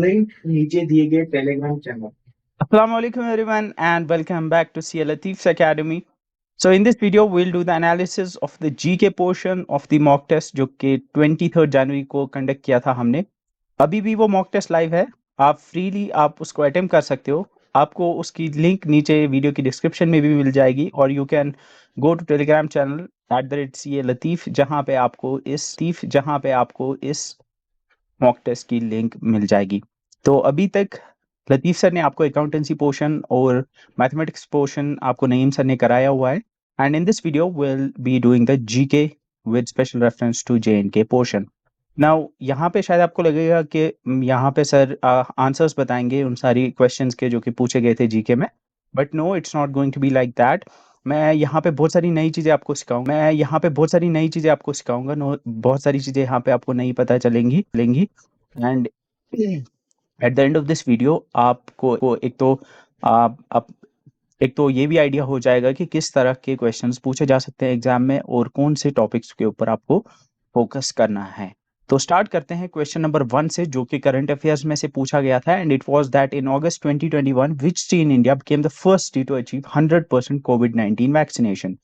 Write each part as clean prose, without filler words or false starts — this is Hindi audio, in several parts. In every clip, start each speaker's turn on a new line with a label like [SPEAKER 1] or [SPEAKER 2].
[SPEAKER 1] लिंक नीचे दिए गए Telegram channel.
[SPEAKER 2] Assalamu alaikum everyone and welcome back to CA Latif's Academy. So in this video we'll do the analysis of the GK portion of the mock test जो कि 23 जनवरी को कंडक्ट किया था हमने। अभी भी वो मॉक टेस्ट लाइव है, आप फ्रीली आप उसको अटेम्प्ट कर सकते हो। आपको उसकी लिंक नीचे वीडियो की डिस्क्रिप्शन में भी मिल जाएगी और you can go to Telegram channel @CA Latif जहाँ पे आपको इस मॉक टेस्ट की लिंक मिल जाएगी। तो अभी तक लतीफ़ सर ने आपको अकाउंटेंसी पोर्शन और मैथमेटिक्स पोर्शन आपको नईम सर ने कराया हुआ है and in this video will be doing the GK with special reference to JNK portion. Now यहाँ पे शायद आपको लगेगा कि यहाँ पे सर आंसर्स बताएंगे उन सारी क्वेश्चंस के जो कि पूछे गए थे जीके में, but no it's not going to be like that. मैं यहाँ पे बहुत सारी नई चीज़ें आपको सिखाऊंगा नो बहुत सारी चीज़ें यहाँ पे आपको नहीं पता चलेंगी and at the end of this video आपको एक तो ये भी आइडिया हो जाएगा कि किस तरह के क्वेश्चंस पूछे जा सकते हैं एग्जाम में और कौन से टॉपिक्स के ऊपर आपको फोकस करना है। तो स्टार्ट करते हैं क्वेश्चन नंबर 1 से जो कि करंट अफेयर्स में से पूछा गया था and it was that in August 2021 which city in India became the first city to achieve 100% कोविड-19 वैक्सीनेशन।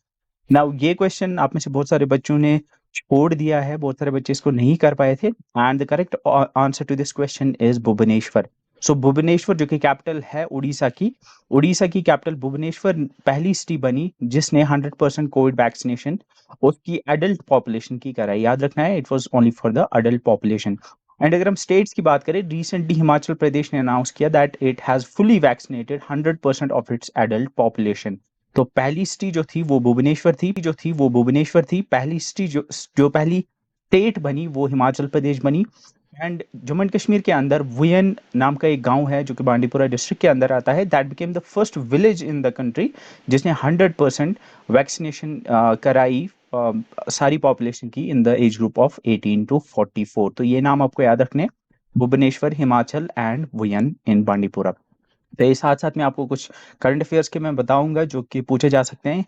[SPEAKER 2] नाउ ये क्वेश्चन आप में से बहुत सारे बच्चों ने छोड़ दिया है, बहुत सारे बच्चे इसको नहीं कर पाए थे and the correct answer to this question is Bhubaneswar. So Bhubaneswar जो कि कैपिटल है उड़ीसा की कैपिटल भुवनेश्वर पहली सिटी बनी जिसने 100% कोविड वैक्सीनेशन उसकी एडल्ट पॉपुलेशन की कराई। याद रखना है it was only for the adult population. And अगर हम स्टेट्स की बात करें, रिसेंटली हिमाचल प्रदेश ने अनाउंस किया that it has fully vaccinated 100% of its adult population. तो पहली सिटी जो थी वो भुवनेश्वर थी। पहली सिटी जो पहली स्टेट बनी वो हिमाचल प्रदेश बनी एंड जम्मू एंड कश्मीर के अंदर वुयन नाम का एक गांव है जो कि बांडीपुरा डिस्ट्रिक्ट के अंदर आता है। That became the first village in the country जिसने 100% वैक्सीनेशन कराई सारी पॉपुलेशन की in the age group of 18 to 44। तो ये नाम आपको याद रखने, भुवनेश्वर, हिमाचल एंड वुयन इन बांडीपुरा। तो साथ साथ में आपको कुछ करंट अफेयर्स के मैं बताऊंगा जो कि पूछे जा सकते हैं।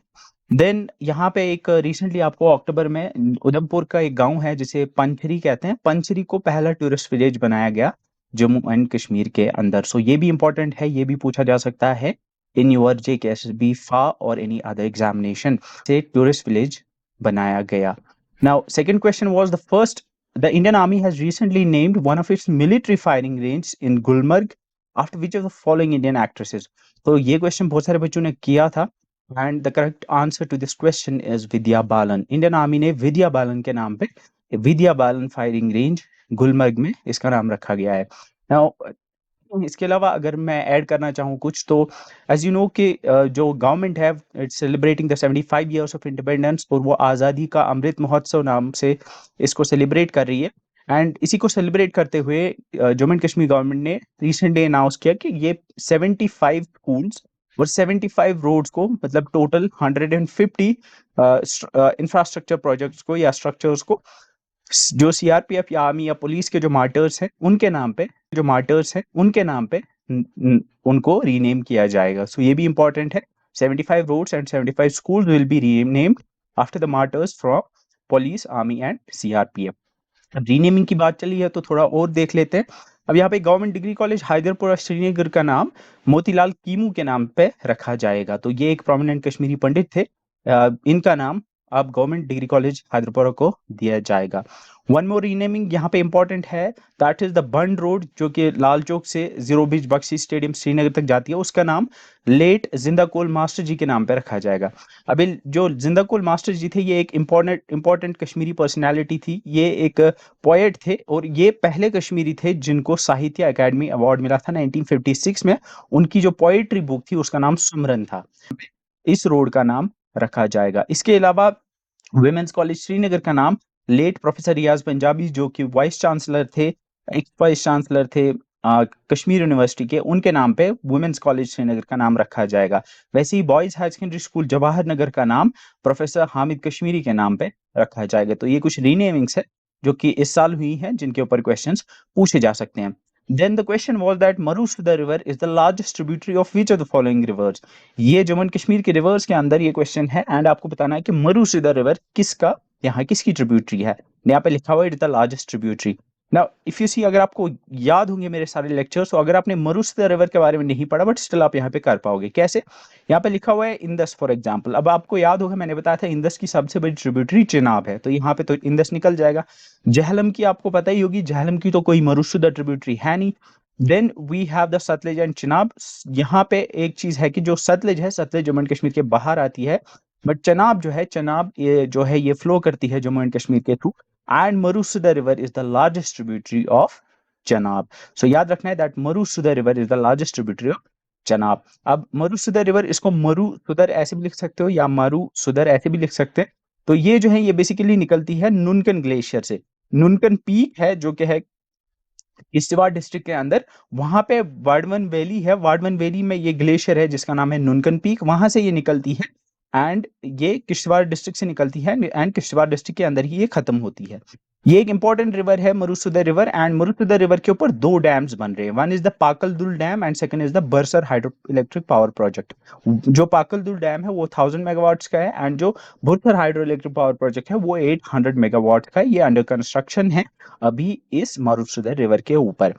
[SPEAKER 2] देन यहाँ पे एक रिसेंटली आपको अक्टूबर में उधमपुर का एक गांव है जिसे पंचरी कहते हैं, पंचरी को पहला टूरिस्ट विलेज बनाया गया जम्मू एंड कश्मीर के अंदर। सो ये भी इंपॉर्टेंट है, ये भी पूछा जा सकता है इन योर जेकेएसबी फा और एनी अदर एग्जामिनेशन से टूरिस्ट विलेज बनाया गया। Now second question was the first the Indian army has recently named one of its military firing range in Gulmarg after which of the following Indian actresses. तो ये क्वेश्चन बहुत सारे बच्चों ने किया था and the correct answer to this question is Vidya Balan. Indian army ने विद्या बालन के नाम पे विद्या बालन फायरिंग रेंज गुलमर्ग में इसका नाम रखा गया है। Now, इसके अलावा अगर मैं ऐड करना चाहूँ कुछ तो एज यू नो कि जो गवर्नमेंट है it's celebrating the 75 years of independence और वो आज़ादी का अमृत महोत्सव नाम से इसको सेलिब्रेट कर रही है एंड इसी को सेलिब्रेट करते हुए जम्मू एंड कश्मीर गवर्नमेंट ने रिसेंटली अनाउंस किया कि ये 75 स्कूल्स और 75 रोड्स को मतलब टोटल 150 इंफ्रास्ट्रक्चर प्रोजेक्ट्स को या स्ट्रक्चर्स को जो सीआरपीएफ या आर्मी या पुलिस के जो मार्टर्स हैं उनके नाम पे उनको रीनेम किया जाएगा। सो ये भी इंपॉर्टेंट है, 75 roads and 75 schools will be renamed after the martyrs from police, army and CRPF. अब रीनेमिंग की बात चली है तो थोड़ा और देख लेते हैं। अब यहाँ पे government degree college Haiderpura Srinagar का नाम मोतीलाल कीमू के नाम पे रखा जाएगा। तो ये एक प्रोमिनेंट कश्मीरी पंडित थे, इनका नाम अब गवर्नमेंट डिग्री कॉलेज हैदरपुरा को दिया जाएगा। वन मोर रीनेमिंग यहाँ पे इंपॉर्टेंट है, that is the bund road जो कि लाल चौक से जीरो बीच बख्शी स्टेडियम श्रीनगर तक जाती है, उसका नाम लेट जिंदा कोल मास्टर जी के नाम पे रखा जाएगा। अभी जो जिंदा कोल मास्टर जी थे ये एक इंपॉर्टेंट कश्मीरी पर्सनैलिटी थी, ये एक पोएट थे और ये पहले कश्मीरी थे जिनको साहित्य अकेडमी अवार्ड मिला था 1956 में। उनकी जो पोएट्री बुक थी उसका नाम सुमरन था, इस रोड का नाम रखा जाएगा। इसके अलावा वुमेन्स कॉलेज श्रीनगर का नाम लेट प्रोफेसर रियाज पंजाबी जो कि वाइस चांसलर थे कश्मीर यूनिवर्सिटी के, उनके नाम पे वुमेन्स कॉलेज श्रीनगर का नाम रखा जाएगा। वैसे ही boys higher secondary school Jawahar Nagar का नाम प्रोफेसर हामिद कश्मीरी के नाम पे रखा जाएगा। तो ये कुछ रीनेमिंग्स है जो कि इस साल हुई हैं जिनके ऊपर क्वेश्चंस पूछे जा सकते हैं। Then the question was that Marushida River is the largest tributary of which of the following rivers? ये जम्मू एंड कश्मीर के रिवर्स के अंदर ये क्वेश्चन है एंड आपको बताना है कि मरुसीदा रिवर किसकी ट्रिब्यूटरी है। यहाँ पे लिखा हुआ है it is the largest tributary. Now if you see, अगर आपको याद होंगे मेरे सारे लेक्चर्स, तो अगर आपने मरुस्थल रिवर के बारे में नहीं पढ़ा बट स्टिल आप यहाँ पे कर पाओगे। कैसे? यहाँ पे लिखा हुआ है इंदस फॉर एग्जांपल। अब आपको याद होगा मैंने बताया था इंदस की सबसे बड़ी ट्रिब्यूटरी चिनाब है, तो यहाँ पे तो इंदस निकल जाएगा। झेलम की आपको पता ही होगी, झेलम की तो कोई मरुस्थल ट्रिब्यूटरी है नहीं। Then we have the Sutlej and Chenab. यहाँ पे एक चीज है कि जो सतलज है, सतलज जम्मू एंड कश्मीर के बाहर आती है, बट चनाब जो है, चनाब ये जो है ये फ्लो करती है जम्मू एंड कश्मीर के through. And Marusuda River is the largest tributary of Chenab. So याद रखना है that Marusuda River is the largest tributary of Chenab. अब मरुसुदर रिवर, इसको मरुसुदर ऐसे भी लिख सकते हो या मारूसुदर ऐसे भी लिख सकते हैं। तो ये जो है ये बेसिकली निकलती है नुनकन ग्लेशियर से। नुनकन पीक है जो कि है किश्तवाड़ डिस्ट्रिक्ट के अंदर, वहां पे वार्डवन वैली है, वार्डवन वैली में ये ग्लेशियर है जिसका नाम है नुनकन पीक, वहां से ये निकलती है एंड ये किश्तवाड़ डिस्ट्रिक्ट से निकलती है एंड किश्तवाड़ डिस्ट्रिक्ट के अंदर ही ये खत्म होती है। ये एक इंपॉर्टेंट रिवर है Marusudar river, and Marusudar river के ऊपर दो डैम्स बन रहे हैं। One is the Pakal Dul dam and second is the Bursar hydro electric power project. जो पाकलदुल डैम है वो 1000 मेगावाट्स का है एंड जो बुरसर हाइड्रो इलेक्ट्रिक पावर प्रोजेक्ट है वो 800 मेगावाट का है। ये अंडर कंस्ट्रक्शन है अभी इस मरुसुदर रिवर के ऊपर।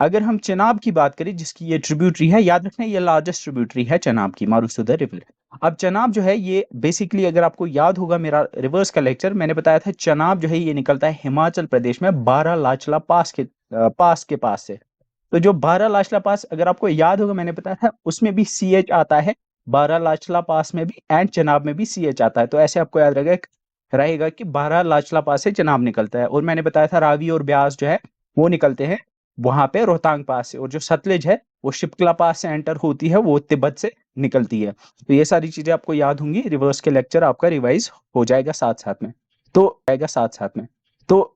[SPEAKER 2] अगर हम चेनाब की बात करें जिसकी ये ट्रिब्यूटरी है, याद रखना ये लार्जेस्ट ट्रिब्यूटरी है चेनाब की, मारूसुदर रिवर। अब चेनाब जो है ये बेसिकली, अगर आपको याद होगा मेरा रिवर्स का लेक्चर, मैंने बताया था चेनाब जो है ये निकलता है हिमाचल प्रदेश में बारालाचला पास से। तो जो बारालाचला पास, अगर आपको याद होगा मैंने बताया था उसमें भी CH आता है, बारालाचला पास में भी एंड चेनाब में भी CH आता है। तो ऐसे आपको याद रहेगा कि बारालाचला पास से चेनाब निकलता है। और मैंने बताया था रावी और ब्यास जो है वो निकलते हैं वहां पे रोहतांग पास से, और जो सतलज है वो शिपकला पास से एंटर होती है, वो तिब्बत से निकलती है। तो ये सारी चीजें आपको याद होंगी, रिवर्स के लेक्चर आपका रिवाइज हो जाएगा साथ साथ में। तो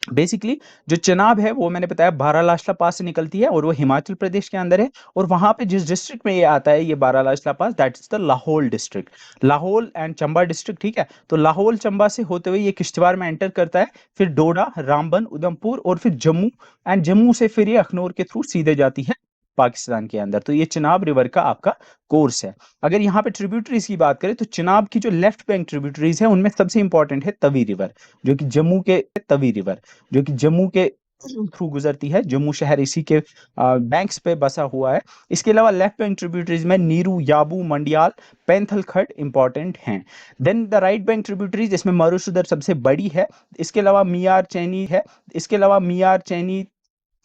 [SPEAKER 2] बेसिकली जो चेनाब है वो मैंने बताया बारालाचला पास से निकलती है और वो हिमाचल प्रदेश के अंदर है। और वहां पे जिस डिस्ट्रिक्ट में ये आता है, ये Baralacha La pass, that is the Lahaul district, Lahaul and Chamba district, ठीक है। तो लाहौल चंबा से होते हुए ये किश्तवाड़ में एंटर करता है, फिर डोडा, रामबन, उधमपुर और फिर जम्मू, एंड जम्मू से फिर ये अखनूर के थ्रू सीधे जाती है पाकिस्तान के अंदर। तो ये चिनाब रिवर का आपका कोर्स है। अगर यहाँ पे ट्रिब्यूटरीज की बात करें तो चिनाब की जो लेफ्ट बैंक ट्रिब्यूटरीज है उनमें सबसे इंपॉर्टेंट है तवी रिवर, जो कि जम्मू के तवी रिवर जो कि जम्मू के थ्रू गुजरती है, जम्मू शहर इसी के बैंक्स पे बसा हुआ है। इसके अलावा लेफ्ट बैंक ट्रिब्यूटरीज में नीरू, याबू, मंडियाल, पैंथल खट इंपॉर्टेंट हैं। Then the right bank tributaries, इसमें मारूसुदर सबसे बड़ी है। इसके अलावा मियार चैनी है,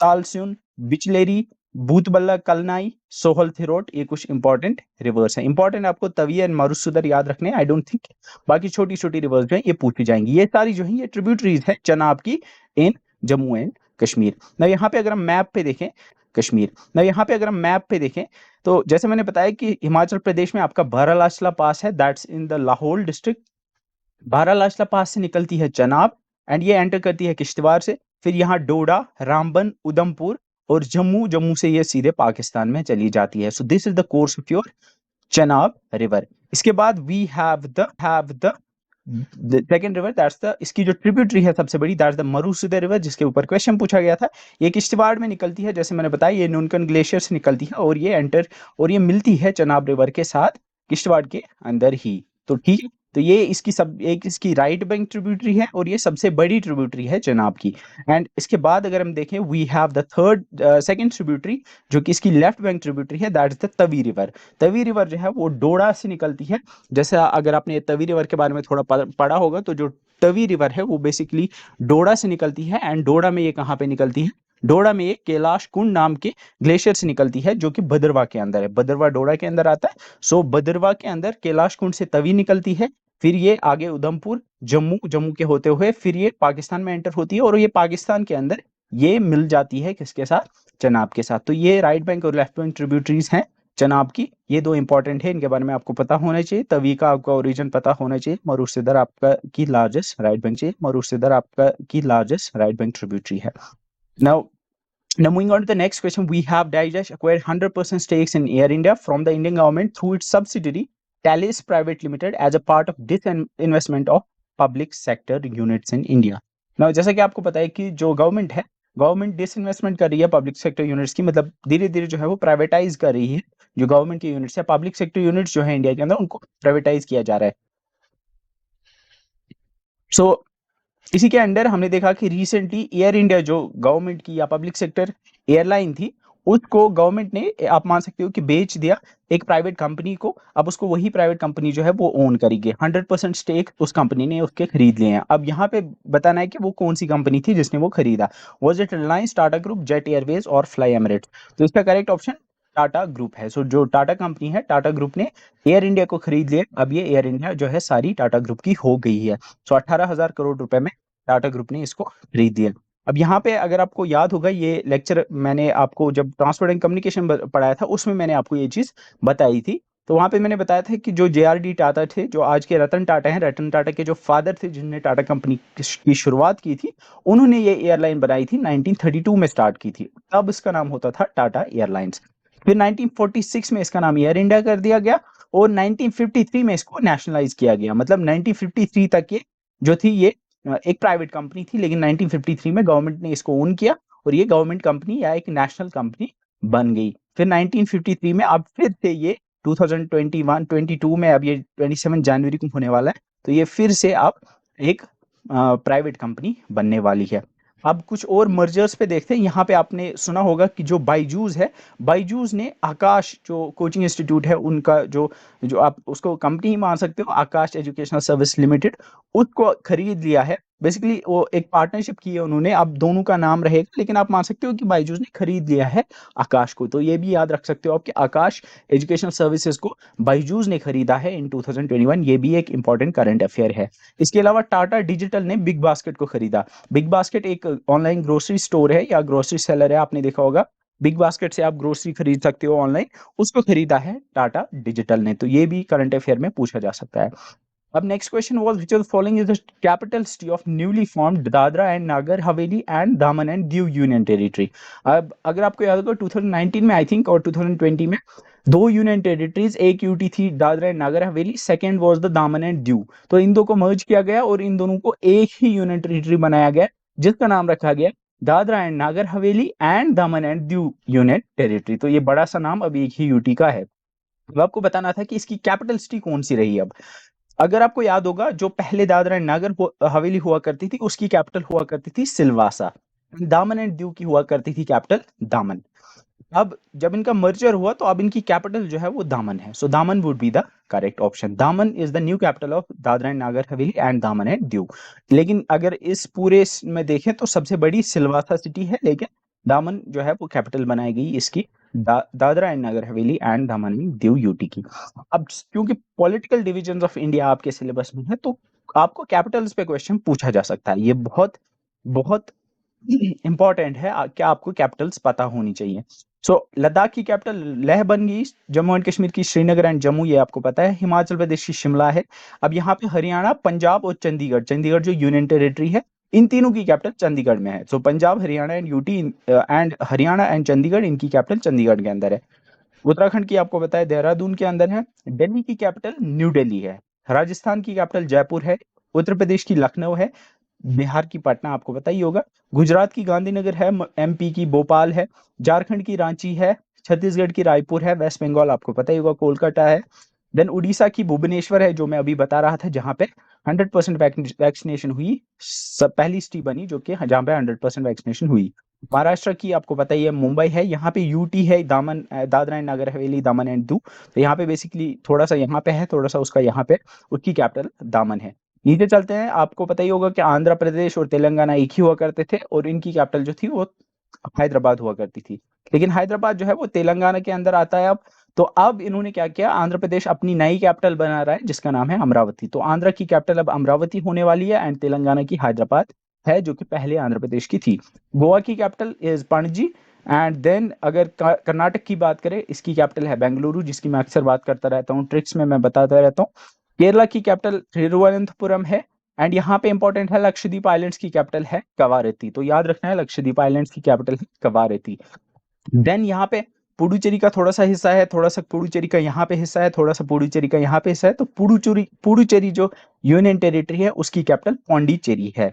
[SPEAKER 2] तालस्युन, बिचलेरी, भूतबल्ला, कलनाई, सोहल थिरोट, ये कुछ इंपॉर्टेंट रिवर्स है। इंपॉर्टेंट आपको तवी एंड मारूसुदर याद रखने, आई डोंट थिंक बाकी छोटी छोटी रिवर्स जो है ये पूछी जाएंगी। ये सारी जो है ये ट्रिब्यूटरीज है चनाब की इन जम्मू एंड कश्मीर। ना यहाँ पे अगर हम मैप पे देखें कश्मीर, ना यहाँ पे अगर हम मैप पे देखें तो जैसे मैंने बताया कि हिमाचल प्रदेश में आपका बारालाचला पास है, that's in the Lahaul district. Baralacha La pass से निकलती है चनाब एंड ये एंटर करती है किश्तवाड़ से, फिर यहाँ डोडा, रामबन, उधमपुर और जम्मू से ये सीधे पाकिस्तान में चली जाती है। So this is the course of your Chenab river. इसके बाद we have the second river, that's the, इसकी जो ट्रिब्यूटरी है सबसे बड़ी, दैट्स द मरुसुदर रिवर, जिसके ऊपर क्वेश्चन पूछा गया था। ये किश्तवाड़ में निकलती है, जैसे मैंने बताया ये नुनकन ग्लेशियर से निकलती है और ये मिलती है चनाब रिवर के साथ किश्तवाड़ के अंदर ही। तो ठीक है, तो ये इसकी राइट बैंक ट्रिब्यूटरी है और ये सबसे बड़ी ट्रिब्यूटरी है चनाब की। एंड इसके बाद अगर हम देखें we have the second tributary जो कि इसकी लेफ्ट बैंक ट्रिब्यूटरी है, that is the Tawi river. Tawi river जो है वो डोडा से निकलती है। जैसे अगर आपने तवी रिवर के बारे में थोड़ा पढ़ा होगा तो जो तवी रिवर है वो बेसिकली डोडा से निकलती है, एंड डोडा में ये कहाँ पे निकलती है, डोडा में ये कैलाश कुंड नाम के ग्लेशियर से निकलती है जो कि भद्रवा के अंदर है। भद्रवा डोडा के अंदर आता है। सो भद्रवा के अंदर कैलाश कुंड से तवी निकलती है, फिर ये आगे उधमपुर, जम्मू के होते हुए फिर ये पाकिस्तान में एंटर होती है और ये पाकिस्तान के अंदर ये मिल जाती है किसके साथ, चनाब के साथ। तो ये राइट बैंक और लेफ्ट बैंक ट्रिब्यूटरीज हैं चनाब की, ये दो इंपॉर्टेंट है, इनके बारे में आपको पता होना चाहिए। तवी का आपका ओरिजिन पता होना चाहिए। मरुसुदर आपका की लार्जेस्ट राइट बैंक चाहिए, मरुसुदर आपका की लार्जेस्ट राइट बैंक ट्रिब्यूटरी है। Now moving on to the next question, we have Digesh acquired 100% stakes in Air India from the Indian government through its subsidiary Thales Private Limited as a part of disinvestment of public sector units in India. Now जैसा कि आपको पता है कि जो गवर्नमेंट डिसइन्वेस्टमेंट कर रही है पब्लिक सेक्टर यूनिट्स की, मतलब धीरे धीरे जो है वो प्राइवेटाइज कर रही है। जो गवर्नमेंट की यूनिट्स है, पब्लिक सेक्टर यूनिट्स जो है इंडिया के अंदर, उनको प्राइवेटाइज किया जा रहा है। सो इसी के अंडर हमने देखा कि रिसेंटली एयर इंडिया जो गवर्नमेंट की या पब्लिक सेक्टर एयरलाइन थी, उसको गवर्नमेंट ने, आप मान सकते हो कि बेच दिया एक प्राइवेट कंपनी को। अब उसको वही प्राइवेट कंपनी जो है वो ओन करेगी, 100% स्टेक उस कंपनी ने उसके खरीद लिए हैं। अब यहाँ पे बताना है कि वो कौन सी कंपनी थी जिसने वो खरीदा। Was it Reliance, Tata group, jet Airways और फ्लाई एमिरेट्स? तो इसका करेक्ट ऑप्शन टाटा ग्रुप है। सो जो टाटा कंपनी है, टाटा ग्रुप ने एयर इंडिया को खरीद लिया। अब ये एयर इंडिया जो है सारी टाटा ग्रुप की हो गई है। सो 18,000 करोड़ रुपए में टाटा ग्रुप ने इसको खरीद लिया। अब यहाँ पे अगर आपको याद होगा, ये लेक्चर मैंने आपको जब ट्रांसपोर्ट एंड कम्युनिकेशन पढ़ाया था उसमें मैंने आपको ये चीज बताई थी। तो वहां पे मैंने बताया था कि जो JRD टाटा थे, जो आज के रतन टाटा हैं, रतन टाटा के जो फादर थे जिन्होंने टाटा कंपनी की शुरुआत की थी, उन्होंने ये एयरलाइन बनाई थी, 1932 में स्टार्ट की थी। तब इसका नाम होता था टाटा एयरलाइंस। फिर 1946 में इसका नाम एयर इंडिया कर दिया गया और 1953 में इसको नेशनलाइज किया गया। मतलब 1953 तक ये जो थी ये एक प्राइवेट कंपनी थी, लेकिन 1953 में गवर्नमेंट ने इसको ओन किया और ये गवर्नमेंट कंपनी या एक नेशनल कंपनी बन गई। फिर 1953 में अब फिर से ये 2021-22 में, अब ये 27 जनवरी को होने वाला है, तो ये फिर से अब एक प्राइवेट कंपनी बनने वाली है। अब कुछ और मर्जर्स पे देखते हैं। यहाँ पे आपने सुना होगा कि जो बायजूस है, बायजूस ने आकाश जो कोचिंग इंस्टीट्यूट है उनका जो जो आप उसको कंपनी ही मान सकते हो, आकाश एजुकेशनल सर्विस लिमिटेड, उसको खरीद लिया है। बेसिकली वो एक पार्टनरशिप की है उन्होंने, अब दोनों का नाम रहेगा, लेकिन आप मान सकते हो कि बायजूस ने खरीद लिया है आकाश को। तो ये भी याद रख सकते हो आप कि आकाश एजुकेशनल सर्विसेज को बायजूस ने खरीदा है इन 2021। ये भी एक इंपॉर्टेंट करंट अफेयर है। इसके अलावा टाटा डिजिटल ने बिग बास्केट को खरीदा। बिग बास्केट एक ऑनलाइन ग्रोसरी स्टोर है या ग्रोसरी सेलर है, आपने देखा होगा। बिग बास्केट से आप ग्रोसरी खरीद सकते हो ऑनलाइन, उसको खरीदा है टाटा डिजिटल ने। तो ये भी करंट अफेयर में पूछा जा सकता है। अब next question was which of the following is the capital city of newly formed Dadra and Nagar Haveli and दामन एंड दीव यूनियन टेरिटरी? अब अगर आपको याद होगा 2019 में आई थिंक और 2020 में दो यूनियन टेरिटरीज, एक यूटी थी Dadra and Nagar Haveli, second was the दामन एंड दीव। तो इन दो को मर्ज किया गया और इन दोनों को एक ही यूनियन टेरिटरी बनाया गया जिसका नाम रखा गया दादरा एंड नागर हवेली एंड दामन एंड दीव यूनियन टेरिटरी। तो ये बड़ा सा नाम अब एक ही यूटी का है। अब आपको बताना था कि इसकी कैपिटल सिटी कौन सी रही। अब अगर आपको याद होगा, जो पहले दादरा एंड नागर हवेली हुआ करती थी उसकी कैपिटल हुआ करती थी सिलवासा। दामन एंड दीव की हुआ करती थी कैपिटल दामन। अब जब इनका मर्जर हुआ तो अब इनकी कैपिटल जो है वो दामन है। So Daman would be the correct option. Daman is the new capital of Dadra and Nagar Haveli and दामन एंड दीव। लेकिन अगर इस पूरे में देखें तो सबसे बड़ी सिलवासा सिटी है, लेकिन दामन जो है वो कैपिटल बनाई गई इसकी दादरा एंड नागर हवेली एंड दामन एंड दीव यूटी की। अब क्योंकि पॉलिटिकल डिविजन ऑफ इंडिया आपके सिलेबस में है, तो आपको कैपिटल्स पे क्वेश्चन पूछा जा सकता है। ये बहुत बहुत इंपॉर्टेंट है, क्या आपको कैपिटल्स पता होनी चाहिए। सो लद्दाख की कैपिटल लेह बन गई, जम्मू एंड कश्मीर की श्रीनगर एंड जम्मू, ये आपको पता है। हिमाचल प्रदेश की शिमला है। अब यहाँ पे हरियाणा, पंजाब और चंडीगढ़, चंडीगढ़ जो यूनियन टेरिटरी है, इन तीनों की कैपिटल चंडीगढ़ में है। So Punjab, Haryana and UT and Haryana and Chandigarh, इनकी कैपिटल चंडीगढ़ के अंदर है। उत्तराखंड की आपको पता है देहरादून के अंदर है। दिल्ली की कैपिटल न्यू दिल्ली है। राजस्थान की कैपिटल जयपुर है। उत्तर प्रदेश की लखनऊ है। बिहार की पटना आपको पता ही होगा। गुजरात की गांधीनगर है। MP की भोपाल है। झारखंड की रांची है। छत्तीसगढ़ की रायपुर है। वेस्ट बंगाल आपको पता ही होगा कोलकाता है। देन उड़ीसा की भुवनेश्वर है, जो मैं अभी बता रहा था, जहां पे 100% वैक्सीनेशन हुई, पहली सिटी बनी जो कि जहां पे 100% वैक्सीनेशन हुई। महाराष्ट्र की आपको पता ही है मुंबई है। यहाँ पे यूटी है, दादरा एंड नगर हवेली, दामन एंड दू। तो यहाँ पे बेसिकली थोड़ा सा यहाँ पे है, थोड़ा सा उसका यहाँ पे, उसकी कैपिटल दामन है। नीचे चलते हैं। आपको पता ही होगा कि आंध्र प्रदेश और तेलंगाना एक ही हुआ करते थे और इनकी कैपिटल जो थी वो हैदराबाद हुआ करती थी, लेकिन हैदराबाद जो है वो तेलंगाना के अंदर आता है अब। तो अब इन्होंने क्या किया, आंध्र प्रदेश अपनी नई कैपिटल बना रहा है जिसका नाम है अमरावती। तो आंध्र की कैपिटल अब अमरावती होने वाली है एंड तेलंगाना की हैदराबाद है, जो कि पहले आंध्र प्रदेश की थी। गोवा की capital is Panaji and then अगर कर्नाटक की बात करें, इसकी कैपिटल है बेंगलुरु, जिसकी मैं अक्सर बात करता रहता हूँ, ट्रिक्स में मैं बताता रहता हूँ। केरला की कैपिटल तिरुवनंतपुरम है एंड यहाँ पे इंपॉर्टेंट है, लक्षद्वीप आइलैंड्स की कैपिटल है कवारत्ती। तो याद रखना है, लक्षद्वीप आइलैंड्स की कैपिटल है कवारत्ती। देन यहाँ पे पुडुचेरी का थोड़ा सा हिस्सा है, थोड़ा सा पुडुचेरी का यहाँ पे हिस्सा है, थोड़ा सा पुडुचेरी का यहाँ पे हिस्सा है। तो पुडुचेरी जो यूनियन टेरिटरी है उसकी कैपिटल पौंडीचेरी है।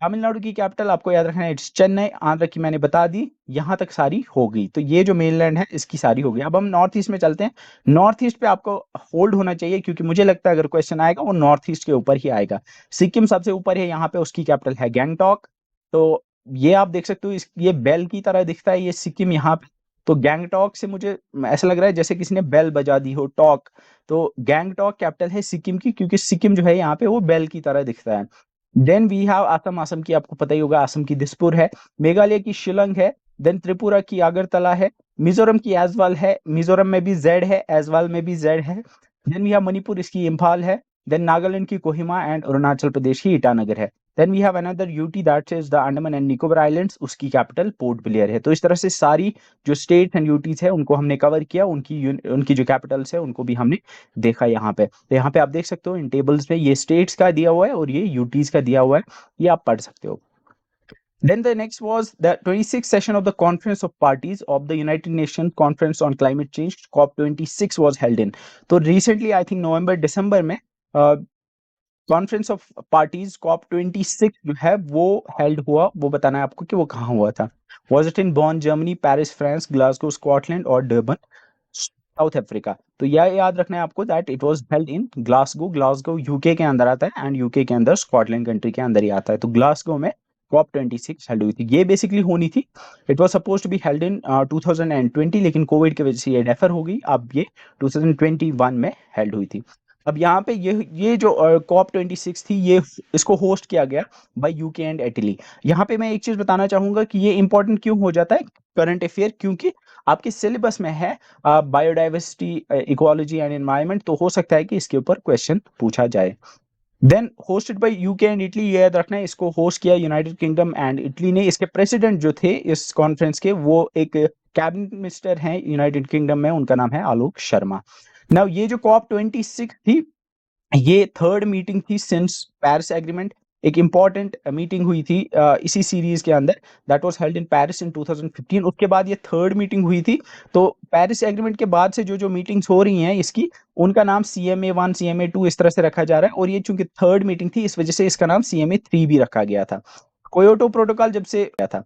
[SPEAKER 2] तमिलनाडु की कैपिटल आपको याद रखना है इट्स चेन्नई। आंध्र की मैंने बता दी, यहाँ तक सारी हो गई। तो ये जो मेनलैंड है इसकी सारी हो गई। अब हम नॉर्थ ईस्ट में चलते हैं। नॉर्थ ईस्ट पे आपको होल्ड होना चाहिए, क्योंकि मुझे लगता है अगर क्वेश्चन आएगा वो नॉर्थ ईस्ट के ऊपर ही आएगा। सिक्किम सबसे ऊपर है, यहाँ पे उसकी कैपिटल है गैंगटॉक। तो ये आप देख सकते हो, ये बेल की तरह दिखता है ये सिक्किम यहाँ पे। तो गैंगटॉक से मुझे ऐसा लग रहा है जैसे किसी ने बेल बजा दी हो, टॉक। तो गैंगटॉक कैपिटल है सिक्किम की, क्योंकि सिक्किम जो है यहाँ पे वो बेल की तरह दिखता है। Then we have Assam. Assam की आपको पता ही होगा, असम की दिसपुर है। मेघालय की शिलोंग है। देन त्रिपुरा की अगरतला है। मिजोरम की एजवाल है। मिजोरम में भी जेड है, एजवाल में भी जेड है। देन वी हैव मणिपुर, इसकी इम्फाल है। देन नागालैंड की कोहिमा एंड अरुणाचल प्रदेश की ईटानगर है। Then we have another UT that is the Andaman and Nicobar islands, उसकी कैपिटल पोर्ट ब्लेयर है। तो इस तरह से सारी जो स्टेट्स एंड यूटीज है उनको हमने कवर किया, उनकी जो कैपिटल्स है उनको भी हमने देखा यहाँ पे। तो यहाँ पे आप देख सकते हो इन टेबल्स में ये स्टेट्स का दिया हुआ है और ये यूटीज का दिया हुआ है, ये आप पढ़ सकते हो। Then the next was the 26th session of the Conference of Parties of the United Nations Conference on Climate Change, COP26 was held in. तो recently I think नवंबर दिसंबर में कॉन्फ्रेंस ऑफ पार्टीज COP26 जो है वो हेल्ड हुआ। वो बताना है आपको कि वो कहाँ हुआ था। Was it in Bon Germany, Paris France, Glasgow Scotland और डर्बन साउथ अफ्रीका। तो यह याद रखना है आपको that it was held in Glasgow. Glasgow UK के अंदर आता है एंड यूके के अंदर स्कॉटलैंड कंट्री के अंदर ही आता है। तो ग्लासगो में COP26 हेल्ड हुई थी। ये बेसिकली होनी थी, it was suppose to be held in 2020, लेकिन कोविड की वजह से ये डेफर हो गई। अब ये 2021 में हेल्ड हुई थी। अब यहाँ पे ये जो COP26 थी, ये इसको होस्ट किया गया बाय यूके एंड इटली। यहाँ पे मैं एक चीज बताना चाहूंगा कि ये इंपॉर्टेंट क्यों हो जाता है करंट अफेयर, क्योंकि आपके सिलेबस में है बायोडाइवर्सिटी, इकोलॉजी एंड एनवायरनमेंट। तो हो सकता है कि इसके ऊपर क्वेश्चन पूछा जाए। Then hosted by UK and Italy, ये याद रखना है, इसको होस्ट किया यूनाइटेड किंगडम एंड इटली ने। इसके प्रेसिडेंट जो थे इस कॉन्फ्रेंस के, वो एक कैबिनेट मिनिस्टर हैं यूनाइटेड किंगडम में, उनका नाम है आलोक शर्मा। नाउ ये जो COP26 थी, ये थर्ड मीटिंग थी सिंस पेरिस एग्रीमेंट। एक इंपॉर्टेंट मीटिंग हुई थी इसी सीरीज के अंदर, that was held in Paris in 2015। उसके बाद ये थर्ड मीटिंग हुई थी। तो पेरिस एग्रीमेंट के बाद से जो मीटिंग्स हो रही हैं इसकी, उनका नाम CMA1, CMA2 इस तरह से रखा जा रहा है। और ये चूंकि थर्ड मीटिंग थी, इस वजह से इसका नाम CMA3 भी रखा गया था। कोयोटो प्रोटोकॉल जब से गया था,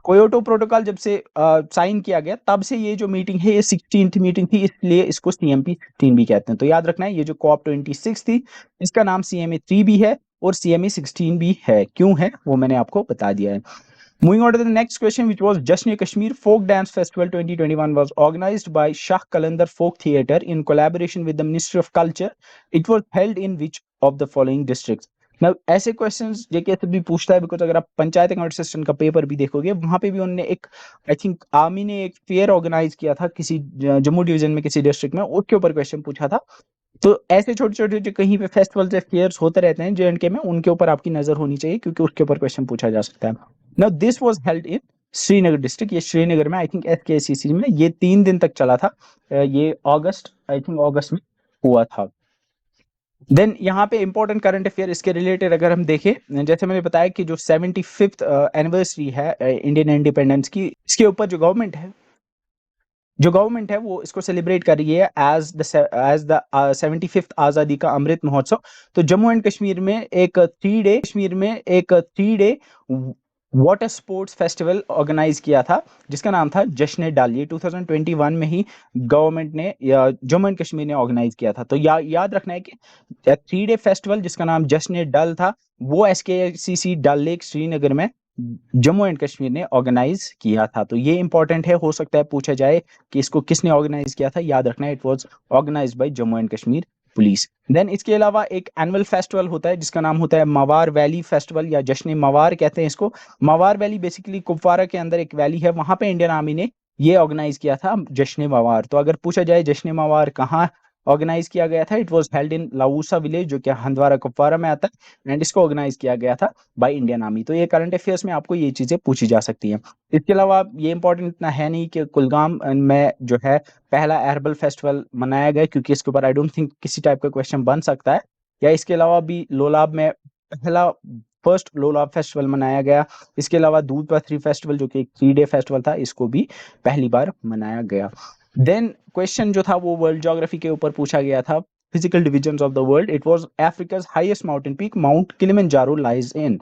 [SPEAKER 2] कोयोटो प्रोटोकॉल जब से साइन किया गया, तब से ये जो मीटिंग है ये 16th मीटिंग थी, इसलिए इसको CMP16 भी कहते हैं। तो याद रखना है, ये जो COP26 थी, इसका नाम CMA3 भी है और CMA16 भी है। क्यों है वो मैंने आपको बता दिया है। Moving on to the next question, which was Jasn-e-Kashmir Folk Dance Festival 2021 was organized by Shah Qalandar Folk Theatre in collaboration with the Ministry of Culture. It was held in which of the following districts? Now, ऐसे क्वेश्चंस जेके भी पूछता है, बिकॉज अगर आप पंचायत एडमिनिस्ट्रेशन का पेपर भी देखोगे, वहां पे भी उन्होंने एक, आई थिंक आर्मी ने एक फेयर ऑर्गेनाइज किया था किसी जम्मू डिवीजन में किसी डिस्ट्रिक्ट में, उसके ऊपर क्वेश्चन पूछा था। तो ऐसे छोटे छोटे जो कहीं पे फेस्टिवल्स या फेयर्स होते रहते हैं JNK में, उनके ऊपर आपकी नजर होनी चाहिए, क्योंकि उसके ऊपर क्वेश्चन पूछा जा सकता है। Now this was held in Srinagar district. ये श्रीनगर में, आई थिंक SKCC में, ये 3 दिन तक चला था। ये अगस्त, आई थिंक अगस्त में हुआ था। देन यहाँ पे इंपॉर्टेंट करंट अफेयर इसके रिलेटेड अगर हम देखें, जैसे मैंने बताया कि जो 75th एनिवर्सरी है इंडियन इंडिपेंडेंस की, इसके ऊपर जो गवर्नमेंट है वो इसको सेलिब्रेट कर रही है एज द 75th आजादी का अमृत महोत्सव। तो जम्मू एंड कश्मीर में एक 3 day water sports festival organise किया था, जिसका नाम था जश्न डल। ये 2021 में ही गवर्नमेंट ने या जम्मू एंड कश्मीर ने ऑर्गेनाइज किया था। तो याद रखना है कि 3 डे फेस्टिवल जिसका नाम जश्न डल था, वो SKCC डल लेक श्रीनगर में जम्मू एंड कश्मीर ने ऑर्गेनाइज किया था। तो ये इंपॉर्टेंट है, हो सकता है पूछा जाए कि इसको किसने ऑर्गेनाइज किया था। याद रखना है, it was organised by Jammu and Kashmir police. Then इसके अलावा एक एनुअल फेस्टिवल होता है जिसका नाम होता है मवार वैली फेस्टिवल, या जश्न मवार कहते हैं इसको। मवार वैली बेसिकली कुपवारा के अंदर एक वैली है, वहां पे इंडियन आर्मी ने ये ऑर्गेनाइज किया था जश्न मवार। तो अगर पूछा जाए जश्न मवार कहाँ ऑर्गेनाइज किया गया था, it was held in Lausa village, जो कि हंदवारा कुपवारा में आता है, एंड इसको ऑर्गेनाइज किया गया था बाय इंडियन आर्मी। तो ये करंट अफेयर्स में आपको ये चीजें पूछी जा सकती हैं। इसके अलावा ये इंपॉर्टेंट इतना है नहीं कि कुलगाम में जो है पहला एहरबल फेस्टिवल मनाया गया, क्योंकि इसके ऊपर आई डोंट थिंक किसी टाइप का क्वेश्चन बन सकता है। या इसके अलावा भी लोलाब में पहला फर्स्ट लोलाब फेस्टिवल मनाया गया। इसके अलावा दूध पथरी फेस्टिवल जो कि एक 3 डे फेस्टिवल था, इसको भी पहली बार मनाया गया। देन क्वेश्चन जो था वो वर्ल्ड ज्योग्राफी के ऊपर पूछा गया था, physical divisions of the world. It was Africa's highest mountain peak, Mount Kilimanjaro lies in.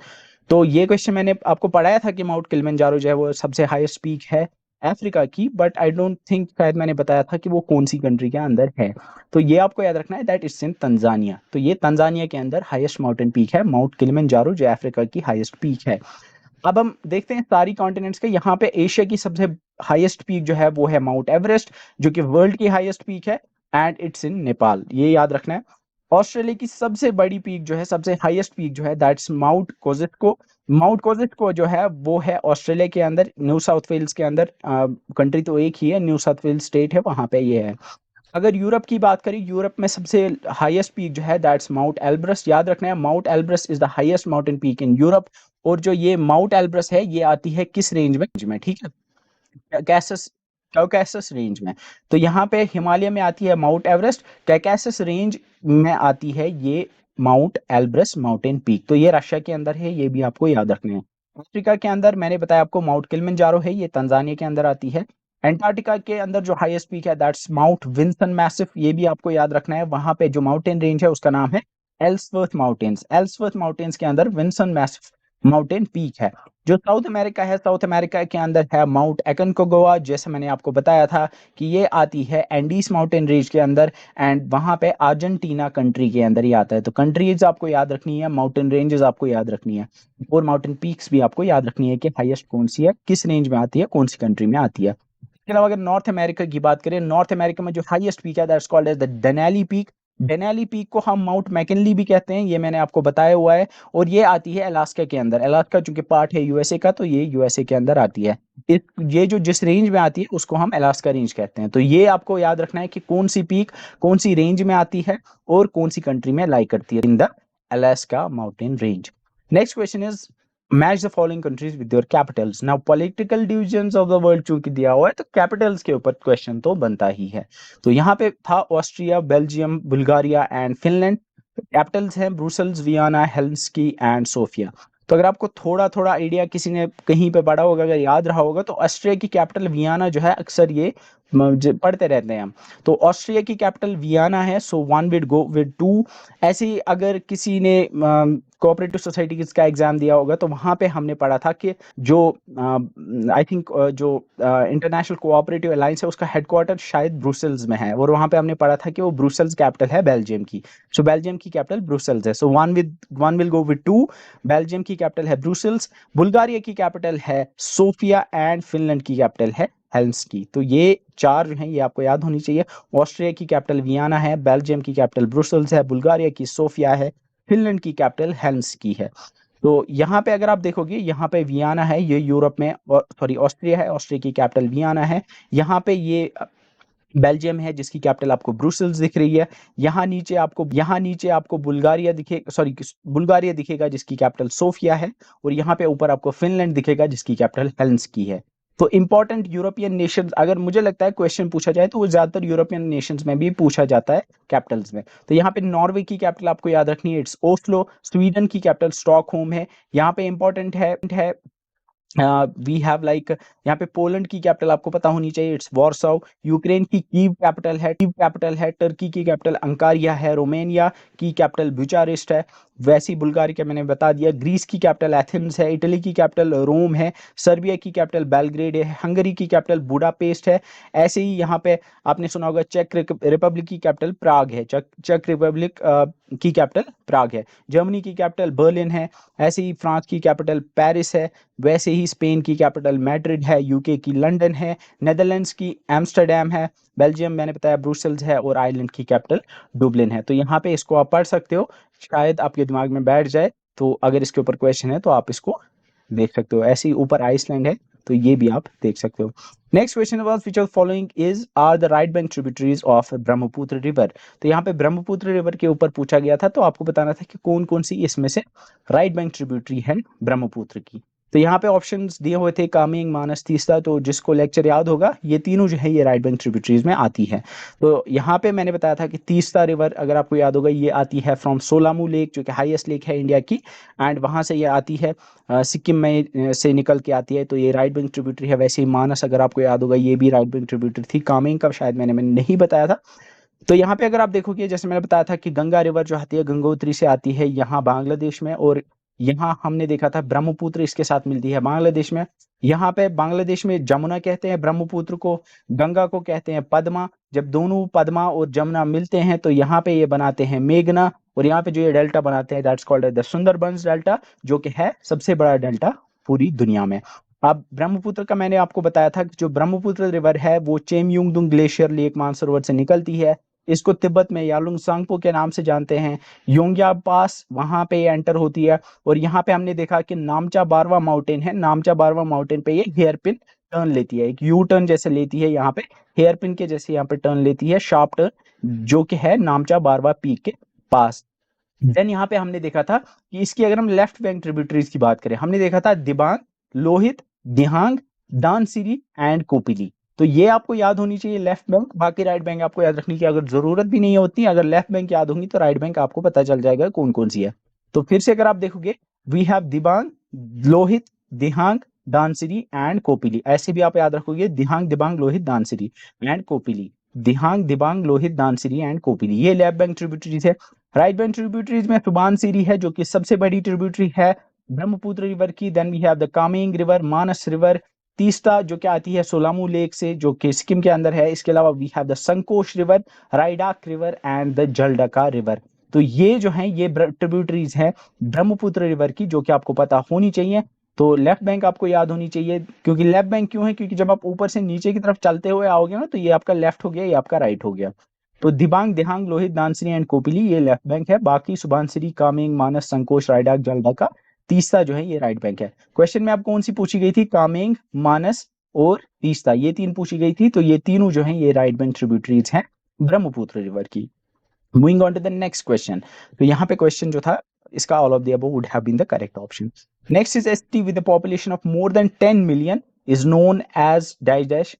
[SPEAKER 2] तो ये क्वेश्चन मैंने आपको पढ़ाया था कि माउंट किलिमंजारो जो है वो सबसे हाईएस्ट पीक है अफ्रीका की, बट आई डोंट थिंक शायद मैंने बताया था कि वो कौन सी कंट्री के अंदर है। तो ये आपको याद रखना है दैट इट्स इन तंजानिया। तो ये तंजानिया के अंदर हाईएस्ट माउंटेन पीक है माउंट किलिमंजारो, जो अफ्रीका की हाईएस्ट पीक है। अब हम देखते हैं सारी कॉन्टिनेंट्स के। यहाँ पे एशिया की सबसे हाईएस्ट पीक जो है वो है माउंट एवरेस्ट, जो कि वर्ल्ड की हाईएस्ट पीक है, एंड इट्स इन नेपाल, ये याद रखना है। ऑस्ट्रेलिया की सबसे बड़ी पीक जो है, सबसे हाईएस्ट पीक जो है, दैट्स माउंट कोजिस्को। माउंट कोजिस्को जो है वो है ऑस्ट्रेलिया के अंदर, न्यू साउथ वेल्स के अंदर। कंट्री तो एक ही है, न्यू साउथ वेल्स स्टेट है, वहां पे ये है। अगर यूरोप की बात करें, यूरोप में सबसे हाईएस्ट पीक जो है दैट्स माउंट एल्ब्रस। याद रखना है mount Elbrus is the highest mountain peak in Europe. और जो ये माउंट एल्ब्रस है ये आती है किस रेंज में, ठीक है, कैकसस, कैकसस रेंज में। तो यहाँ पे हिमालय में आती है माउंट एवरेस्ट, कैकसस रेंज में आती है ये माउंट एल्ब्रस माउंटेन पीक। तो ये रशिया के अंदर है, ये भी आपको याद रखना है। अफ्रीका के अंदर मैंने बताया आपको माउंट किलिमंजारो है, ये तंजानिया के अंदर आती है। एंटार्क्टिका के अंदर जो हाईएस्ट पीक है दैट्स माउंट विंसन मैसिव, ये भी आपको याद रखना है। वहां पे जो माउंटेन रेंज है उसका नाम है एल्सवर्थ माउंटेन्स। एल्सवर्थ माउंटेन्स के अंदर विंसन मैसिव माउंटेन पीक है। जो साउथ अमेरिका है, साउथ अमेरिका के अंदर है माउंट एकोनकागुआ, जैसे मैंने आपको बताया था कि ये आती है एंडीज माउंटेन रेंज के अंदर, एंड वहां पे अर्जेंटीना कंट्री के अंदर ही आता है। तो कंट्रीज आपको याद रखनी है, माउंटेन रेंजेस आपको याद रखनी है, और माउंटेन पीक्स भी आपको याद रखनी है कि हाईएस्ट कौन सी है, किस रेंज में आती है, कौन सी कंट्री में आती है। इसके अलावा अगर नॉर्थ अमेरिका की बात करें, नॉर्थ अमेरिका में जो हाईएस्ट पीक है that's called as the Denali peak. Denali peak को हम माउंट मैकिनली भी कहते हैं, ये मैंने आपको बताया हुआ है। और ये आती है अलास्का के अंदर। अलास्का चूंकि पार्ट है यूएसए का, तो ये यूएसए के अंदर आती है। ये जो जिस रेंज में आती है उसको हम अलास्का रेंज कहते हैं। तो ये आपको याद रखना है कि कौन सी पीक कौन सी रेंज में आती है और कौन सी कंट्री में लाई करती है in the Alaska mountain range. Next question is match the following countries with your Capitals. Now political divisions of the world चूंकि दिया हुआ है, तो कैपिटल्स के ऊपर क्वेश्चन तो बनता ही है। तो यहाँ पे था Austria, Belgium, Bulgaria and Finland. Capitals हैं Brussels, Vienna, Helsinki and Sofia. तो अगर आपको थोड़ा थोड़ा आइडिया किसी ने कहीं पे पढ़ा होगा, अगर याद रहा होगा, तो ऑस्ट्रिया की कैपिटल वियना जो है, अक्सर ये पढ़ते रहते हैं हम। तो ऑस्ट्रिया की कैपिटल वियना है, so one would go with two. ऐसे ही अगर किसी ने कोऑपरेटिव सोसाइटी का एग्जाम दिया होगा, तो वहां पे हमने पढ़ा था कि जो आई थिंक जो इंटरनेशनल कोऑपरेटिव अलायंस है उसका हेडक्वार्टर शायद ब्रुसेल्स में है, और वहां पे हमने पढ़ा था कि वो ब्रुसेल्स कैपिटल है बेल्जियम की। सो बेल्जियम की कैपिटल ब्रुसेल्स है, so one will go with to. Belgium की कैपिटल है ब्रुसेल्स, बुल्गारिया की कैपिटल है सोफिया, एंड फिनलैंड की कैपिटल है हेल्सिंकी। तो ये चार जो हैं ये आपको याद होनी चाहिए। ऑस्ट्रिया की कैपिटल वियना है, बेल्जियम की कैपिटल ब्रुसेल्स है, बुल्गारिया की सोफिया है, फिनलैंड की कैपिटल हेल्सिंकी है। तो यहाँ पे अगर आप देखोगे, यहाँ पे वियना है, ये यूरोप में, सॉरी ऑस्ट्रिया है, ऑस्ट्रिया की कैपिटल वियना है। यहाँ पे ये बेल्जियम है जिसकी कैपिटल आपको ब्रुसेल्स दिख रही है। यहाँ नीचे आपको बुल्गारिया दिखे, सॉरी बुल्गारिया दिखेगा जिसकी कैपिटल सोफिया है, और यहाँ पे ऊपर आपको फिनलैंड दिखेगा जिसकी कैपिटल हेल्सिंकी है। तो इंपॉर्टेंट यूरोपियन नेशंस, अगर मुझे लगता है क्वेश्चन पूछा जाए तो वो ज्यादातर यूरोपियन नेशंस में भी पूछा जाता है कैपिटल्स में। तो यहाँ पे नॉर्वे की कैपिटल आपको याद रखनी है, इट्स ओस्लो। स्वीडन की कैपिटल स्टॉकहोम है। यहाँ पे इंपॉर्टेंट है वी हैव लाइक, यहाँ पे पोलैंड की कैपिटल आपको पता होनी चाहिए, इट्स वॉर्सो। यूक्रेन की कीव कैपिटल है। टर्की की कैपिटल अंकारिया है। रोमानिया की कैपिटल बुचारेस्ट है। वैसी बुल्गारिया मैंने बता दिया। ग्रीस की कैपिटल एथेंस है। इटली की कैपिटल रोम है। सर्बिया की कैपिटल बेलग्रेड है। हंगरी की कैपिटल बुडापेस्ट है। ऐसे ही यहाँ पे आपने सुना होगा चेक रिपब्लिक की कैपिटल प्राग है। चेक रिपब्लिक की कैपिटल प्राग है। जर्मनी की कैपिटल बर्लिन है। ऐसे ही फ्रांस की कैपिटल पेरिस है। वैसे ही स्पेन की कैपिटल मैड्रिड है। यूके की लंदन है। नेदरलैंड्स की एम्स्टरडेम है। बेल्जियम मैंने बताया ब्रुसेल्स है, और आयरलैंड की कैपिटल डुबलिन है। तो यहाँ पे इसको आप पढ़ सकते हो, शायद आपके दिमाग में बैठ जाए। तो अगर इसके ऊपर क्वेश्चन है तो आप इसको देख सकते हो। ऐसे ही ऊपर आइसलैंड है, तो ये भी आप देख सकते हो। Next question was which of following is are the right bank tributaries of Brahmaputra river. तो यहाँ पे ब्रह्मपुत्र रिवर के ऊपर पूछा गया था, तो आपको बताना था कि कौन कौन सी इसमें से राइट बैंक ट्रिब्यूटरी है ब्रह्मपुत्र की। तो यहाँ पे ऑप्शंस दिए हुए थे कामेंग, मानस, तीस्ता। तो जिसको लेक्चर याद होगा, ये तीनों जो है ये राइट बैंक ट्रिब्यूटरीज में आती है। तो यहाँ पे मैंने बताया था कि तीस्ता रिवर, अगर आपको याद होगा, ये आती है फ्रॉम सोलामू लेक, जो कि हाईएस्ट लेक है इंडिया की, एंड वहां से ये आती है सिक्किम में से निकल के आती है। तो ये राइट बैंक ट्रिब्यूटरी है। वैसे ही मानस, अगर आपको याद होगा, ये भी राइट बैंक ट्रिब्यूटरी थी। कामेंग का शायद मैंने नहीं बताया था। तो यहाँ पे अगर आप देखोगे, जैसे मैंने बताया था कि गंगा रिवर जो आती है गंगोत्री से आती है यहाँ बांग्लादेश में, और यहाँ हमने देखा था ब्रह्मपुत्र इसके साथ मिलती है बांग्लादेश में। यहाँ पे बांग्लादेश में जमुना कहते हैं ब्रह्मपुत्र को, गंगा को कहते हैं पद्मा। जब दोनों पद्मा और जमुना मिलते हैं तो यहाँ पे ये बनाते हैं मेघना, और यहाँ पे जो ये डेल्टा बनाते हैं that's called the Sundarbans delta, जो कि है सबसे बड़ा डेल्टा पूरी दुनिया में। अब ब्रह्मपुत्र का मैंने आपको बताया था कि जो ब्रह्मपुत्र रिवर है वो चेमयुंगडुंग ग्लेशियर लेक मानसरोवर से निकलती है। इसको तिब्बत में यालुंग सांगपो के नाम से जानते हैं। योंग्या पास वहां पे एंटर होती है, और यहाँ पे हमने देखा कि नामचा बारवा माउंटेन है, नामचा बारवा माउंटेन पे ये हेयर पिन टर्न लेती है, एक यू टर्न जैसे लेती है, यहाँ पे हेयर पिन के जैसे यहाँ पे टर्न लेती है, शार्प टर्न, जो कि है नामचा बारवा पीक के पास। देन यहाँ पे हमने देखा था कि इसकी अगर हम लेफ्ट बैंक ट्रिब्यूटरीज की बात करें, हमने देखा था दिबांग, लोहित, दिहांग, दानसिरी एंड कोपिली। तो ये आपको याद होनी चाहिए लेफ्ट बैंक, बाकी राइट बैंक आपको याद रखने की अगर जरूरत भी नहीं होती। अगर लेफ्ट बैंक याद होंगी तो राइट बैंक आपको पता चल जाएगा कौन कौन सी है। तो फिर से अगर आप देखोगे, we have Dibang, Lohit, Dihang, Dhansiri and Kopili. ऐसे भी आप याद रखोगे, दिहांग, दिबांग, लोहित, दानसिरी एंड कोपिली। दिहांग, दिबांग, लोहित, दानसिरी एंड कोपिली, ये लेफ्ट बैंक ट्रिब्यूटरीज है। राइट बैंक ट्रिब्यूटरीज में सुबानसिरी है जो कि सबसे बड़ी ट्रिब्यूटरी है ब्रह्मपुत्र रिवर की। Then we have the Kameng river, Manas river, Teesta जो कि आती है सोलामू लेक से, जो कि सिक्किम के अंदर है। इसके अलावा we have the Sankosh river, Raidak river and the Jaldhaka river. तो ये जो है ये ट्रिब्यूटरीज है ब्रह्मपुत्र रिवर की, जो कि आपको पता होनी चाहिए। तो लेफ्ट बैंक आपको याद होनी चाहिए, क्योंकि लेफ्ट बैंक क्यों है, क्योंकि जब आप ऊपर से नीचे की तरफ चलते हुए आओगे ना तो ये आपका लेफ्ट हो गया, ये आपका राइट हो गया। तो दिबांग, दिहांग, लोहित, दानसिरी एंड कोपिली ये लेफ्ट बैंक है। बाकी सुबानसिरी, कामेंग, मानस, संकोश, रायडाक, जलडका, तीस्ता जो है ये राइट बैंक है। क्वेश्चन में आप कौन सी पूछी गई थी, कामेंग, मानस और तीस्ता, ये तीन पूछी गई थी। तो ये तीनों जो है ये राइट बैंक ट्रिब्यूटरीज हैं ब्रह्मपुत्र रिवर की। Moving on to the next question. तो यहाँ पे क्वेश्चन जो था इसका all of the above would have been the correct option. Next is ST with the population of more than 10 million is known as dash dash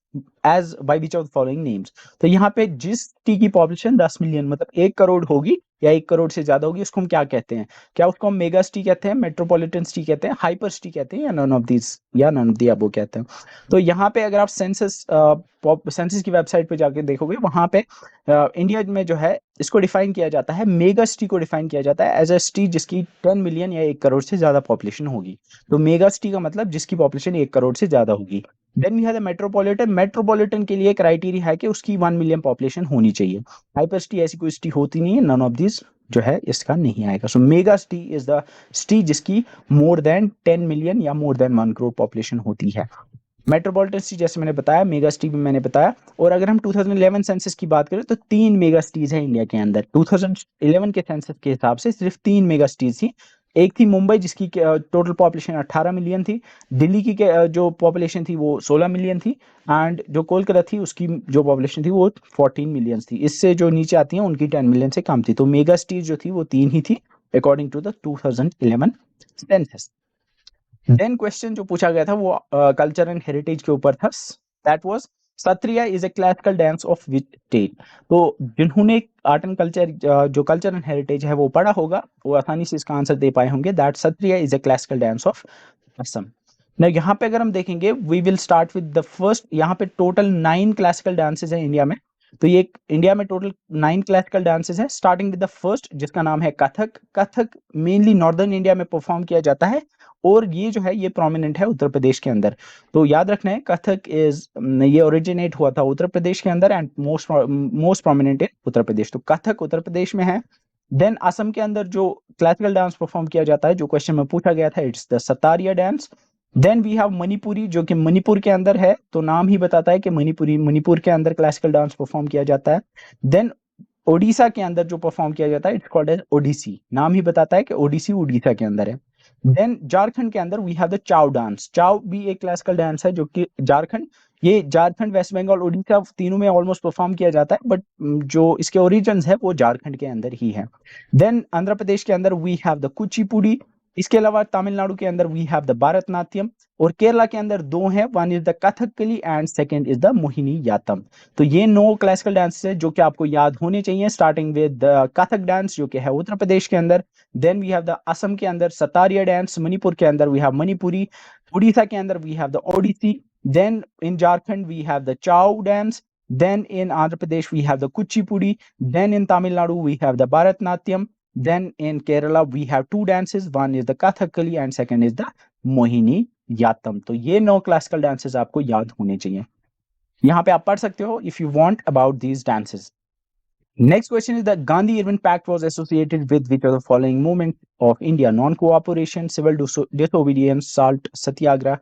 [SPEAKER 2] as by which of the following names. तो यहाँ पे जिस टी की पॉपुलेशन 10 मिलियन मतलब 1 करोड़ होगी या 1 करोड़ से ज्यादा होगी, उसको हम क्या कहते हैं? क्या उसको हम मेगा सिटी कहते हैं, मेट्रोपॉलिटन सिटी कहते हैं, हाइपर सिटी कहते हैं, या नन ऑफ दिस, या नन ऑफ द अबव कहते हैं? तो यहाँ पे अगर आप सेंसस की वेबसाइट पे जाके देखोगे, वहां पे इंडिया में जो है इसको डिफाइन किया जाता है, मेगा सिटी को डिफाइन किया जाता है एज अ सिटी जिसकी 10 मिलियन या 1 करोड़ से ज्यादा पॉपुलेशन होगी। तो मेगा सिटी का मतलब जिसकी पॉपुलेशन 1 करोड़ से ज्यादा होगी। Then we have the metropolitan. Metropolitan के लिए क्राइटेरिया है कि उसकी 1 मिलियन पॉपुलेशन होनी चाहिए। हाइपर सिटी ऐसी कोई सिटी होती नहीं है, नन ऑफ दिस जो है इसका नहीं आएगा। So mega city is the city जिसकी मोर देन 10 मिलियन या मोर देन 1 करोड़ पॉपुलेशन होती है। मेट्रोपॉलिटन सिटी जैसे मैंने बताया, मेगा सिटी भी मैंने बताया। और अगर हम 2011 सेंसस की बात करें तो 3 मेगा सिटीज है इंडिया के अंदर। 2011 के सेंसस के हिसाब से सिर्फ 3 मेगा सिटीज थी। एक थी मुंबई जिसकी टोटल पॉपुलेशन 18 मिलियन थी। दिल्ली की जो पॉपुलेशन थी वो 16 मिलियन थी। एंड जो कोलकाता थी उसकी जो पॉपुलेशन थी वो 14 मिलियन थी। इससे जो नीचे आती हैं उनकी 10 मिलियन से कम थी। तो मेगा सिटीज जो थी वो 3 ही थी according to the 2011 census. Then question जो पूछा गया था वो कल्चर एंड हेरिटेज के ऊपर था। That was Sattriya is a classical dance of which state. तो जिन्होंने आर्ट एंड कल्चर जो कल्चर एंड हेरिटेज है वो पढ़ा होगा वो आसानी से इसका आंसर दे पाए होंगे। That Sattriya is a classical dance of Assam. ना यहाँ पे अगर हम देखेंगे, we will start with the first. यहाँ पे टोटल 9 क्लासिकल डांसेस हैं इंडिया में। तो ये इंडिया में टोटल 9 क्लासिकल डांसेस हैं, स्टार्टिंग विद द फर्स्ट जिसका नाम है Kathak. Kathak mainly northern India में परफॉर्म किया जाता है, और ये जो है ये प्रोमिनेंट है उत्तर प्रदेश के अंदर। तो याद रखना है कथक इज, ये ओरिजिनेट हुआ था उत्तर प्रदेश के अंदर and most prominent in Uttar Pradesh. तो कथक उत्तर प्रदेश में है। देन असम के अंदर जो क्लासिकल डांस परफॉर्म किया जाता है, जो क्वेश्चन में पूछा गया था, it's the Sattriya dance. Then we have Manipuri जो कि मणिपुर के अंदर है। तो नाम ही बताता है कि मणिपुर के अंदर क्लासिकल डांस परफॉर्म किया जाता है। देन ओडिशा के अंदर जो परफॉर्म किया जाता है इट्स कॉल्ड एज ओडिसी। नाम ही बताता है कि ओडिसी उड़ीसा के अंदर है। देन झारखंड के अंदर we have the Chhau dance. चाव भी एक क्लासिकल डांस है जो कि झारखंड, वेस्ट बंगाल, उड़ीसा तीनों में ऑलमोस्ट परफॉर्म किया जाता है, बट जो इसके ओरिजिन्स है वो झारखंड के अंदर ही है। देन आंध्र प्रदेश के अंदर वी हैव द कुचिपुड़ी। इसके अलावा तमिलनाडु के अंदर वी हैव द भारतनाट्यम। और केरला के अंदर 2 हैं, one is the Kathakali and second is the Mohiniyattam. तो ये 9 क्लासिकल डांस है जो कि आपको याद होने चाहिए, starting with the Kathak dance जो कि है उत्तर प्रदेश के अंदर। Then we have the Assam के अंदर सतारिया डांस, मणिपुर के अंदर वी हैव मणिपुरी, उड़ीसा के अंदर we have the Odissi. Then in Jharkhand we have the Chhau dance. Then in Andhra Pradesh we have the Kuchipudi. Then in Tamil Nadu we have the Bharatnatyam. Then in Kerala we have two dances, one is the Kathakali and second is the Mohini Yattam. तो ये 9 classical dances आपको याद होने चाहिए. यहाँ पे आप पढ़ सकते हो if you want about these dances. Next question is that Gandhi-Irvin Pact was associated with which of the following movement of India? Non-cooperation, civil disobedience, salt satyagrah,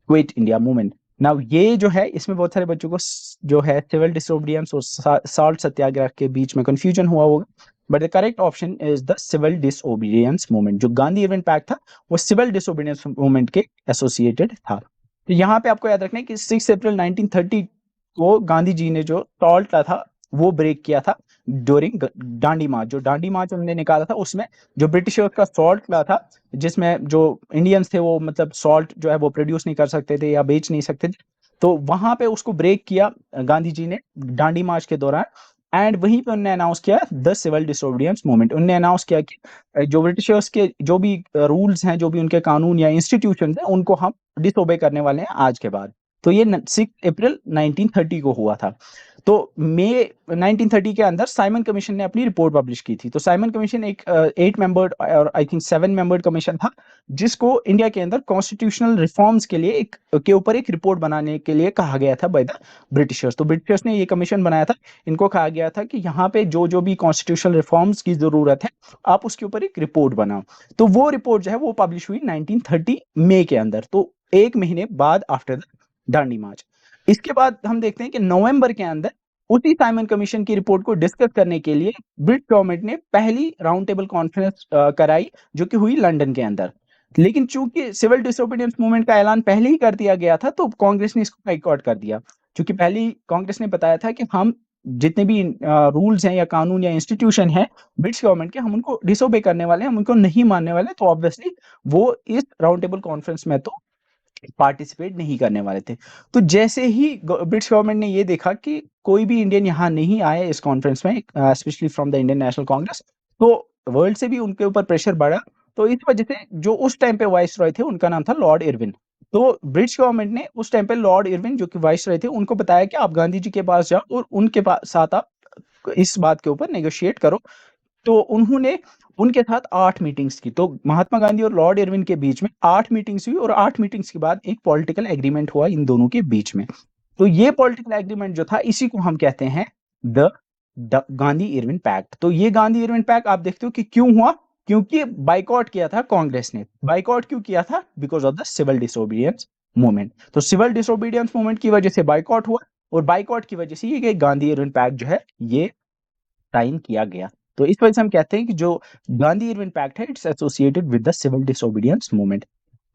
[SPEAKER 2] quit India movement. Now ये जो है इसमें बहुत सारे बच्चों को जो है सिविल डिसोबीडियंस और साल्ट सत्याग्रह के बीच में कंफ्यूजन हुआ होगा, but the correct option is the civil disobedience movement. जो गांधी इरविन पैक्ट था वो सिविल डिसोबीडियंस मूवमेंट के एसोसिएटेड था. तो यहाँ पे आपको याद रखना है कि 6 अप्रैल 1930 को गांधी जी ने जो सॉल्ट था वो ब्रेक किया था ड्यूरिंग डांडी मार्च. जो डांडी मार्च उन्होंने निकाला था उसमें जो ब्रिटिशर्स का सॉल्ट ला था, जिसमें जो इंडियंस थे वो मतलब सॉल्ट जो है वो प्रोड्यूस नहीं कर सकते थे या बेच नहीं सकते थे, तो वहां पे उसको ब्रेक किया गांधी जी ने डांडी मार्च के दौरान. एंड वहीं पे उन्होंने अनाउंस किया द सिविल डिसोबीडियंस मूवमेंट. उन्होंने अनाउंस किया कि जो ब्रिटिशर्स के जो भी रूल्स हैं, जो भी उनके कानून या इंस्टीट्यूशन हैं, उनको हम डिसोबे करने वाले हैं आज के बाद. तो ये 6 अप्रैल 1930 को हुआ था. तो मई 1930 के अंदर साइमन कमीशन ने अपनी रिपोर्ट पब्लिश की थी. तो साइमन कमीशन एक 8 मेंबर्ड और आई थिंक 7 मेंबर्ड कमीशन था, जिसको इंडिया के अंदर कॉन्स्टिट्यूशनल रिफॉर्म्स के लिए के ऊपर एक रिपोर्ट बनाने के लिए कहा गया था बाय द ब्रिटिशर्स. तो ब्रिटिशर्स ने ये कमीशन बनाया था. इनको कहा गया था कि यहाँ पे जो जो भी कॉन्स्टिट्यूशनल रिफॉर्म्स की जरूरत है आप उसके ऊपर एक रिपोर्ट बनाओ. तो वो रिपोर्ट जो है वो पब्लिश हुई 1930 मई के अंदर, तो 1 महीने बाद आफ्टर द डांडी मार्च. इसके बाद हम देखते हैं कि नवंबर के अंदर उसी साइमन कमीशन की रिपोर्ट को डिस्कस करने के लिए ब्रिटिश गवर्नमेंट ने पहली राउंड टेबल कॉन्फ्रेंस कराई, जो कि हुई लंदन के अंदर. लेकिन चूंकि सिविल डिसोबीडियंस मूवमेंट का ऐलान पहले ही कर दिया गया था, तो कांग्रेस ने इसको बाइकआउट कर दिया. क्योंकि पहले कांग्रेस ने बताया था कि हम जितने भी रूल्स हैं या कानून या इंस्टीट्यूशन है ब्रिटिश गवर्नमेंट के, हम उनको डिसोबे करने वाले हैं, हम उनको नहीं मानने वाले. तो ऑब्वियसली वो इस राउंड टेबल कॉन्फ्रेंस में तो पार्टिसिपेट नहीं करने वाले थे. तो जैसे ही ब्रिटिश गवर्नमेंट ने ये देखा कि कोई भी इंडियन यहाँ नहीं आए इस कॉन्फ्रेंस में, specially from the Indian National Congress, तो वर्ल्ड से भी उनके ऊपर प्रेशर बढ़ा. तो इस वजह से जो उस टाइम पे वाइस रॉय थे उनका नाम था लॉर्ड इरविन. तो ब्रिटिश गवर्नमेंट ने उस टाइम पे लॉर्ड इरविन जो कि वाइस रॉय थे उनको बताया कि आप गांधी जी के पास जाओ और उनके साथ आप इस बात के ऊपर नेगोशिएट करो. तो उन्होंने उनके साथ 8 मीटिंग्स की. तो महात्मा गांधी और लॉर्ड इरविन के बीच में 8 मीटिंग्स हुई और 8 मीटिंग्स के बाद एक पॉलिटिकल एग्रीमेंट हुआ इन दोनों के बीच में. तो ये पॉलिटिकल एग्रीमेंट जो था इसी को हम कहते हैं द गांधी इरविन पैक्ट. तो ये गांधी इरविन पैक्ट आप देखते हो कि क्यों हुआ, क्योंकि बाइकआउट किया था कांग्रेस ने. बाइकआउट क्यों किया था? Because of the civil disobedience movement. तो सिविल डिसोबीडियंस मूवमेंट की वजह से बाइकआउट हुआ और बाइकआउट की वजह से ये गांधी इरविन पैक्ट जो है ये साइन किया गया. तो इस वजह से हम कहते हैं कि जो गांधी इरविन पैक्ट है it's associated with the civil disobedience movement.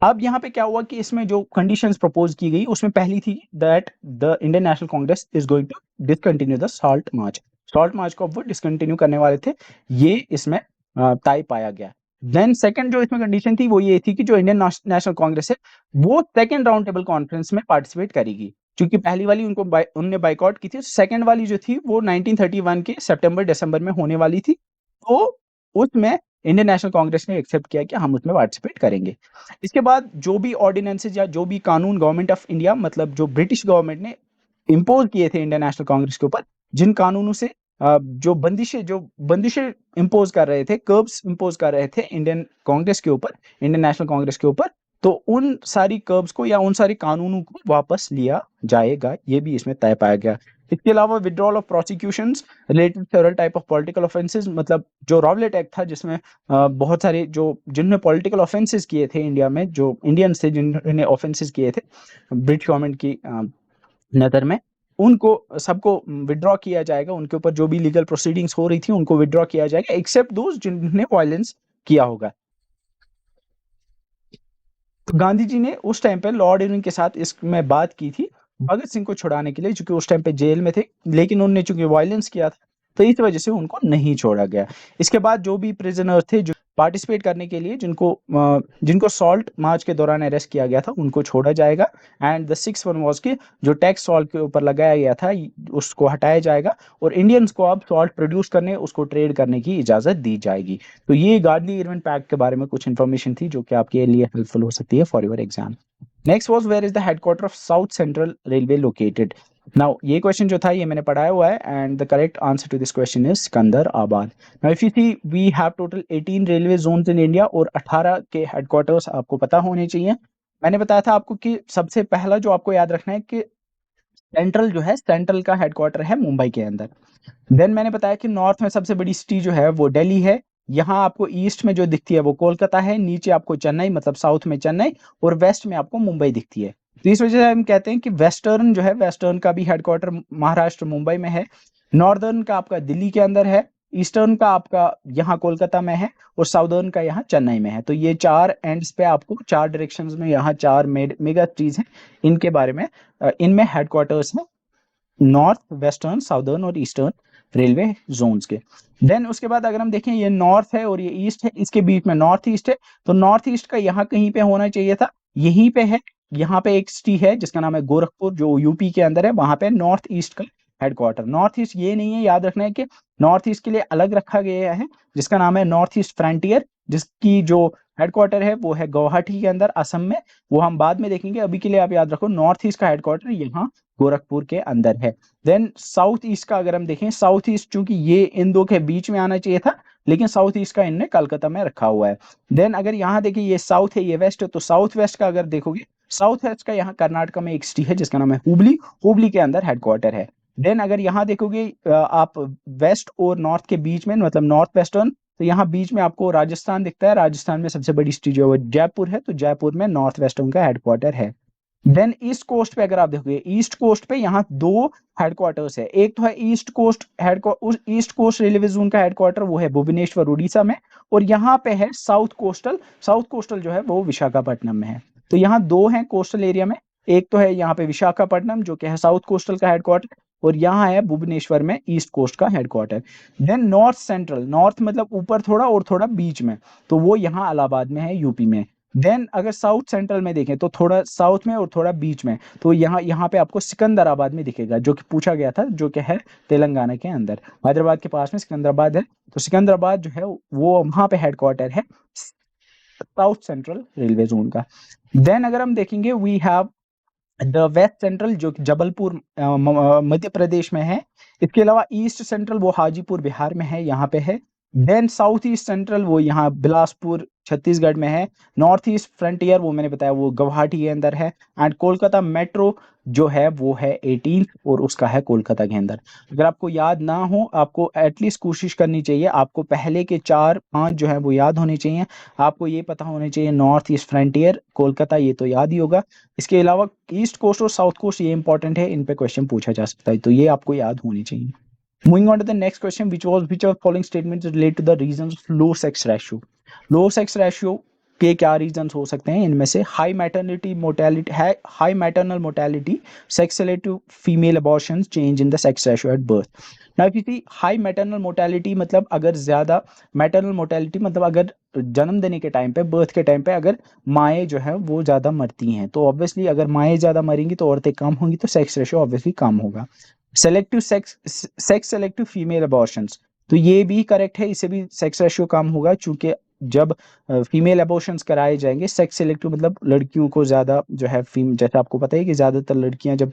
[SPEAKER 2] अब यहाँ पे क्या हुआ कि इसमें जो कंडीशंस प्रपोज की गई उसमें पहली थी that the Indian National Congress is going to discontinue the salt march. Salt march को अब वो डिसकंटिन्यू करने वाले थे, ये इसमें तय पाया गया. देन सेकंड जो इसमें कंडीशन थी वो ये थी कि जो इंडियन नेशनल कांग्रेस है वो सेकंड राउंड टेबल कॉन्फ्रेंस में पार्टिसिपेट करेगी. क्योंकि पहली वाली उनने बाइकआउट की थी, सेकंड वाली जो थी वो 1931 के सितंबर दिसंबर में होने वाली थी. तो उसमें इंडियन नेशनल कांग्रेस ने एक्सेप्ट किया कि हम उसमें पार्टिसिपेट करेंगे. इसके बाद जो भी ऑर्डिनेंसेज या जो भी कानून गवर्नमेंट ऑफ इंडिया मतलब जो ब्रिटिश गवर्नमेंट ने इंपोज किए थे इंडियन नेशनल कांग्रेस के ऊपर, जिन कानूनों से जो बंदिशें इंपोज कर रहे थे, कर्ब्स इंपोज कर रहे थे इंडियन कांग्रेस के ऊपर, इंडियन नेशनल कांग्रेस के ऊपर, तो उन सारी कर्ब्स को या उन सारी कानूनों को वापस लिया जाएगा, ये भी इसमें तय पाया गया. इसके अलावा withdrawal of prosecutions related several type of political offences, मतलब जो रॉवलेट एक्ट था जिसमें बहुत सारे जो जिन्होंने पॉलिटिकल ऑफेंसेस किए थे इंडिया में, जो इंडियंस थे जिन्होंने ऑफेंसेस किए थे ब्रिटिश गवर्नमेंट की नज़र में, उनको सबको विड्रॉ किया जाएगा. उनके ऊपर जो भी लीगल प्रोसीडिंग्स हो रही थी उनको विड्रॉ किया जाएगा, एक्सेप्ट दोज जिन्होंने वायलेंस किया होगा. तो गांधी जी ने उस टाइम पे लॉर्ड इरविन के साथ इसमें बात की थी भगत सिंह को छुड़ाने के लिए, क्योंकि उस टाइम पे जेल में थे, लेकिन उन्होंने चूंकि वायलेंस किया था तो इस वजह से उनको नहीं छोड़ा गया. इसके बाद जो भी प्रिजनर थे जो पार्टिसिपेट करने के लिए जिनको सॉल्ट मार्च के दौरान अरेस्ट किया गया था उनको छोड़ा जाएगा. And the 6th one was कि जो टैक्स सॉल्ट के ऊपर लगाया गया था उसको हटाया जाएगा और इंडियंस को अब सॉल्ट प्रोड्यूस करने उसको ट्रेड करने की इजाजत दी जाएगी. तो ये गांधी इरविन पैक्ट के बारे में कुछ इन्फॉर्मेशन थी जो कि आपके लिए हेल्पफुल हो सकती है for your exam. Next was where is the headquarter of south central railway located. Now ये क्वेश्चन जो था ये मैंने पढ़ाया हुआ है and the correct answer to this question is Secunderabad. Now if you see we have total 18 railway zones in India और 18 के हेडक्वार्टर्स आपको पता होने चाहिए। मैंने बताया था आपको कि सबसे पहला जो आपको याद रखना है कि सेंट्रल जो है, सेंट्रल का हेडक्वार्टर है मुंबई के अंदर। देन मैंने बताया कि नॉर्थ में सबसे बड़ी सिटी जो है वो दिल्ली है। यहाँ आपको ईस्ट में जो दिखती है वो कोलकाता है, नीचे आपको चेन्नई मतलब साउथ में चेन्नई, और वेस्ट में आपको मुंबई दिखती है। तो इस वजह से हम कहते हैं कि वेस्टर्न जो है, वेस्टर्न का भी हेडक्वार्टर महाराष्ट्र मुंबई में है, नॉर्दर्न का आपका दिल्ली के अंदर है, ईस्टर्न का आपका यहाँ कोलकाता में है, और साउदर्न का यहाँ चेन्नई में है। तो ये चार एंड्स पे आपको, चार डायरेक्शंस में यहाँ चार मेगा सिटीज हैं, इनके बारे में इनमें हेडक्वार्टर्स हैं नॉर्थ, वेस्टर्न, साउदर्न और ईस्टर्न रेलवे जोन्स के। देन उसके बाद अगर हम देखें, ये नॉर्थ है और ये ईस्ट है, इसके बीच में नॉर्थ ईस्ट है, तो नॉर्थ ईस्ट का यहाँ कहीं पे होना चाहिए था, यहीं पे है। यहाँ पे एक सिटी है जिसका नाम है गोरखपुर, जो यूपी के अंदर है, वहां पे नॉर्थ ईस्ट का हेडक्वार्टर। नॉर्थ ईस्ट ये नहीं है, याद रखना है कि नॉर्थ ईस्ट के लिए अलग रखा गया है जिसका नाम है नॉर्थ ईस्ट फ्रंटियर, जिसकी जो हेडक्वार्टर है वो है गुवाहाटी के अंदर, असम में। वो हम बाद में देखेंगे, अभी के लिए आप याद रखो नॉर्थ ईस्ट का हेडक्वार्टर यहाँ गोरखपुर के अंदर है। देन साउथ ईस्ट का अगर हम देखें, साउथ ईस्ट चूंकि ये इन दो के बीच में आना चाहिए था, लेकिन साउथ ईस्ट का इनने कलकत्ता में रखा हुआ है। देन अगर यहाँ देखिए, ये साउथ है ये वेस्ट है, तो साउथ वेस्ट का अगर देखोगे, साउथ वेस्ट का यहाँ कर्नाटक में एक सिटी है जिसका नाम है हुबली, हुबली के अंदर हेडक्वार्टर है। देन अगर यहाँ देखोगे आप वेस्ट और नॉर्थ के बीच में, मतलब नॉर्थ वेस्टर्न, तो यहाँ बीच में आपको राजस्थान दिखता है। राजस्थान में सबसे बड़ी सिटी जो है जयपुर है, तो जयपुर में नॉर्थ वेस्टर्न का हेडक्वार्टर है। देन ईस्ट कोस्ट पे अगर आप देखोगे, ईस्ट कोस्ट पे यहाँ दो हेडक्वार्टर्स है। एक तो है east coast headquarter, east coast railway zone का हेडक्वार्टर वो है भुवनेश्वर उड़ीसा में, और यहाँ पे है साउथ कोस्टल, साउथ कोस्टल जो है वो विशाखापट्टनम में है। तो यहाँ दो हैं कोस्टल एरिया में, एक तो है यहाँ पे विशाखापट्टनम जो कि है साउथ कोस्टल का हेडक्वार्टर, और यहाँ है भुवनेश्वर में ईस्ट कोस्ट का headquarter. Then north central, north मतलब ऊपर थोड़ा और थोड़ा बीच में, तो वो यहाँ इलाहाबाद में है, यूपी में। देन अगर साउथ सेंट्रल में देखें तो थोड़ा साउथ में और थोड़ा बीच में, तो यहाँ पे आपको सिकंदराबाद में दिखेगा, जो कि पूछा गया था, जो कि है तेलंगाना के अंदर, हैदराबाद के पास में सिकंदराबाद है। तो सिकंदराबाद जो है वो वहां पे हेडक्वार्टर है साउथ सेंट्रल रेलवे जोन का। देन अगर हम देखेंगे, we have the west central जो कि जबलपुर मध्य प्रदेश में है। इसके अलावा ईस्ट सेंट्रल वो हाजीपुर बिहार में है, यहाँ पे है। देन साउथ ईस्ट सेंट्रल वो यहाँ बिलासपुर छत्तीसगढ़ में है। नॉर्थ ईस्ट फ्रंटियर वो मैंने बताया वो गुवाहाटी के अंदर है। एंड कोलकाता मेट्रो जो है वो है 18 और उसका है कोलकाता के अंदर। अगर आपको याद ना हो, आपको एटलीस्ट कोशिश करनी चाहिए, आपको पहले के 4-5 जो है वो याद होने चाहिए। आपको ये पता होने चाहिए नॉर्थ ईस्ट फ्रंटियर कोलकाता, ये तो याद ही होगा। इसके अलावा ईस्ट कोस्ट और साउथ कोस्ट ये इंपॉर्टेंट है, इन पे क्वेश्चन पूछा जा सकता है, तो ये आपको याद होनी चाहिए। Moving on to the next question, which of following statements relate to the reasons of low sex ratio? Low sex ratio के क्या रीजंस हो सकते हैं? इनमें से हाई मैटरनिटी मोर्टेलिटी है, high maternal mortality, sex selective female abortions, change in the sex ratio at birth. Now if you see high maternal mortality मतलब अगर ज्यादा, मैटरनल मोर्टेलिटी मतलब अगर जन्म देने के टाइम पे, बर्थ के टाइम पे अगर माएँ जो है वो ज्यादा मरती हैं, तो ऑब्वियसली अगर माएँ ज्यादा मरेंगी तो औरतें कम होंगी, तो सेक्स रेशियो ऑब्वियसली कम होगा। Selective sex selective female abortions, तो ये भी करेक्ट है, इससे भी सेक्स रेशियो कम होगा, चूंकि जब फीमेल अबॉर्शंस कराए जाएंगे, सेक्स सेलेक्टिव मतलब लड़कियों को ज्यादा जो है जैसे आपको पता है कि ज्यादातर लड़कियां जब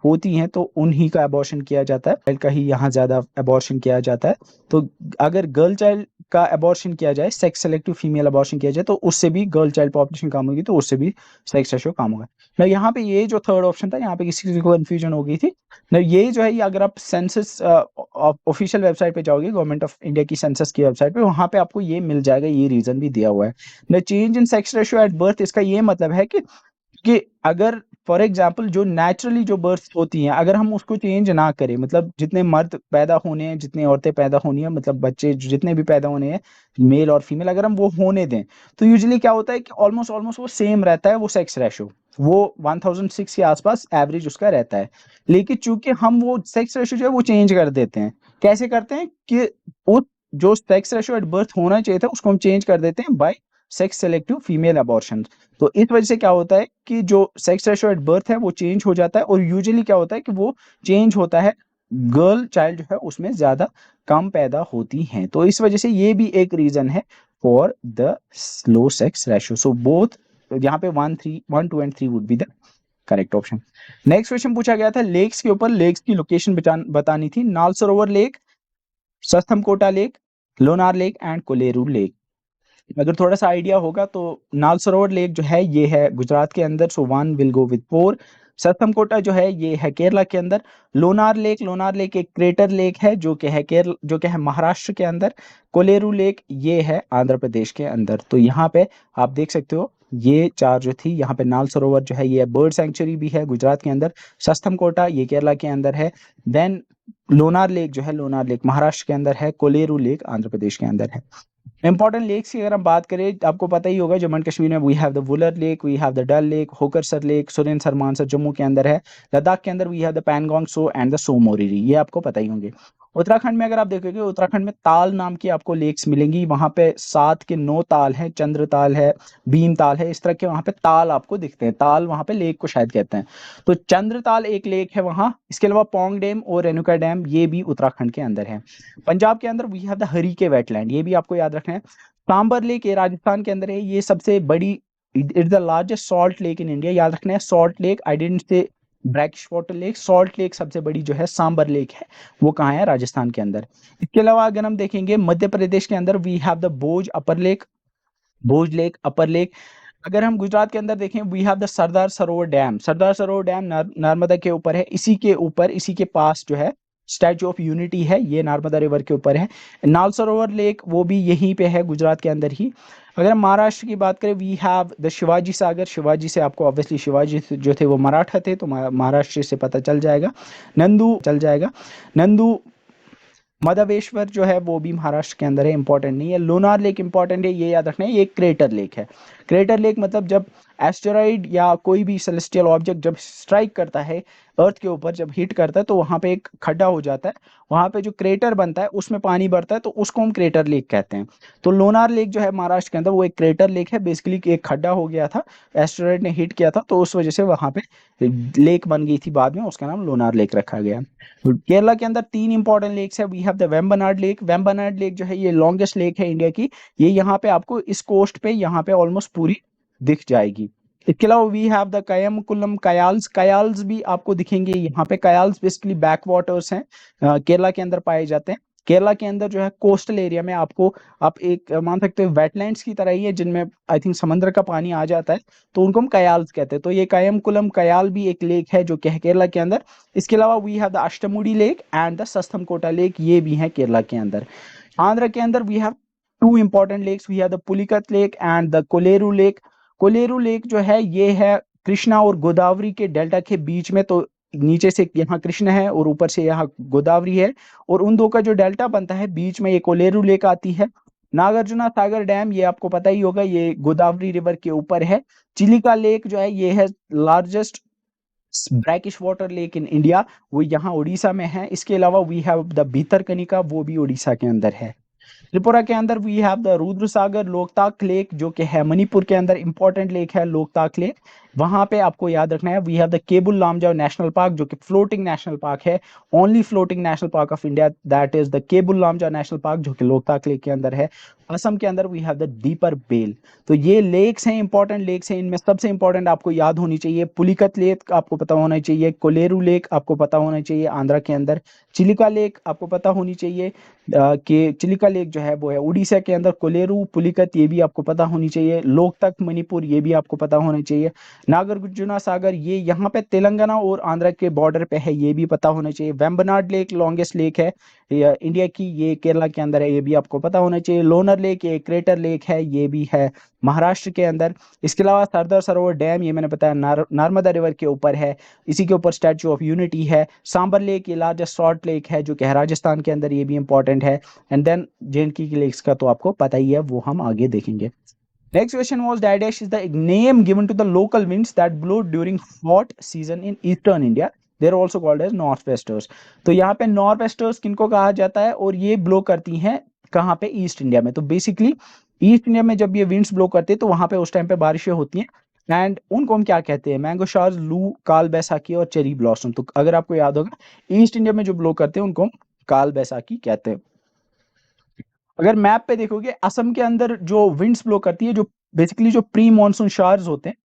[SPEAKER 2] होती हैं तो उन्हीं का अबॉर्शन किया जाता है, गर्ल का ही यहाँ ज्यादा अबॉर्शन किया जाता है। तो अगर गर्ल चाइल्ड का अबॉर्शन किया जाए, सेक्स सेलेक्टिव फीमेल अबॉर्शन किया जाए, तो उससे भी गर्ल चाइल्ड पॉपुलेशन कम होगी, तो उससे भी सेक्स रेशियो कम होगा। ना यहाँ पे ये जो थर्ड ऑप्शन था, यहाँ पे किसी को कंफ्यूजन हो गई थी ना, ये जो है ये अगर आप सेंसस ऑफिशियल वेबसाइट पे जाओगे, गवर्नमेंट ऑफ इंडिया की सेंसस की वेबसाइट पे, वहां पे आपको ये मिल जाएगा, ये रीजन भी दिया हुआ है। ना change in sex ratio at birth, इसका ये मतलब है कि अगर फॉर एग्जाम्पल जो नेचुरली जो बर्थ होती हैं, अगर हम उसको चेंज ना करें, मतलब जितने मर्द पैदा होने हैं, जितने औरतें पैदा होनी है, मतलब बच्चे जितने भी पैदा होने हैं, मेल और फीमेल, अगर हम वो होने दें, तो यूजुअली क्या होता है कि ऑलमोस्ट वो सेम रहता है, वो सेक्स रेशियो वो 1006 के आसपास एवरेज उसका रहता है। लेकिन चूंकि हम वो सेक्स रेशियो जो है वो चेंज कर देते हैं। कैसे करते हैं कि वो जो सेक्स रेशियो एट बर्थ होना चाहिए था उसको हम चेंज कर देते हैं by sex selective female abortion. तो इस वजह से क्या होता है कि जो सेक्स रेशियो एट बर्थ है वो चेंज हो जाता है, और यूजुअली क्या होता है कि वो चेंज होता है, गर्ल चाइल्ड जो है उसमें ज्यादा कम पैदा होती हैं। तो इस वजह से ये भी एक रीजन है for the low sex ratio. So both यहाँ पे 1, 2 and 3 would be the correct option. Next question पूछा गया था लेक्स के ऊपर, लेक्स की लोकेशन बतानी थी। Nal Sarovar lake, Sasthamkotta lake, Lonar lake and Kolleru lake. अगर थोड़ा सा आइडिया होगा तो नाल सरोवर लेक जो है ये है गुजरात के अंदर, सो 1 विल गो विद 4। सतमकोटा जो है ये है केरला के अंदर। लोनार लेक, लोनार लेक एक क्रेटर लेक है जो कि है केरल, जो कि है महाराष्ट्र के अंदर। कोलेरू लेक ये है आंध्र प्रदेश के अंदर। तो यहाँ पे आप देख सकते हो ये चार जो थी, यहाँ पे नाल सरोवर जो है ये बर्ड सेंचुरी भी है गुजरात के अंदर। सस्तमकोटा ये केरला के अंदर है। देन लोनार लेक जो है, लोनार लेक महाराष्ट्र के अंदर है। कोलेरू लेक आंध्र प्रदेश के अंदर है। इंपॉर्टेंट लेक्स की अगर हम बात करें, आपको पता ही होगा जम्मू एंड कश्मीर में we have the Wular lake, we have the Dal lake, Hokersar lake, Surendra Mansar Jammu के अंदर है। लद्दाख के अंदर we have the Pangong Tso and the Tso Moriri, ये आपको पता ही होंगे। उत्तराखंड में अगर आप देखोगे, उत्तराखंड में ताल नाम की आपको लेक्स मिलेंगी। वहां पे 7 के 9 ताल हैं, चंद्र ताल है, भीम ताल है, इस तरह के वहां पे ताल आपको दिखते हैं। ताल वहां पे लेक को शायद कहते हैं। तो चंद्रताल एक लेक है वहां। इसके अलावा पोंग डैम और रेणुका डैम ये भी उत्तराखंड के अंदर है। पंजाब के अंदर वी हैव द हरी के वेटलैंड, ये भी आपको याद रखना है। सांबर लेक ये राजस्थान के अंदर है, ये सबसे बड़ी, it is the largest salt lake in India. याद रखना है salt lake, I didn't say brackish water lake, salt lake सबसे बड़ी जो है सांबर लेक है, वो कहाँ है, राजस्थान के अंदर। इसके अलावा अगर हम देखेंगे मध्य प्रदेश के अंदर we have the Bhoj upper lake, Bhoj lake upper lake. अगर हम गुजरात के अंदर देखें we have the Sardar Sarovar dam, Sardar Sarovar dam Narmada के ऊपर है, इसी के ऊपर, इसी के पास जो है स्टैचू ऑफ यूनिटी है, ये नर्मदा रिवर के ऊपर है। नाल सरोवर लेक वो भी यहीं पे है गुजरात के अंदर ही। अगर हम महाराष्ट्र की बात करें वी हैव द शिवाजी सागर, शिवाजी से आपको ऑब्वियसली शिवाजी जो थे वो मराठा थे, तो महाराष्ट्र से पता चल जाएगा। नंदू चल जाएगा, नंदू मधवेश्वर जो है वो भी महाराष्ट्र के अंदर है, इंपॉर्टेंट नहीं है। लोनार लेक इंपॉर्टेंट है, ये याद रखना है, ये एक क्रेटर लेक है। क्रेटर लेक मतलब जब एस्टेरॉइड या कोई भी सेलेस्टियल ऑब्जेक्ट जब स्ट्राइक करता है अर्थ के ऊपर, जब हिट करता है तो वहां पे एक खड्डा हो जाता है, वहां पे जो क्रेटर बनता है उसमें पानी भरता है, तो उसको हम क्रेटर लेक कहते हैं। तो लोनार लेक जो है महाराष्ट्र के अंदर वो एक क्रेटर लेक है, बेसिकली एक खड्डा हो गया था, एस्टेरॉइड ने हिट किया था, तो उस वजह से वहां पे लेक बन गई थी, बाद में उसका नाम लोनार लेक रखा गया। केरला के अंदर 3 इंपॉर्टेंट लेक्स है। We have the Vembanad lake, Vembanad lake जो है ये लॉन्गेस्ट लेक है इंडिया की, ये यहाँ पे आपको इस कोस्ट पे यहाँ पे ऑलमोस्ट पूरी दिख जाएगी। इसके अलावा we have the Kayamkulam kayals, kayals भी आपको दिखेंगे यहाँ पे। कयाल्स बेसिकली बैक वाटर्स हैं, केरला के अंदर पाए जाते हैं। केरला के अंदर जो है कोस्टल एरिया में आपको, आप एक मान सकते हो वेटलैंड्स की तरह ही है, जिनमें आई थिंक समुद्र का पानी आ जाता है, तो उनको हम कयाल्स कहते हैं। तो ये कयमकुलम कयाल भी एक लेक है जो कि है केरला के अंदर। इसके अलावा we have the Ashtamudi lake and the Sasthamkotta lake, ये भी है केरला के अंदर। आंध्र के अंदर we have 2 important lakes, we have the Pulicat lake and the Kolleru lake. Kolleru lake जो है ये है कृष्णा और गोदावरी के डेल्टा के बीच में, तो नीचे से यहाँ कृष्ण है और ऊपर से यहाँ गोदावरी है, और उन दो का जो डेल्टा बनता है बीच में ये कोलेरू लेक आती है। नागार्जुना सागर डैम ये आपको पता ही होगा, ये गोदावरी रिवर के ऊपर है। चिलिका लेक जो है ये है largest brackish water lake in India, वो यहाँ उड़ीसा में है। इसके अलावा वी हैव द भीतरकनिका, वो भी उड़ीसा के अंदर है। त्रिपुरा के अंदर we have the Rudra Sagar Loktak lake, जो कि है मणिपुर के अंदर इंपॉर्टेंट लेक है लोकताक लेक। वहां पे आपको याद रखना है we have the Keibul Lamjao national park, जो कि फ्लोटिंग नेशनल पार्क है, only floating national park of India, that is the Keibul Lamjao national park, जो कि लोकताक लेक के अंदर है। असम के अंदर वी हैव द दीपर बेल। तो ये लेक्स हैं, इंपॉर्टेंट लेक्स हैं। इनमें सबसे इंपॉर्टेंट आपको याद होनी चाहिए पुलिकत लेक, आपको पता होना चाहिए कोलेरू लेक, आपको पता होना चाहिए आंध्रा के अंदर। चिलिका लेक आपको पता होनी चाहिए कि चिलिका लेक जो है वो है उड़ीसा के अंदर। कोलेरू पुलिकत ये भी आपको पता होनी चाहिए। लोकतक मणिपुर ये भी आपको पता होना चाहिए। नागार्जुना सागर ये यहाँ पे तेलंगाना और आंध्र के बॉर्डर पे है, ये भी पता होना चाहिए। वेम्बनाड लेक लॉन्गेस्ट लेक है इंडिया की, ये केरला के अंदर है, ये भी आपको पता होना चाहिए। लोनर लेक ये क्रेटर लेक है, ये भी है महाराष्ट्र के अंदर। इसके अलावा सरदार सरोवर डैम ये मैंने बताया नर्मदा रिवर के ऊपर है, इसी के ऊपर स्टैचू ऑफ यूनिटी है। सांबर लेक ये लार्जेस्ट सॉल्ट लेक है जो कि है राजस्थान के अंदर, ये भी इंपॉर्टेंट है। एंड देन जे.एंड.के की लेक्स का तो आपको पता ही है, वो हम आगे देखेंगे। Next question was Dadesh is the name given to the local winds that blow during hot season in eastern India. They are also called as northwesters. तो यहाँ पे नॉर्थवेस्टर्स किनको कहा जाता है, और ये ब्लो करती हैं कहाँ पे, ईस्ट इंडिया में। तो बेसिकली ईस्ट इंडिया में जब ये विंड्स ब्लो करते हैं तो वहां पे उस टाइम पे बारिशें होती हैं, एंड उनको हम क्या कहते हैं, मैंगो शार्स, लू, काल बैसाखी और चेरी ब्लॉसम। तो अगर आपको याद होगा ईस्ट इंडिया में जो ब्लो करते हैं उनको हम काल बैसाखी कहते हैं। अगर मैप पे देखोगे असम के अंदर जो विंड्स ब्लो करती है, जो बेसिकली जो प्री मॉनसून शावर्स होते हैं,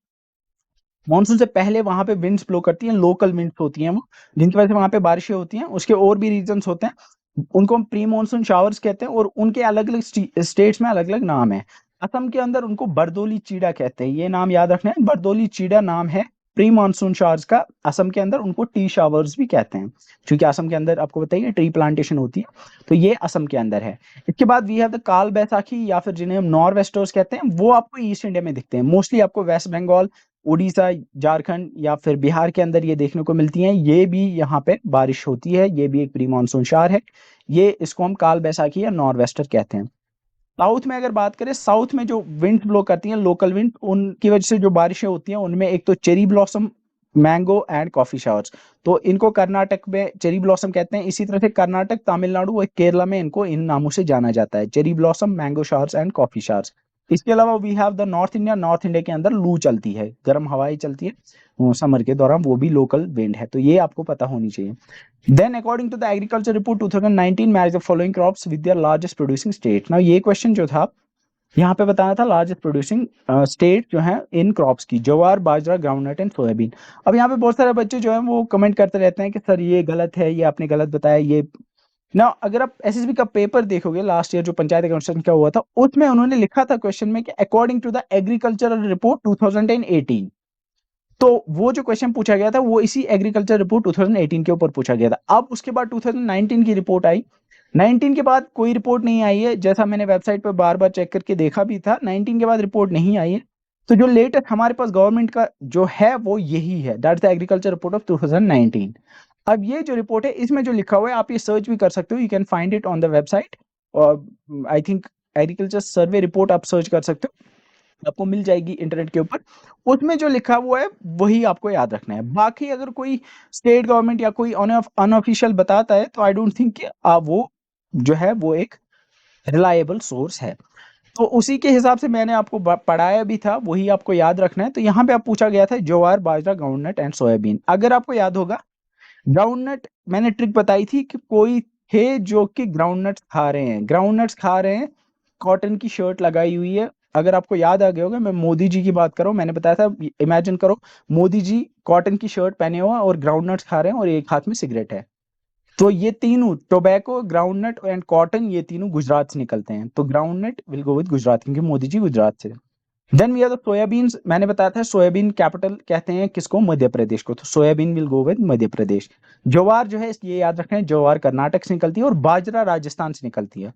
[SPEAKER 2] मानसून से पहले वहां पे विंड्स ब्लो करती हैं, लोकल विंड्स होती हैं वो, जिनकी वजह से वहां पे बारिशें होती हैं। उसके और भी रीजंस होते हैं, उनको हम प्री मानसून शावर्स कहते हैं, और उनके अलग अलग स्टेट्स में अलग अलग नाम है। असम के अंदर उनको बरदोली चीड़ा कहते हैं, ये नाम याद रखना है, बरदोली चीड़ा नाम है प्री मानसून शावर्स का। असम के अंदर उनको टी शावर्स भी कहते हैं, क्योंकि असम के अंदर आपको बताइए ट्री प्लांटेशन होती है, तो ये असम के अंदर है। इसके बाद वी हैव द काल बैसाखी, या फिर जिन्हें हम नॉर वेस्टर्स कहते हैं, वो आपको ईस्ट इंडिया में दिखते हैं। मोस्टली आपको वेस्ट बंगाल, उड़ीसा, झारखंड या फिर बिहार के अंदर ये देखने को मिलती हैं। ये भी यहाँ पे बारिश होती है, ये भी एक प्री मानसून शावर है। ये इसको हम काल बैसाखी या नॉर वेस्टर कहते हैं। साउथ में अगर बात करें, साउथ में जो विंड ब्लो करती हैं, लोकल विंड, उनकी वजह से जो बारिशें होती हैं, उनमें एक तो cherry blossom, mango and coffee showers. तो इनको कर्नाटक में चेरी ब्लॉसम कहते हैं। इसी तरह से कर्नाटक, तमिलनाडु और केरला में इनको इन नामों से जाना जाता है, cherry blossom, mango showers and coffee showers. इसके अलावा we have the north India. North India के अंदर लू चलती है, गर्म हवाएं चलती है समर के दौरान, वो भी लोकल विंड है, तो ये आपको पता होनी चाहिए। Then, according to the agriculture report 2019, match the following crops with their largest producing state. Now, ये क्वेश्चन जो था यहाँ पे बताना था लार्जेस्ट प्रोड्यूसिंग स्टेट जो है इन क्रॉप्स की, ज्वार, बाजरा, ग्राउंडनट एंड सोयाबीन। अब यहाँ पे बहुत सारे बच्चे जो है वो कमेंट करते रहते हैं कि सर ये गलत है, ये आपने गलत बताया, ये ना। अगर आप एसएसबी का पेपर देखोगे लास्ट ईयर जो पंचायत एग्जामिनेशन का हुआ था, उसमें उन्होंने लिखा था क्वेश्चन में कि according to the agricultural report 2018, तो वो जो क्वेश्चन पूछा गया था वो इसी एग्रीकल्चर रिपोर्ट 2018 के ऊपर पूछा गया था। अब उसके बाद 2019 की रिपोर्ट आई, 19 के बाद कोई रिपोर्ट नहीं आई है, जैसा मैंने वेबसाइट पर बार बार चेक करके देखा भी था, 19 के बाद रिपोर्ट नहीं आई है। तो जो लेटेस्ट हमारे पास गवर्नमेंट का जो है वो यही है, that's the agriculture report of 2019। अब ये जो रिपोर्ट है, इसमें जो लिखा हुआ है आप ये सर्च भी कर सकते हो, you can find it on the website, और I think agriculture survey report आप सर्च कर सकते हो, आपको मिल जाएगी इंटरनेट के ऊपर। उसमें जो लिखा हुआ है वही आपको याद रखना है। बाकी अगर कोई स्टेट गवर्नमेंट या कोई अनऑफिशियल बताता है, तो आई डोंट थिंक कि वो जो है वो एक रिलायबल सोर्स है। तो उसी के हिसाब से मैंने आपको पढ़ाया भी था, वही आपको याद रखना है। तो यहाँ पे आप पूछा गया था ज्वार, बाजरा, ग्राउंडनट एंड सोयाबीन। अगर आपको याद होगा, ग्राउंडनट मैंने ट्रिक बताई थी कि कोई थे जो कि ग्राउंडनट्स खा रहे हैं, ग्राउंडनट्स खा रहे हैं, कॉटन की शर्ट लगाई हुई है। अगर आपको याद आ गया होगा, मैं मोदी जी की बात कर रहा हूँ, मैंने बताया था, इमेजिन करो मोदी जी कॉटन की शर्ट पहने हुए और ग्राउंडनट्स खा रहे हैं और एक हाथ में सिगरेट है। तो ये तीनों, टोबैको, ग्राउंडनट एंड कॉटन, ये तीनों गुजरात से निकलते हैं। तो groundnut will go with Gujarat, क्योंकि मोदी जी गुजरात से। Then we are the soybeans. मैंने बताया था सोयाबीन कैपिटल कहते हैं किसको, मध्य प्रदेश को, तो soybean will go with Madhya Pradesh. ज्वार जो है ये याद रखना है, ज्वार कर्नाटक से निकलती है, और बाजरा राजस्थान से निकलती है।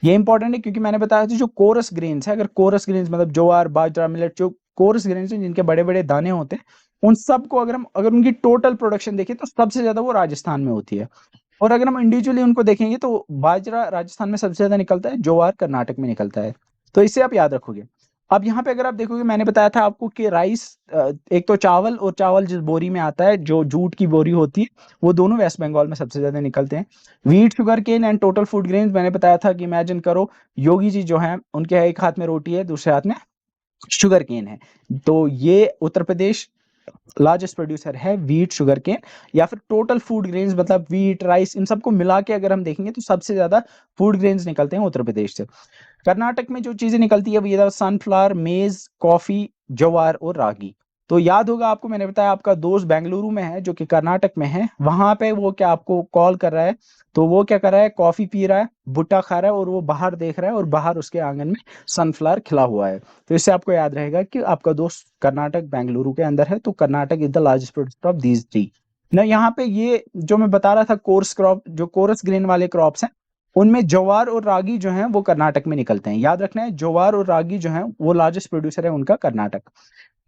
[SPEAKER 2] ये इंपॉर्टेंट है क्योंकि मैंने बताया था जो कोरस ग्रेन्स है, अगर कोरस ग्रेन्स मतलब ज्वार, बाजरा, मिलेट, जो कोरस ग्रेन्स हैं जिनके बड़े बड़े दाने होते हैं, उन सबको अगर उनकी टोटल प्रोडक्शन देखें तो सबसे ज्यादा वो राजस्थान में होती है। और अगर हम इंडिविजुअली उनको देखेंगे तो बाजरा राजस्थान में सबसे ज्यादा निकलता है, ज्वार कर्नाटक में निकलता है। तो इसे आप याद रखोगे। अब यहाँ पे अगर आप देखोगे, मैंने बताया था आपको कि राइस, एक तो चावल, और चावल जिस बोरी में आता है जो जूट की बोरी होती है, वो दोनों वेस्ट बंगाल में सबसे ज्यादा निकलते हैं। Wheat, sugar cane and total food grains, मैंने बताया था कि इमेजिन करो योगी जी जो हैं, उनके एक हाथ में रोटी है, दूसरे हाथ में शुगर केन है। तो ये उत्तर प्रदेश लार्जेस्ट प्रोड्यूसर है व्हीट, शुगर केन, या फिर टोटल फूड ग्रेन्स, मतलब व्हीट, राइस, इन सबको मिला के अगर हम देखेंगे तो सबसे ज्यादा फूड ग्रेन्स निकलते हैं उत्तर प्रदेश से। कर्नाटक में जो चीजें निकलती है वो ये सनफ्लावर, मेज, कॉफी, ज्वार और रागी। तो याद होगा आपको, मैंने बताया आपका दोस्त बेंगलुरु में है जो कि कर्नाटक में है, वहां पे वो क्या आपको कॉल कर रहा है, तो वो क्या कर रहा है, कॉफी पी रहा है, भुट्टा खा रहा है, और वो बाहर देख रहा है, और बाहर उसके आंगन में सनफ्लावर खिला हुआ है। तो इससे आपको याद रहेगा कि आपका दोस्त कर्नाटक बेंगलुरु के अंदर है, तो Karnataka is the largest producer of these three. ना यहाँ पे ये जो मैं बता रहा था कोर्स क्रॉप, जो कोरस ग्रेन वाले क्रॉप्स हैं, उनमें ज्वार और रागी जो हैं वो कर्नाटक में निकलते हैं। याद रखना है, ज्वार और रागी जो हैं वो लार्जेस्ट प्रोड्यूसर है उनका Karnataka.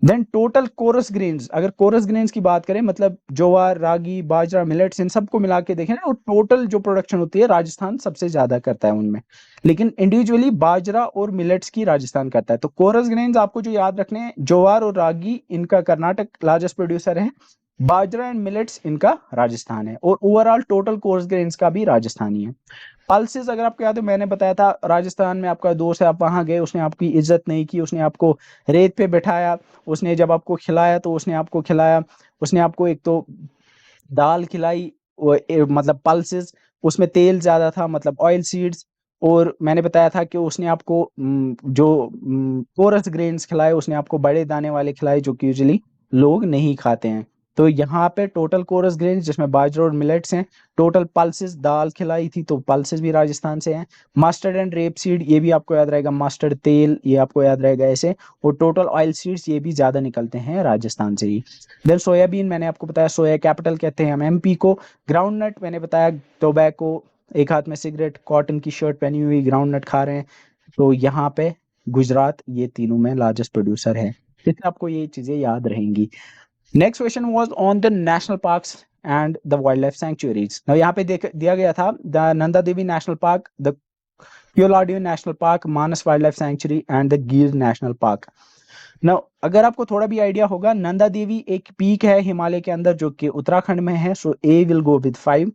[SPEAKER 2] Then total coarse grains, अगर कोरस ग्रेन्स की बात करें, मतलब ज्वार, रागी, बाजरा, मिलेट्स, इन सबको मिला के देखें ना, और टोटल जो प्रोडक्शन होती है राजस्थान सबसे ज्यादा करता है उनमें, लेकिन इंडिविजुअली बाजरा और मिलेट्स की राजस्थान करता है। तो कोरस ग्रेन्स आपको जो याद रखने हैं, ज्वार और रागी इनका कर्नाटक लार्जेस्ट प्रोड्यूसर है, बाजरा एंड मिलेट्स इनका राजस्थान है, और ओवरऑल टोटल कोरस ग्रेन्स का भी राजस्थानी है। पल्सेस अगर आपको याद है, मैंने बताया था राजस्थान में आपका दोस्त है, आप वहां गए, उसने आपकी इज्जत नहीं की, उसने आपको रेत पे बैठाया, उसने जब आपको खिलाया तो उसने आपको खिलाया, उसने आपको एक तो दाल खिलाई, मतलब पल्सेस, उसमें तेल ज्यादा था, मतलब ऑयल सीड्स। और मैंने बताया था कि उसने आपको जो कोरस ग्रेन्स खिलाए, उसने आपको बड़े दाने वाले खिलाए जो कि यूजुअली लोग नहीं खाते हैं। तो यहाँ पे टोटल कोरस ग्रेन जिसमें बाजरा और मिलेट्स हैं, टोटल पल्सेस दाल खिलाई थी तो पल्सेस भी राजस्थान से हैं, मस्टर्ड एंड रेप सीड ये भी आपको याद रहेगा, मस्टर्ड तेल ये आपको याद रहेगा ऐसे, और टोटल ऑयल सीड्स ये भी ज्यादा निकलते हैं राजस्थान से ही। देन सोयाबीन मैंने आपको बताया, सोया कैपिटल कहते हैं हम एमपी को। ग्राउंड नट मैंने बताया, टोबैको, एक हाथ में सिगरेट, कॉटन की शर्ट पहनी हुई ग्राउंड नट खा रहे हैं, तो यहाँ पे गुजरात ये तीनों में लार्जेस्ट प्रोड्यूसर है। इससे आपको ये चीजें याद रहेंगी। Next question was on the national parks and the wild life sanctuaries. यहाँ पे दिया गया था the Nanda Devi national park, the Keoladeo national park, Manas wild life sanctuary and the Gir national park. ना अगर आपको थोड़ा भी आइडिया होगा, नंदा देवी एक पीक है हिमालय के अंदर जो कि उत्तराखंड में है, so A will go with 5।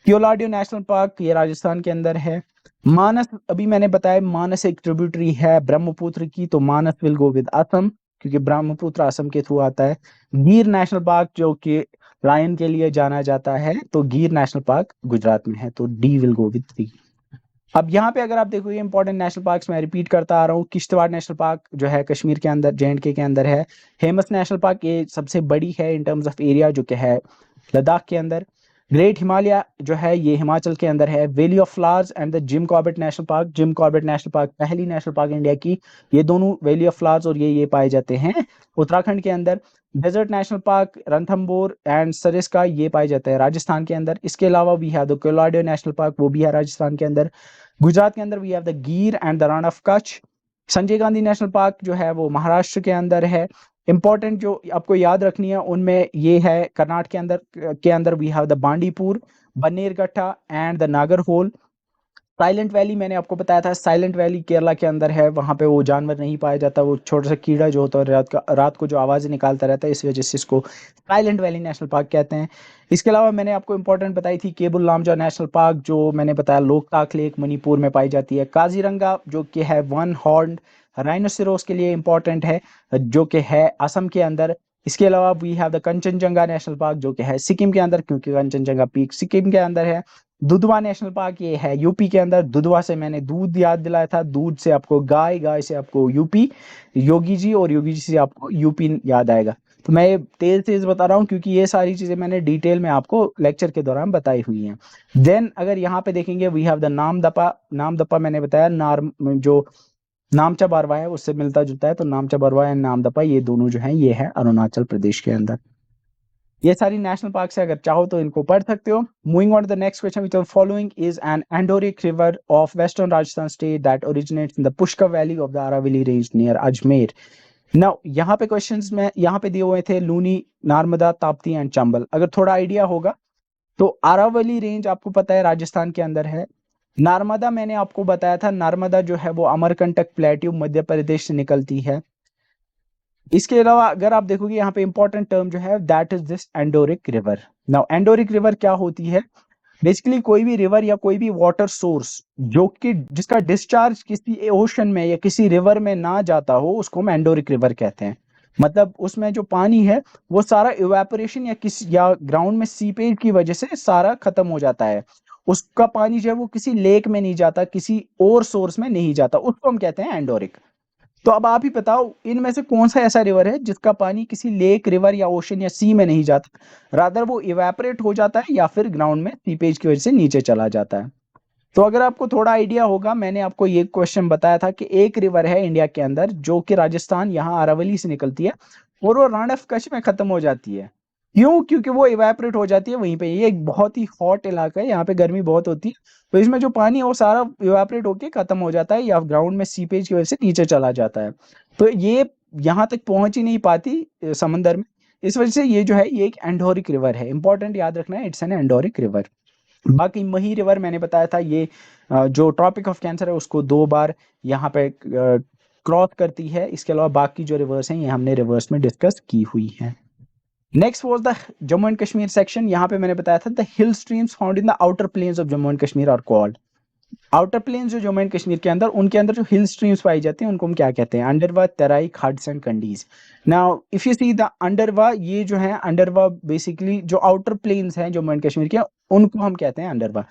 [SPEAKER 2] Keoladeo national park ये राजस्थान के अंदर है। मानस अभी मैंने बताया, मानस एक ट्रिब्यूटरी है ब्रह्मपुत्र की, तो मानस विल गो विद असम क्योंकि ब्रह्मपुत्र असम के थ्रू आता है। गिर नेशनल पार्क जो कि लायन के लिए जाना जाता है, तो गिर नेशनल पार्क गुजरात में है, तो डी विल गो विद 3। अब यहाँ पे अगर आप देखोगे इंपॉर्टेंट नेशनल पार्क्स मैं रिपीट करता आ रहा हूँ, किश्तवाड़ नेशनल पार्क जो है कश्मीर के अंदर जे&के के अंदर है। हेमस नेशनल पार्क ये सबसे बड़ी है इन टर्म्स ऑफ एरिया जो कि है लद्दाख के अंदर। ग्रेट हिमालय जो है ये हिमाचल के अंदर है। Valley of flowers and the Jim Corbett national park, Jim Corbett national park पहली नेशनल पार्क इंडिया की, ये दोनों वैली ऑफ फ्लावर्स और ये पाए जाते हैं उत्तराखंड के अंदर। Desert national park Ranthambore and Sariska ये पाए जाते हैं राजस्थान के अंदर। इसके अलावा we have the Keoladeo national park, वो भी है राजस्थान के अंदर। गुजरात के अंदर we have the Gir and the Rann of Kutch. Sanjay Gandhi national park जो है वो महाराष्ट्र के अंदर है। इंपॉर्टेंट जो आपको याद रखनी है उनमें ये है, कर्नाटक के अंदर we have the Bandipur, Bannerghatta and the Nagarhole. Silent valley मैंने आपको बताया था, साइलेंट वैली केरला के अंदर है, वहां पे वो जानवर नहीं पाया जाता, वो छोटा सा कीड़ा जो होता है रात को जो आवाजें निकालता रहता है, इस वजह से इसको साइलेंट वैली नेशनल पार्क कहते हैं। इसके अलावा मैंने आपको इंपॉर्टेंट बताई थी केबुल लामजा नेशनल पार्क, जो मैंने बताया लोकताक लेक मणिपुर में पाई जाती है। काजीरंगा जो कि है वन हॉर्न राइनोसेरोस के लिए इंपॉर्टेंट है, जो कि है असम के अंदर। इसके अलावा we have the Kanchenjunga national park जो कि है सिक्किम के अंदर, क्योंकि कंचनजंगा पीक सिक्किम के अंदर है। दुधवा नेशनल पार्क ये है यूपी के अंदर। दुधवा से मैंने दूध याद दिलाया था, दूध से आपको गाय, गाय से आपको यूपी, योगी जी, और योगी जी से आपको यूपी याद आएगा। तो मैं ये तेज तेज बता रहा हूँ क्योंकि ये सारी चीजें मैंने डिटेल में आपको लेक्चर के दौरान बताई हुई हैं। देन अगर यहाँ पे देखेंगे we have the Namdapha. Namdapha मैंने बताया जो नामचा बारवा है उससे मिलता जुलता है, तो नामचा बारवा एंड नामदफा ये दोनों जो है ये है अरुणाचल प्रदेश के अंदर। ये सारी नेशनल पार्क से अगर चाहो तो इनको पढ़ सकते हो। Moving on to the next question, which are following is an endorheic river of western Rajasthan state that originates in the Pushkar valley of the Aravalli range near Ajmer. Now यहाँ पे क्वेश्चंस में यहाँ पे दिए हुए थे लूनी, नार्मदा, ताप्ती एंड चंबल। अगर थोड़ा आइडिया होगा तो अरावली रेंज आपको पता है राजस्थान के अंदर है। नर्मदा मैंने आपको बताया था, नर्मदा जो है वो अमरकंटक प्लेट्यू मध्य प्रदेश से निकलती है। इसके अलावा अगर आप देखोगे यहाँ पे इंपॉर्टेंट टर्म जो है that is this endorheic river. Now endorheic river क्या होती है? बेसिकली कोई भी रिवर या कोई भी वाटर सोर्स जो कि जिसका डिस्चार्ज किसी ओशन में या किसी रिवर में ना जाता हो उसको हम एंडोरिक रिवर कहते हैं। मतलब उसमें जो पानी है वो सारा इवेपोरेशन या ग्राउंड में सीपेज की वजह से सारा खत्म हो जाता है। उसका पानी जो है वो किसी लेक में नहीं जाता, किसी और सोर्स में नहीं जाता, उसको हम कहते हैं एंडोरिक। तो अब आप ही बताओ इनमें से कौन सा ऐसा रिवर है जिसका पानी किसी लेक, रिवर या ओशन या सी में नहीं जाता, रादर वो इवेपोरेट हो जाता है या फिर ग्राउंड में सीपेज की वजह से नीचे चला जाता है। तो अगर आपको थोड़ा आइडिया होगा, मैंने आपको ये क्वेश्चन बताया था कि एक रिवर है इंडिया के अंदर जो कि राजस्थान यहाँ अरावली से निकलती है और वो रण ऑफ कच्छ में खत्म हो जाती है। क्यों? क्योंकि वो इवेपोरेट हो जाती है वहीं पे। ये एक बहुत ही हॉट इलाका है, यहाँ पे गर्मी बहुत होती है, तो इसमें जो पानी है वो सारा इवेपोरेट होके खत्म हो जाता है या ग्राउंड में सीपेज की वजह से नीचे चला जाता है। तो ये यहाँ तक पहुंच ही नहीं पाती समंदर में, इस वजह से ये जो है ये एक एंडोरिक रिवर है। इंपॉर्टेंट याद रखना है, इट्स एन एंडोरिक रिवर। बाकी मही रिवर मैंने बताया था, ये जो ट्रॉपिक ऑफ कैंसर है उसको 2 बार यहाँ पे क्रॉस करती है। इसके अलावा बाकी जो रिवर्स हैं ये हमने रिवर्स में डिस्कस की हुई है। Next was the Jammu and Kashmir section. यहाँ पे मैंने बताया था the hill streams found in the outer plains of Jammu and Kashmir are called. Outer plains जो जम्मू एंड कश्मीर के अंदर, उनके अंदर जो हिल स्ट्रीम्स पाई जाती हैं उनको हम क्या कहते हैं? Andarwa, Terai, khads and Kandis. Now if you see the Andarwa, ये जो है अंडरवा बेसिकली जो आउटर प्लेन्स हैं जम्मू एंड कश्मीर के उनको हम कहते हैं अंडरवा।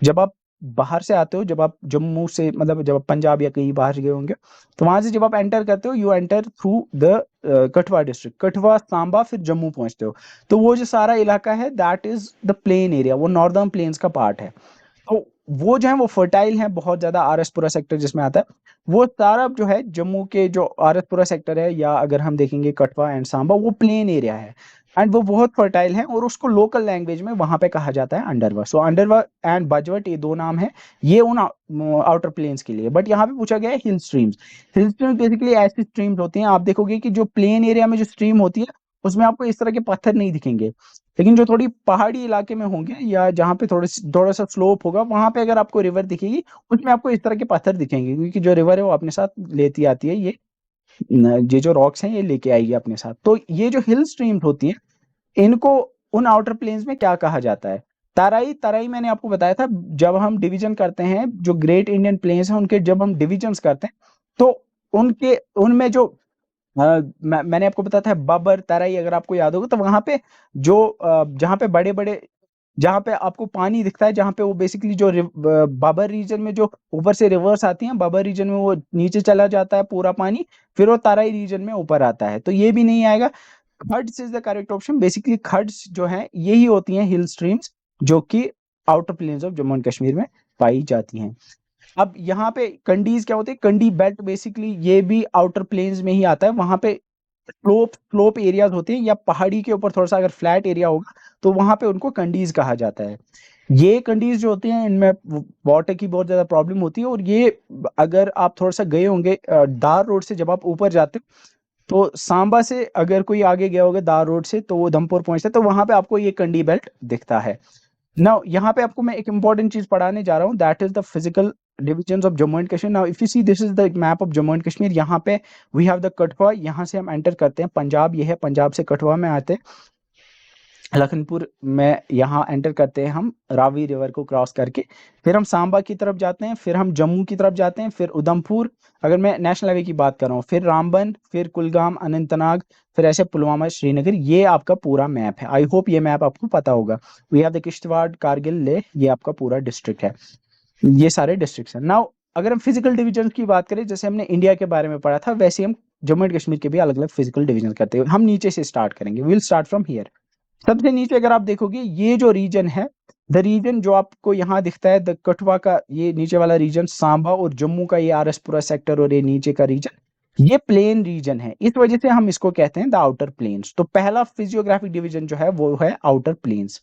[SPEAKER 2] जब आप बाहर से आते हो, जब आप जम्मू से मतलब जब आप पंजाब या कहीं बाहर गए होंगे, तो वहां से जब आप एंटर करते हो, you enter through the Kathua district, Kathua Samba फिर जम्मू पहुंचते हो। तो वो जो सारा इलाका है that is the plain area, वो नॉर्दर्न प्लेन्स का पार्ट है। तो वो जो है वो फर्टाइल है बहुत ज्यादा, आरएसपुरा सेक्टर जिसमें आता है, वो सारा जो है जम्मू के जो आरएसपुरा सेक्टर है, या अगर हम देखेंगे कठवा एंड सांबा, वो प्लेन एरिया है एंड वो बहुत फर्टाइल है, और उसको लोकल लैंग्वेज में वहां पे कहा जाता है अंडरवा। सो अंडरवा एंड बजवट, ये दो नाम है, ये उन आउटर प्लेन्स के लिए। बट यहाँ पे पूछा गया है हिल स्ट्रीम्स। हिल स्ट्रीम्स बेसिकली ऐसी स्ट्रीम्स होती हैं, आप देखोगे कि जो प्लेन एरिया में जो स्ट्रीम होती है उसमें आपको इस तरह के पत्थर नहीं दिखेंगे, लेकिन जो थोड़ी पहाड़ी इलाके में होंगे या जहाँ पे थोड़ा सा स्लोप होगा, वहां पे अगर आपको रिवर दिखेगी, उसमें आपको इस तरह के पत्थर दिखेंगे, क्योंकि जो रिवर है वो अपने साथ लेती आती है ये जो रॉक्स हैं ये लेके आएगी अपने साथ। तो ये जो हिल स्ट्रीम्स होती हैं, इनको उन आउटर प्लेन्स में क्या कहा जाता है? तराई। तराई मैंने आपको बताया था, जब हम डिवीजन करते हैं जो ग्रेट इंडियन प्लेन्स हैं उनके, जब हम डिविजन्स करते हैं, तो उनके उनमें जो मैंने आपको बताया था बाबर तराई, अगर आपको याद होगा, तो वहां पे जो जहाँ पे बड़े बड़े, जहाँ पे आपको पानी दिखता है, जहाँ पे वो बेसिकली जो बाबर रीजन में जो ऊपर से रिवर्स आती हैं, बाबर रीजन में वो नीचे चला जाता है पूरा पानी, फिर वो तराई रीजन में ऊपर आता है, तो ये भी नहीं आएगा। Khads is the correct option. Basically khads जो है यही होती हैं हिल स्ट्रीम्स, जो कि outer plains of Jammu and Kashmir में पाई जाती हैं। अब यहाँ पे कंडीज क्या होते हैं? कंडी बेल्ट बेसिकली ये भी आउटर प्लेन्स में ही आता है, वहां पे स्लोप स्लोप एरियाज होते हैं, या पहाड़ी के ऊपर थोड़ा सा अगर फ्लैट एरिया होगा तो वहां पे उनको कंडीज कहा जाता है। ये कंडीज जो होते हैं इनमें वाटर की बहुत ज्यादा प्रॉब्लम होती है, और ये अगर आप थोड़ा सा गए होंगे दार रोड से जब आप ऊपर जाते हो, तो सांबा से अगर कोई आगे गया होगा दार रोड से, तो वो उधमपुर पहुंचता है, तो वहां पे आपको ये कंडी बेल्ट दिखता है। नाउ यहाँ पे आपको मैं एक इंपॉर्टेंट चीज पढ़ाने जा रहा हूँ, that is the physical divisions of Jammu and Kashmir. Now if you see, this is the map of Jammu and Kashmir. यहाँ पे वी हैव द कठवा, यहाँ से हम एंटर करते हैं पंजाब, ये है पंजाब से कठवा में आते हैं, लखनपुर में यहाँ एंटर करते हैं हम रावी रिवर को क्रॉस करके, फिर हम सांबा की तरफ जाते हैं, फिर हम जम्मू की तरफ जाते हैं, फिर उधमपुर, अगर मैं नेशनल हाईवे की बात कर रहा हूँ, फिर रामबन, फिर कुलगाम, अनंतनाग, फिर ऐसे पुलवामा, श्रीनगर। ये आपका पूरा मैप है। आई होप ये मैप आपको पता होगा। We have the Kishtwar, Kargil, Leh, ये आपका पूरा डिस्ट्रिक्ट है, ये सारे डिस्ट्रिक्ट हैं। नाउ अगर हम फिजिकल डिवीजन की बात करें, जैसे हमने इंडिया के बारे में पढ़ा था, वैसे हम जम्मू एंड कश्मीर के भी अलग अलग फिजिकल डिवीजन करते हैं। हम नीचे से स्टार्ट करेंगे, विल स्टार्ट फ्रॉम हियर। सबसे नीचे अगर आप देखोगे, ये जो रीजन है, द रीजन जो आपको यहाँ दिखता है, द कठवा का ये नीचे वाला रीजन, सांबा और जम्मू का ये आरएसपुरा सेक्टर और ये नीचे का रीजन, ये प्लेन रीजन है, इस वजह से हम इसको कहते हैं द आउटर प्लेन्स। तो पहला फिजियोग्राफिक डिवीजन जो है वो है आउटर प्लेन्स।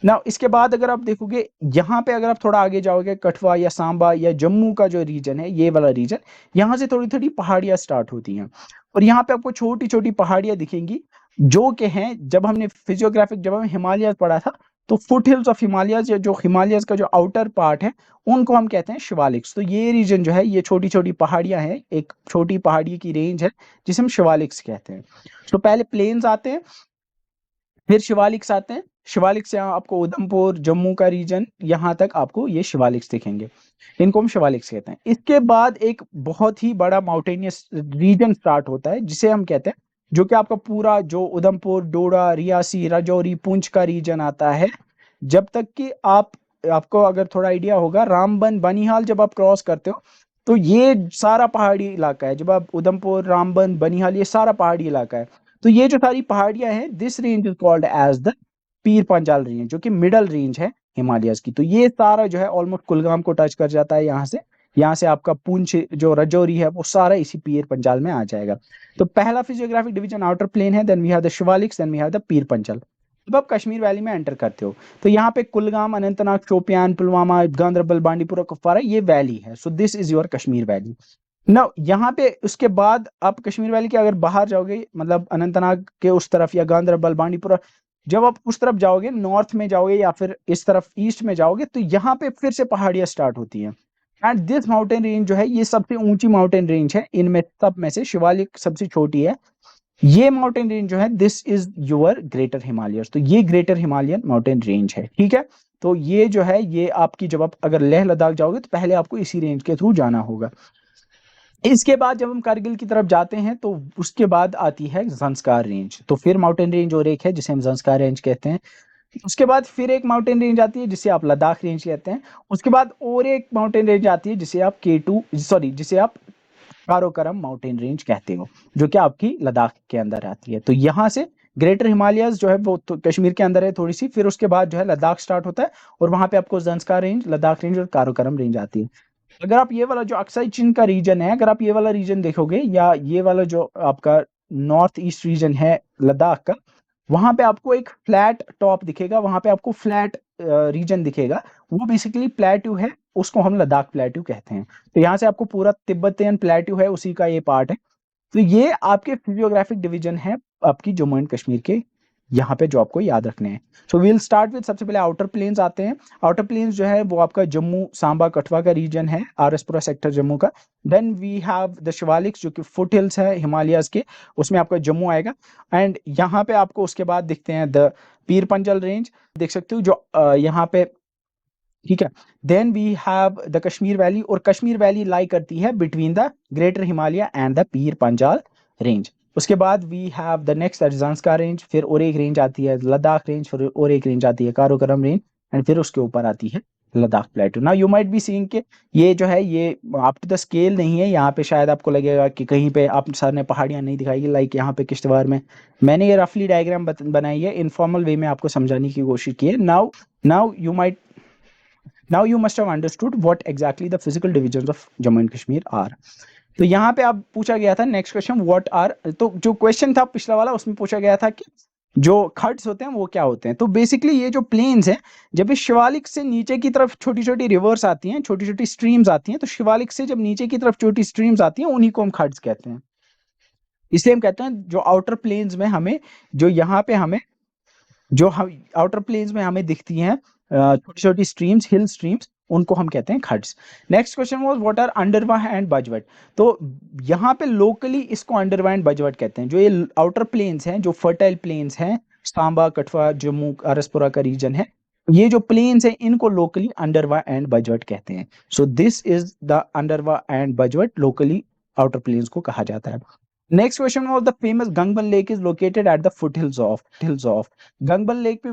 [SPEAKER 2] ना इसके बाद अगर आप देखोगे, यहाँ पे अगर आप थोड़ा आगे जाओगे, कठवा या सांबा या जम्मू का जो रीजन है, ये वाला रीजन, यहाँ से थोड़ी थोड़ी पहाड़ियां स्टार्ट होती हैं, और यहाँ पे आपको छोटी छोटी पहाड़ियां दिखेंगी, जो कि हैं, जब हमने फिजियोग्राफिक, जब हमने हिमालय पढ़ा था, तो फुट हिल्स ऑफ हिमालयस, या जो हिमालयस का जो आउटर पार्ट है, उनको हम कहते हैं शिवालिक्स। तो ये रीजन जो है, ये छोटी छोटी पहाड़ियां हैं, एक छोटी पहाड़ी की रेंज है जिसे हम शिवालिक्स कहते हैं। तो पहले प्लेन्स आते हैं, फिर शिवालिक्स आते हैं, शिवालिक से आपको उधमपुर, जम्मू का रीजन, यहाँ तक आपको ये शिवालिक्स दिखेंगे, इनको हम शिवालिक्स कहते हैं। इसके बाद एक बहुत ही बड़ा माउंटेनियस रीजन स्टार्ट होता है, जिसे हम कहते हैं, जो कि आपका पूरा जो उधमपुर, डोडा, रियासी, राजौरी, पुंछ का रीजन आता है, जब तक कि आपको अगर थोड़ा आइडिया होगा, रामबन, बनिहाल जब आप क्रॉस करते हो, तो ये सारा पहाड़ी इलाका है। जब आप उधमपुर, रामबन, बनिहाल, ये सारा पहाड़ी इलाका है। तो ये जो सारी पहाड़ियां हैं, this range is called as the Pir Panjal range, जो कि मिडल रेंज है हिमालयस की। तो ये सारा जो है ऑलमोस्ट कुलगाम को टच कर जाता है, यहाँ से आपका पुंछ जो रजौरी है वो सारा इसी पीर पंजाल में आ जाएगा। तो पहला फिजियोग्राफिक डिवीजन आउटर प्लेन है, then we have the Shivaliks, then we have the Pir Panjal. जब आप कश्मीर वैली में एंटर करते हो, तो यहाँ पे कुलगाम, अनंतनाग, शोपियान, पुलवामा, गांदरबल, बांडीपुरा, कुपवारा, ये वैली है। So this is your Kashmir valley. ना यहाँ पे उसके बाद आप कश्मीर वैली के अगर बाहर जाओगे, मतलब अनंतनाग के उस तरफ या गांदरबल, बांडीपुरा, जब आप उस तरफ जाओगे, नॉर्थ में जाओगे या फिर इस तरफ ईस्ट में जाओगे, तो यहाँ पे फिर से पहाड़ियां स्टार्ट होती हैं। एंड दिस माउंटेन रेंज जो है, ये सबसे ऊंची माउंटेन रेंज है इनमें सब में से, शिवालिक सबसे छोटी है। ये माउंटेन रेंज जो है, this is your greater Himalayas. तो ये ग्रेटर हिमालयन माउंटेन रेंज है, ठीक है। तो ये जो है, ये आपकी, जब आप अगर लेह लद्दाख जाओगे, तो पहले आपको इसी रेंज के थ्रू जाना होगा। इसके बाद जब हम कारगिल की तरफ जाते हैं, तो उसके बाद आती है जंस्कार रेंज। तो फिर माउंटेन रेंज और एक है जिसे हम जंस्कार रेंज कहते हैं। उसके बाद फिर एक माउंटेन रेंज आती है जिसे आप लद्दाख रेंज कहते हैं। उसके बाद और एक माउंटेन रेंज आती है जिसे आप कारोकोरम माउंटेन रेंज कहते हो, जो कि आपकी लद्दाख के अंदर आती है। तो यहाँ से ग्रेटर हिमालयस जो है वो तो कश्मीर के अंदर है थोड़ी सी, फिर उसके बाद जो है लद्दाख स्टार्ट होता है और वहां पे आपको ज़ंस्कार रेंज, लद्दाख रेंज और कारोकोरम रेंज आती है। अगर आप ये वाला जो अक्साई चीन का रीजन है, अगर आप ये वाला रीजन देखोगे या ये वाला जो आपका नॉर्थ ईस्ट रीजन है लद्दाख का, वहां पे आपको एक फ्लैट टॉप दिखेगा, वहां पे आपको फ्लैट रीजन दिखेगा, वो बेसिकली प्लेट्यू है, उसको हम लद्दाख प्लेट्यू कहते हैं। तो यहाँ से आपको पूरा तिब्बतियन प्लेट्यू है, उसी का ये पार्ट है। तो ये आपके फिजियोग्राफिक डिवीजन है आपकी जम्मू एंड कश्मीर के, यहाँ पे जो आपको याद रखने हैं। सो वील स्टार्ट विद, सबसे पहले आउटर प्लेन्स आते हैं। आउटर प्लेन्स जो है वो आपका जम्मू सांबा कठवा का रीजन है, आरएसपुरा सेक्टर जम्मू का। Then we have the Shivaliks जो कि फुट हिल्स है हिमालयाज के, उसमें आपका जम्मू आएगा। एंड यहाँ पे आपको उसके बाद दिखते हैं द पीर पंजल रेंज, देख सकते हो जो यहाँ पे, ठीक है। Then we have the Kashmir valley, और कश्मीर वैली लाई करती है between the greater Himalaya and the Pir Panjal range. उसके बाद we have the next Zanskar range, फिर और एक रेंज आती है लद्दाख रेंज, फिर और एक रेंज आती है कारोकोरम रेंज, एंड फिर उसके ऊपर आती है Ladakh प्लेटू। Now you might be seeing के ये जो है ये अप टू द स्केल नहीं है, यहाँ पे शायद आपको लगेगा कि कहीं पे आप सर ने पहाड़ियाँ नहीं दिखाई, लाइक यहाँ पे किश्तवाड़ में मैंने ये रफली डायग्राम बनाई है, इनफॉर्मल वे में आपको समझाने की कोशिश की है। Now you must have understood what exactly the physical divisions of Jammu and Kashmir are. तो यहाँ पे आप पूछा गया था नेक्स्ट क्वेश्चन व्हाट आर, तो जो क्वेश्चन था पिछला वाला उसमें पूछा गया था कि जो खड्स होते हैं वो क्या होते हैं। तो बेसिकली ये जो प्लेन्स हैं, जब इस शिवालिक से नीचे की तरफ छोटी छोटी रिवर्स आती हैं, छोटी छोटी स्ट्रीम्स आती हैं, तो शिवालिक से जब नीचे की तरफ छोटी स्ट्रीम्स आती हैं उन्हीं को हम खड्स कहते हैं। इसलिए हम कहते हैं जो आउटर प्लेन्स में हमें, जो यहाँ पे हमें जो हम आउटर प्लेन्स में हमें दिखती हैं छोटी छोटी स्ट्रीम्स, हिल स्ट्रीम्स, उनको हम कहते हैं khads. Next question was what are Andarwa and Bajwat. तो यहाँ पे लोकली इसको अंडरवा एंड बजवट कहते हैं। जो ये आउटर प्लेन्स हैं, जो फर्टाइल प्लेन्स हैं, सांबा कठवा जम्मू आरएसपुरा का रीजन है, ये जो प्लेन्स हैं इनको लोकली अंडरवा एंड बजवट कहते हैं। So this is the Andarwa and Bajwat, locally outer plains को कहा जाता है। Next question was the famous Gangbal lake is located at the foot hills of. Gangbal lake पे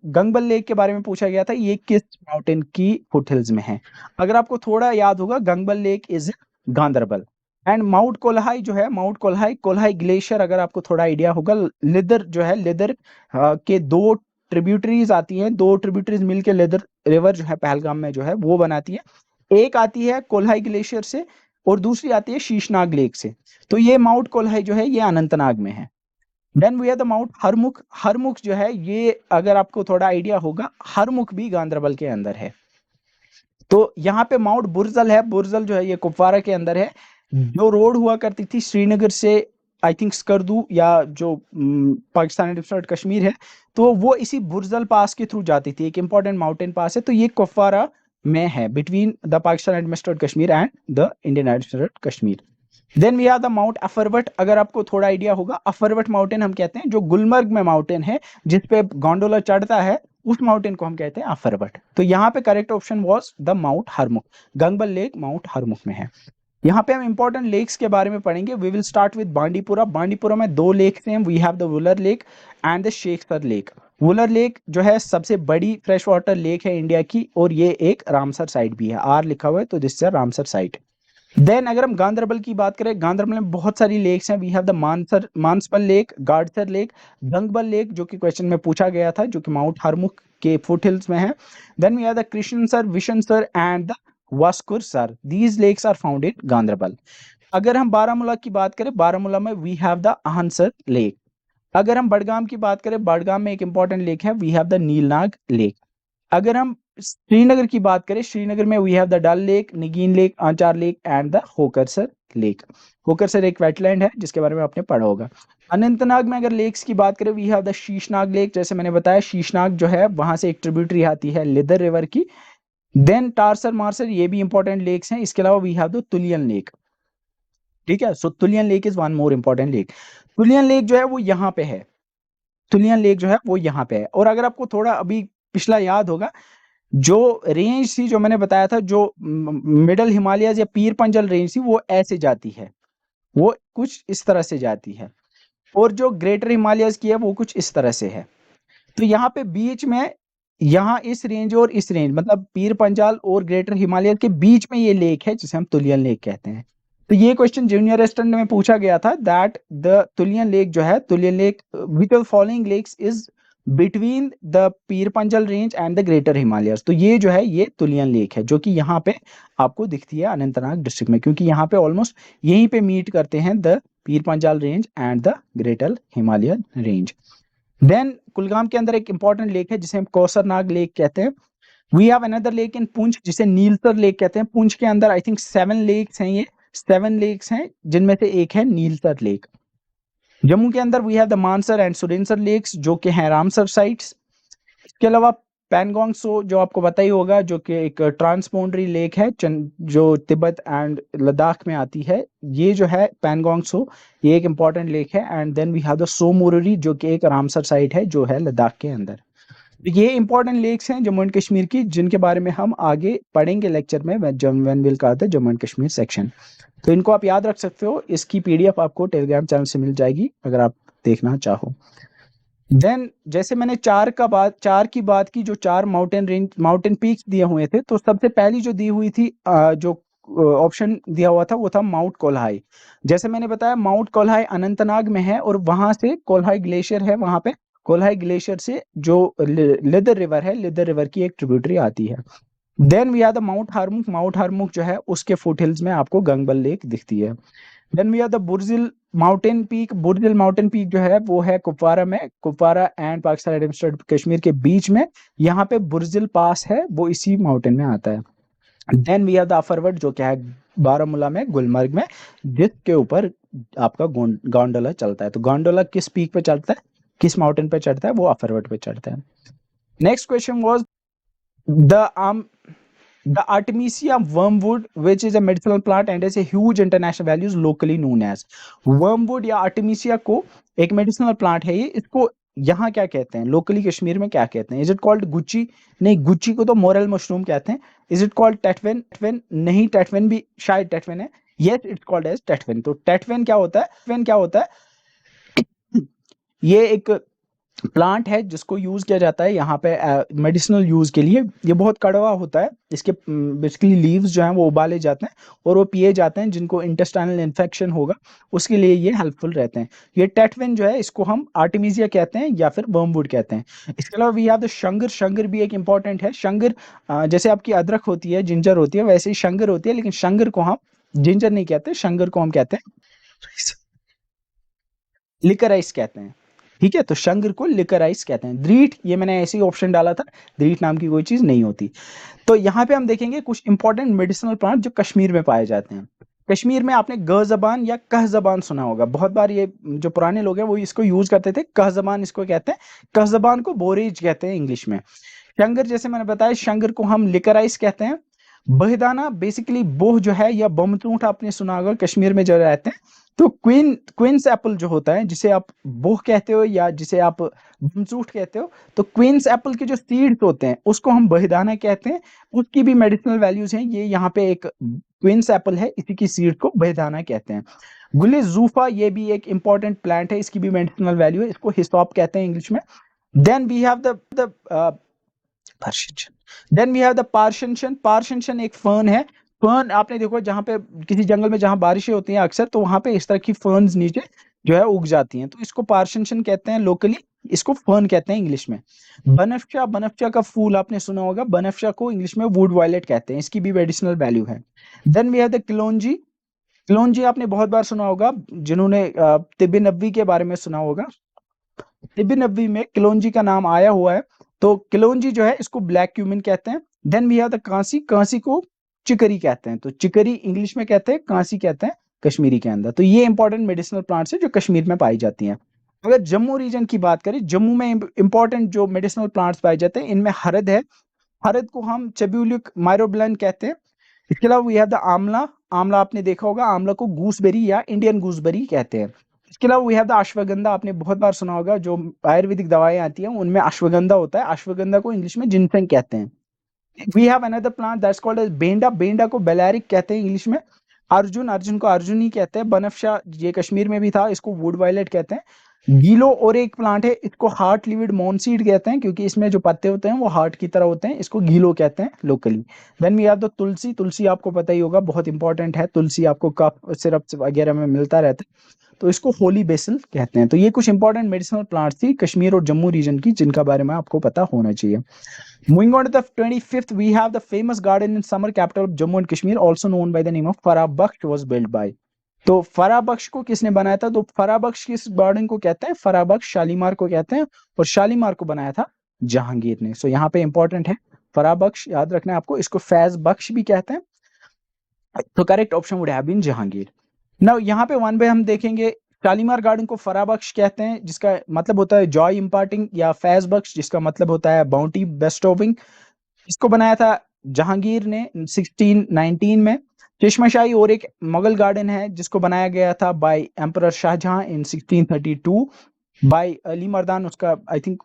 [SPEAKER 2] गंगबल लेक के बारे में पूछा गया था, ये किस माउंटेन की फुट हिल्स में है। अगर आपको थोड़ा याद होगा, Gangbal lake is Ganderbal. And mount Kolahoi जो है, माउंट कोल्हाई ग्लेशियर, अगर आपको थोड़ा आइडिया होगा, लिदर जो है, लिदर के दो ट्रिब्यूटरीज आती हैं, दो ट्रिब्यूटरीज मिलकर लिदर रिवर जो है पहलगाम में जो है वो बनाती है। एक आती है कोल्हाई ग्लेशियर से और दूसरी आती है शीशनाग लेक से। तो ये माउंट कोल्हाई जो है ये अनंतनाग में है। Then we have the mount Harmukh. Harmukh जो है ये, अगर आपको थोड़ा आइडिया होगा, हरमुख भी गांदरबल के अंदर है। तो यहाँ पे माउंट बुरजल है, बुरजल जो है ये कुपवारा के अंदर है। जो रोड हुआ करती थी श्रीनगर से आई थिंक स्कर्दू, या जो पाकिस्तान एडमिनिस्ट्रेटेड कश्मीर है, तो वो इसी बुरजल पास के थ्रू जाती थी, एक इंपॉर्टेंट माउंटेन पास है। तो ये कुपवारा में है, between the Pakistan administered Kashmir and the Indian administered Kashmir. Then we have the mount Afarwat. अगर आपको थोड़ा आइडिया होगा, अफरवट माउंटेन हम कहते हैं, जो गुलमर्ग में माउंटेन है जिसपे गोंडोला चढ़ता है, उस माउंटेन को हम कहते हैं अफरवट। तो यहाँ पे correct option was the mount Harmukh. Gangbal lake mount Harmukh में है। यहाँ पे हम इंपॉर्टेंट लेक्स के बारे में पढ़ेंगे। We will start with Bandipora. Bandipora में दो लेक्स हैं, we have the Wular lake and the Shekhsar lake. Wular lake जो है सबसे बड़ी फ्रेश वाटर लेक है इंडिया की, और ये एक रामसर साइट भी है, आर लिखा हुआ है तो this is Ramsar site. Then अगर हम गांदरबल की बात करें, गांदरबल में बहुत सारी लेक्स हैं। We have the Manasbal lake, Gadsar lake, Gangbal lake जो कि क्वेश्चन में पूछा गया था, जो कि माउंट हरमुख के फुट हिल्स में है। Then we have the Krishnasar, Vishansar and the Vaskursar. These lakes are found in Ganderbal. अगर हम बारामूला की बात करें, बारामूला में we have the Ahansar lake. अगर हम बडगाम की बात करें, बडगाम में एक इंपॉर्टेंट लेक है, we have the Nilnag lake. अगर हम श्रीनगर की बात करें, श्रीनगर में we have the Dal lake, Nigeen lake, Anchar lake and the Hokersar lake. Hokersar एक वेटलैंड है जिसके बारे में आपने पढ़ा होगा। अनंतनाग में अगर लेक्स की बात करें, we have the Sheshnag lake. जैसे मैंने बताया, शीशनाग जो है वहां से एक ट्रिब्यूटरी आती है लिदर रिवर की। देन टारसर मारसर, ये भी इंपॉर्टेंट लेक्स हैं। इसके अलावा we have the Tulian lake. ठीक है, so Tulian lake is one more important lake. Tulian lake जो है वो यहाँ पे है, तुलियन लेक जो है वो यहाँ पे है। और अगर आपको थोड़ा अभी पिछला याद होगा, जो रेंज थी जो मैंने बताया था, जो मिडल हिमालयस या पीर पंजल रेंज थी, वो ऐसे जाती है, वो कुछ इस तरह से जाती है। और जो ग्रेटर हिमालयस की है वो कुछ इस तरह से है। तो यहाँ पे बीच में, यहाँ इस रेंज और इस रेंज मतलब पीर पंजाल और ग्रेटर हिमालय के बीच में ये लेक है जिसे हम तुलियन लेक कहते हैं। तो ये क्वेश्चन जूनियर असिस्टेंट में पूछा गया था दैट द तुलियन लेक जो है, Tulian lake which of following lakes is between the Pir Panjal range and the greater Himalayas. तो ये जो है ये तुलियन लेक है जो कि यहाँ पे आपको दिखती है अनंतनाग डिस्ट्रिक्ट में, क्योंकि यहाँ पे ऑलमोस्ट यहीं पे मीट करते हैं the Pir Panjal range and the greater Himalayan range. Then Kulgam के अंदर एक इंपॉर्टेंट लेक है जिसे हम कौसरनाग लेक कहते हैं। We have another lake in Poonch जिसे नीलसर लेक कहते हैं। पुंछ के अंदर आई थिंक 7 लेक्स हैं, ये 7 लेक्स हैं जिनमें से एक है नीलसर लेक। जम्मू के अंदर we have the Mansar and Surinsar lakes जो कि हैं रामसर साइट्स। इसके अलावा पैनगोंग सो जो आपको पता ही होगा, जो कि एक ट्रांसबाउंडरी लेक है जो तिब्बत एंड लद्दाख में आती है। ये जो है पैनगोंग सो, ये एक इंपॉर्टेंट लेक है। And then we have the Tso Moriri जो कि एक रामसर साइट है जो है लद्दाख के अंदर। ये इंपॉर्टेंट लेक्स हैं जम्मू एंड कश्मीर की, जिनके बारे में हम आगे पढ़ेंगे लेक्चर में when will cover the Jammu and Kashmir section. तो इनको आप याद रख सकते हो। इसकी पीडीएफ आपको टेलीग्राम चैनल से मिल जाएगी अगर आप देखना चाहो। देन जैसे मैंने चार की बात की, जो 4 माउंटेन पीक्स दिए हुए थे, तो सबसे पहली जो दी हुई थी जो ऑप्शन दिया हुआ था वो था माउंट कोल्हाई। जैसे मैंने बताया माउंट कोल्हाई अनंतनाग में है और वहां से कोल्हाई ग्लेशियर है, वहां पे कोल्हाई ग्लेशियर से जो लिदर रिवर है, लिदर रिवर की एक ट्रिब्यूटरी आती है। Then we are the mount Harmukh जो है उसके फुटहिल्स में आपको गंगबल लेक दिखती है। Then we are the Burzil mountain peak जो है वो है कुपवारा में, कुपवारा एंड पाकिस्तान एडमिनिस्ट्रेटिव कश्मीर के बीच में। यहाँ पे बुर्जिल पास है, वो इसी माउंटेन में आता है। देन वी आर द अफरवट जो क्या है बारामूला में, गुलमर्ग में, जिसके ऊपर आपका गोंडोला चलता है। तो गोंडोला किस पीक पे चलता है, किस माउंटेन पे चढ़ता है, वो अफरवट पे चढ़ता है। Next question was the Artemisia wormwood, which is a medicinal plant and has a huge international values locally known as। wormwood या Artemisia को एक medicinal plant है ये, इसको यहाँ क्या कहते हैं, लोकली कश्मीर में क्या कहते हैं? Is it called gucchi? नहीं, गुच्ची को तो मोरल मशरूम कहते हैं। Is it called tetwen? नहीं, टेटवेन भी शायद टेटवेन है। Yes, it's called as tetwen. तो टेटवेन क्या होता है? ये एक प्लांट है जिसको यूज किया जाता है यहाँ पे मेडिसिनल यूज के लिए। ये बहुत कड़वा होता है, इसके बेसिकली लीव्स जो हैं वो उबाले जाते हैं और वो पिए जाते हैं। जिनको इंटेस्टाइनल इन्फेक्शन होगा उसके लिए ये हेल्पफुल रहते हैं। ये टेटविन जो है इसको हम आर्टिमीजिया कहते हैं या फिर वर्मवुड कहते हैं। इसके अलावा वी हैव द शंगर। शंगर भी एक इंपॉर्टेंट है। शंगर जैसे आपकी अदरक होती है, जिंजर होती है, वैसे ही शंगर होती है, लेकिन शंगर को हम जिंजर नहीं कहते, शंगर को हम कहते हैं लिकराइस कहते हैं। ठीक है, तो शंगर को लिकराइस कहते हैं। द्रीट, ये मैंने ऐसे ही ऑप्शन डाला था, द्रीट नाम की कोई चीज नहीं होती। तो यहाँ पे हम देखेंगे कुछ इंपॉर्टेंट मेडिसिनल प्लांट जो कश्मीर में पाए जाते हैं। कश्मीर में आपने ग जबान या कह जबान सुना होगा, बहुत बार ये जो पुराने लोग हैं वो इसको यूज करते थे। कह जबान इसको कहते हैं, कह जबान को बोरेज कहते हैं इंग्लिश में। शंगर जैसे मैंने बताया, शंगर को हम लिकराइस कहते हैं। बहिदाना बेसिकली बोह जो है या बमतूठ आपने सुना होगा कश्मीर में जो रहते हैं। तो क्वींस एप्पल जो होता है, जिसे आप बोह कहते हो या जिसे आप बमचूठ कहते हो, तो क्वींस एप्पल के जो सीड्स होते हैं उसको हम बहिदाना कहते हैं। उसकी भी मेडिसिनल वैल्यूज हैं। ये यहाँ पे एक क्वींस एप्पल है, इसी की सीड को बहिदाना कहते हैं। गुले जूफा, ये भी एक इंपॉर्टेंट प्लांट है, इसकी भी मेडिसिनल वैल्यू है, इसको हिसोप कहते हैं इंग्लिश में। Then we have the then we have the parshanshan. Parshanshan एक फर्न है। फर्न आपने देखो, जहां पे किसी जंगल में जहां बारिशें होती हैं अक्सर, तो वहां पे इस तरह की फर्न्स नीचे जो है उग जाती हैं, तो इसको पार्शनशन कहते हैं लोकली, इसको फर्न कहते हैं इंग्लिश में। बनफशा, बनफशा का फूल आपने सुना होगा, बनफशा को इंग्लिश में वुड वायलेट कहते हैं, इसकी भी मेडिसिनल वैल्यू है। Then we have the kalonji. Kalonji आपने बहुत बार सुना होगा, जिन्होंने तिब्बी नब्बी के बारे में सुना होगा, तिब्बी नब्बी में किलोंजी का नाम आया हुआ है। तो किलोंजी जो है इसको ब्लैक क्यूमिन कहते हैं। Then we have the kansi. Kansi को चिकरी कहते हैं, तो चिकरी इंग्लिश में कहते हैं, कांसी कहते हैं कश्मीरी के अंदर। तो ये इंपॉर्टेंट मेडिसिनल प्लांट्स है जो कश्मीर में पाई जाती हैं। अगर जम्मू रीजन की बात करें, जम्मू में इंपॉर्टेंट जो मेडिसिनल प्लांट्स पाए जाते हैं, इनमें हरद है। हरद को हम चेब्यूलिक माइरोब्लन कहते हैं। इसके अलावा वी हैव द आंवला। आंवला आपने देखा होगा, आंवला को गूसबेरी या इंडियन गूसबेरी कहते हैं। इसके अलावा वी हैव द अश्वगंधा। आपने बहुत बार सुना होगा, जो आयुर्वेदिक दवाएं आती हैं उनमें अश्वगंधा होता है। अश्वगंधा को इंग्लिश में जिनसेंग कहते हैं। We have another plant that's called as बेंडा। बेंडा को बेलैरिक कहते हैं इंग्लिश में। अर्जुन, अर्जुन को अर्जुनी कहते हैं। बनफशा ये कश्मीर में भी था, इसको वुड वायलेट कहते हैं। गीलो और एक प्लांट है, इसको हार्ट लिविड मोनसीड कहते हैं क्योंकि इसमें जो पत्ते होते हैं वो हार्ट की तरह होते हैं, इसको गीलो कहते हैं locally. Then we have the tulsi. तुलसी आपको पता ही होगा, बहुत इंपॉर्टेंट है। तुलसी आपको कफ सिरप वगैरह में मिलता रहता है, तो इसको होली बेसिल कहते हैं। तो ये कुछ इंपॉर्टेंट मेडिसिनल प्लांट्स थी कश्मीर और जम्मू रीजन की, जिनका बारे में आपको पता होना चाहिए। Moving on to the 25th, we have the famous garden in summer capital of Jammu and Kashmir, also known by the name of Farah Baksh, was built by। तो फरा बख्श को किसने बनाया था? तो फरा बख्श किस गार्डन को कहते हैं? फरा बख्श शालीमार को कहते हैं, और शालीमार को बनाया था जहांगीर ने। सो यहाँ पे इंपॉर्टेंट है, फरा बख्श याद रखना है आपको, इसको फैज बख्श भी कहते हैं। तो correct option would have been Jahangir. Now यहाँ पे वन बाय हम देखेंगे, शालीमार गार्डन को फरा बख्श कहते हैं जिसका मतलब होता है जॉय इम्पार्टिंग, या फैज बख्श जिसका मतलब होता है बाउंटी बेस्टोविंग। इसको बनाया था जहांगीर ने 1619 में। चश्माशाही और एक मुगल गार्डन है जिसको बनाया गया था by emperor Shahjahan in 1632 by Ali Mardan. उसका I think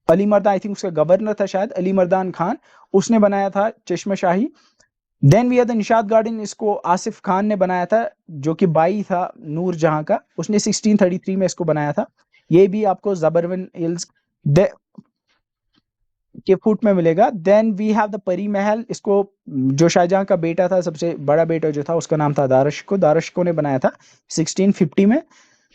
[SPEAKER 2] Ali Mardan, I think उसका गवर्नर था शायद, अली मर्दान खान, उसने बनाया था Chashmashahi. Then we have the Nishat garden, इसको आसिफ खान ने बनाया था, जो कि बाई था नूर जहां का, उसने 1633 में इसको बनाया था। ये भी आपको जबरवन हिल्स के फुट में मिलेगा। देन वी हैव द परी महल, इसको जो शाहजहां का बेटा था, सबसे बड़ा बेटा जो था, उसका नाम था दारशको, दारशको ने बनाया था 1650 में।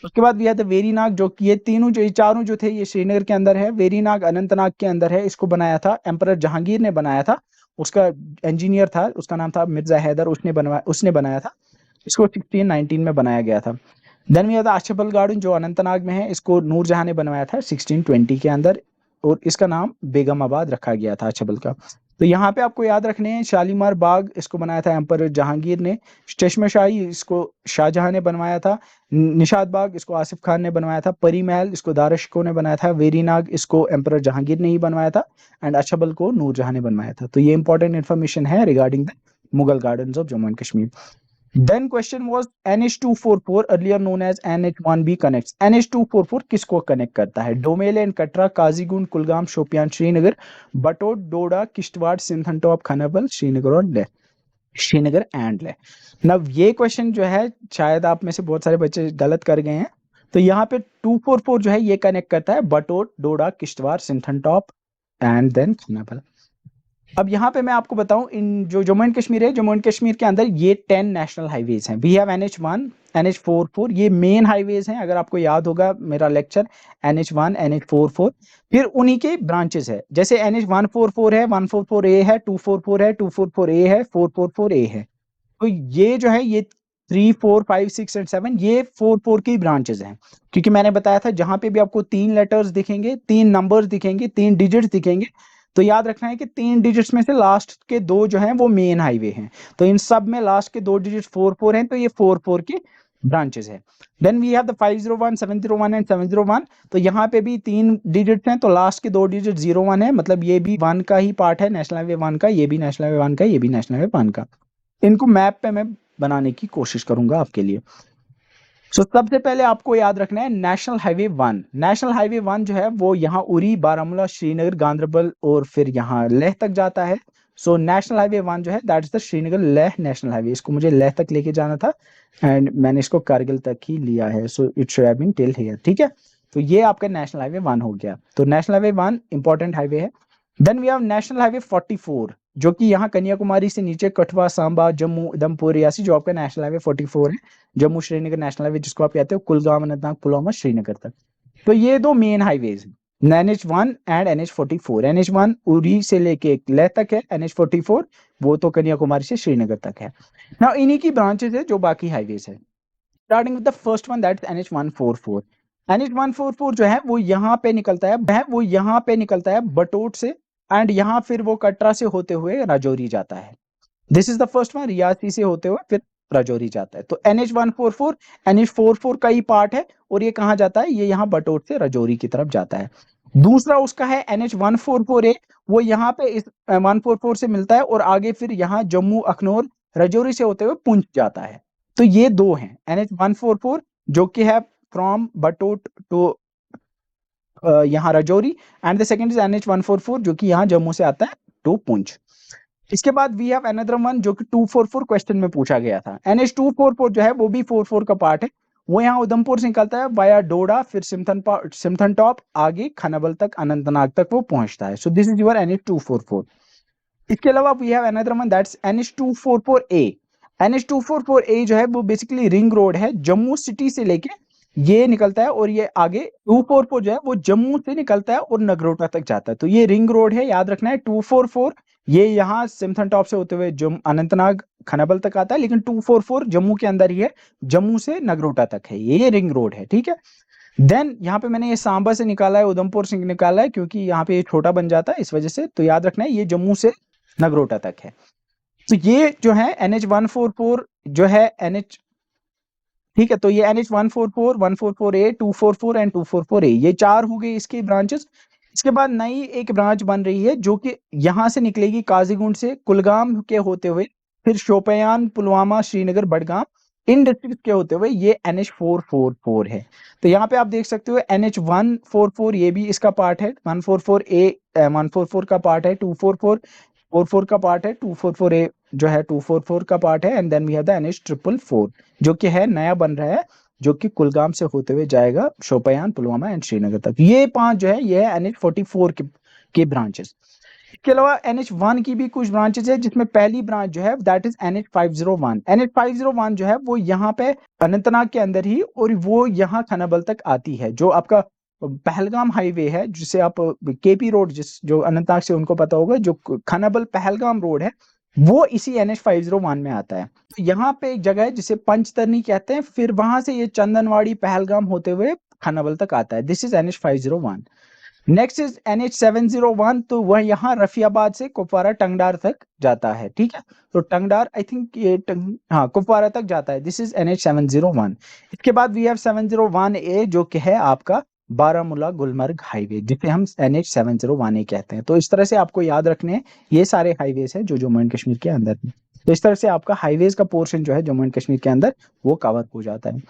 [SPEAKER 2] उसके बाद वी हैव द वेरीनाग, जो कि ये तीनों जो, ये चारों जो थे, ये श्रीनगर के अंदर है। वेरीनाग अनंतनाग के अंदर है, इसको बनाया था एम्परर जहांगीर ने बनाया था। उसका इंजीनियर था, उसका नाम था मिर्जा हैदर, उसने बनाया था। इसको 1619 में बनाया गया था। Then we have the Achabal garden जो अनंतनाग में है, इसको नूरजहां ने बनवाया था 1620 के अंदर, और इसका नाम बेगमाबाद रखा गया था अशबल का। तो यहाँ पे आपको याद रखने हैं, शालीमार बाग इसको बनाया था एम्परर जहांगीर ने, चश्मशाही इसको शाहजहां ने बनवाया था, निशात बाग इसको आसिफ खान ने बनवाया था, परी महल इसको दारशको ने बनाया था, वेरीनाग इसको एम्परर जहांगीर ने ही बनवाया था, एंड अशबल को नूरजहां ने बनवाया था। तो ये इंपॉर्टेंट इन्फॉर्मेशन है regarding the Mughal gardens of Jammu and Kashmir. Then question was NH244 earlier known as NH1B connects। NH244 किसको कनेक्ट करता है? डोमेल एंड कटरा, काजीगुंड, कुलगाम, शोपियान, श्रीनगर, बटोट, डोडा, किश्तवाड़, सिंथनटॉप, खनबल, श्रीनगर और लेह, श्रीनगर एंड लेह। नव ये क्वेश्चन जो है शायद आप में से बहुत सारे बच्चे गलत कर गए हैं। तो यहाँ पे 244 जो है ये कनेक्ट करता है बटोट, डोडा, किश्तवाड़, सिंथनटॉप एंड देन खनबल। अब यहाँ पे मैं आपको बताऊं, इन जो जम्मू एंड कश्मीर है, जम्मू एंड कश्मीर के अंदर ये 10 नेशनल हाईवेज हैं। वी हैव NH1, NH44, ये मेन हाईवेज हैं। अगर आपको याद होगा मेरा लेक्चर, NH1, NH44, फिर उन्हीं के ब्रांचेस है। जैसे NH144 है, 144A है, 244 है, 244A है, 444A है। तो ये जो है ये 3, 4, 5, 6 एंड 7 ये 4 के ब्रांचेस हैं। क्योंकि मैंने बताया था जहां पे भी आपको 3 लेटर्स दिखेंगे, 3 नंबर्स दिखेंगे, 3 डिजिट्स दिखेंगे, तो याद रखना है कि 3 डिजिट्स में से लास्ट के 2 जो हैं वो मेन हाईवे हैं। तो इन सब में लास्ट के 2 डिजिट्स 4 हैं, तो ये 4 के ब्रांचेस है। Then we have the 501, 701 and 701। तो यहाँ पे भी 3 डिजिट्स हैं, तो लास्ट के 2 डिजिट 01 है, मतलब ये भी 1 का ही पार्ट है, नेशनल हाईवे 1 का, ये भी नेशनल हाईवे 1 का, ये भी नेशनल हाईवे 1 का। इनको मैप पे मैं बनाने की कोशिश करूंगा आपके लिए। सो सबसे पहले आपको याद रखना है नेशनल हाईवे 1। नेशनल हाईवे 1 जो है वो यहाँ उरी, बारामूला, श्रीनगर, गांदरबल और फिर यहाँ लेह तक जाता है। सो नेशनल हाईवे 1 जो है that is the Srinagar Leh national highway. इसको मुझे लेह तक लेके जाना था एंड मैंने इसको कारगिल तक ही लिया है। So it should have been till here, ठीक है। तो ये आपका नेशनल हाईवे 1 हो गया। तो नेशनल हाईवे 1 इंपॉर्टेंट हाईवे है। Then we have national highway 44 जो कि यहाँ कन्याकुमारी से नीचे कठवा, सांबा, जम्मू, उधमपुर, रियासी, जो आपका नेशनल हाईवे 44 है। जम्मू श्रीनगर नेशनल हाईवे जिसको आप कहते हो, कुलगाम, अनंतनाग, पुलवामा, श्रीनगर तक। तो ये 2 मेन हाईवेज हैं, NH1 and NH44। NH1 Uri से लेके लेह तक है, NH44 वो तो कन्याकुमारी से श्रीनगर तक है। नाउ इन्हीं की ब्रांचेस है जो बाकी हाईवेज है। Starting with the first one that is NH144। NH144 जो है वो यहाँ पे निकलता है बटोट से, एंड यहाँ फिर वो कटरा से होते हुए राजौरी जाता है। This is the first one, Reasi से होते हुए फिर राजौरी जाता है। तो NH144 NH44 का ही पार्ट है, और ये कहाँ जाता है? ये यहाँ बटोट से राजौरी की तरफ जाता है। दूसरा उसका है NH144A, वो यहाँ पे इस 144 से मिलता है और आगे फिर यहाँ जम्मू, अखनौर, राजौरी से होते हुए पुंछ जाता है। तो ये 2 हैं, NH144 जो कि है फ्रॉम बटोट टू यहाँ Rajouri, and the second is NH144 जो कि यहाँ जम्मू से आता है टू पुंछ। इसके बाद वी हैव अनदर वन जो कि 244 क्वेश्चन में पूछा गया था। NH244 जो है वो भी 44 का पार्ट है, वो यहाँ उधमपुर से निकलता है वाया डोडा, फिर सिमथन टॉप, आगे खानाबल तक, अनंतनाग तक वो पहुंचता है। So this is your NH244। इसके अलावा we have another one that's NH244A। NH244A जो है वो बेसिकली रिंग रोड है, जम्मू सिटी से लेके ये निकलता है और ये आगे 244 जो है वो जम्मू से निकलता है और नगरोटा तक जाता है। तो ये रिंग रोड है, याद रखना है। 244 ये यहाँ सिमथन टॉप से होते हुए अनंतनाग खानाबल तक आता है, लेकिन 244 जम्मू के अंदर ही है, जम्मू से नगरोटा तक है, ये रिंग रोड है, ठीक है। देन यहाँ पे मैंने ये सांबा से निकाला है, उधमपुर से निकाला है, क्योंकि यहाँ पे ये छोटा बन जाता है इस वजह से। तो याद रखना है ये जम्मू से नगरोटा तक है। तो ये जो है NH144 जो है NH, ठीक है। तो ये NH144, 144A, 244 एंड 244A, ये 4 हो गए इसके ब्रांचेस। इसके बाद नई एक ब्रांच बन रही है जो कि यहाँ से निकलेगी काजीगुंड से, कुलगाम के होते हुए, फिर शोपियान, पुलवामा, श्रीनगर, बडगाम, इन डिस्ट्रिक्ट के होते हुए ये NH444 है। तो यहाँ पे आप देख सकते हो NH144 ये भी इसका पार्ट है, 144A 144 का पार्ट है, 244 का पार्ट है, 244A जो है 244 का पार्ट है, and then we have the NH444 जो कि है नया बन रहा है, जो कि कुलगाम से होते हुए जाएगा शोपियान, पुलवामा एंड श्रीनगर तक। ये 5 जो है ये है NH44 के ब्रांचेस। इसके अलावा NH1 की भी कुछ ब्रांचेस है, जिसमें पहली ब्रांच जो है दैट इज NH501। NH501 जो है वो यहाँ पे अनंतनाग के अंदर ही, और वो यहाँ खानाबल तक आती है। जो आपका पहलगाम हाईवे है, जिसे आप KP रोड, जो अनंतनाग से उनको पता होगा, जो खानाबल पहलगाम रोड है, वो इसी NH501 में आता है। तो यहाँ पे एक जगह है जिसे पंचतरनी कहते हैं, फिर वहां से ये चंदनवाड़ी, पहलगाम होते हुए खानाबल तक आता है। This is NH501। Next is NH701, तो वह यहाँ रफियाबाद से कुपवारा टंगडार तक जाता है, ठीक है। तो टंगडार आई थिंक ये हाँ कुपवारा तक जाता है। This is NH701। इसके बाद वी हैव 701A जो कि है आपका बारामूला गुलमर्ग हाईवे, जिसे हम NH701A कहते हैं। तो इस तरह से आपको याद रखने हैं, ये सारे हाईवेज है जो जम्मू एंड कश्मीर के अंदर हैं। तो इस तरह से आपका हाईवेज का पोर्शन जो है जम्मू एंड कश्मीर के अंदर वो कवर हो जाता है।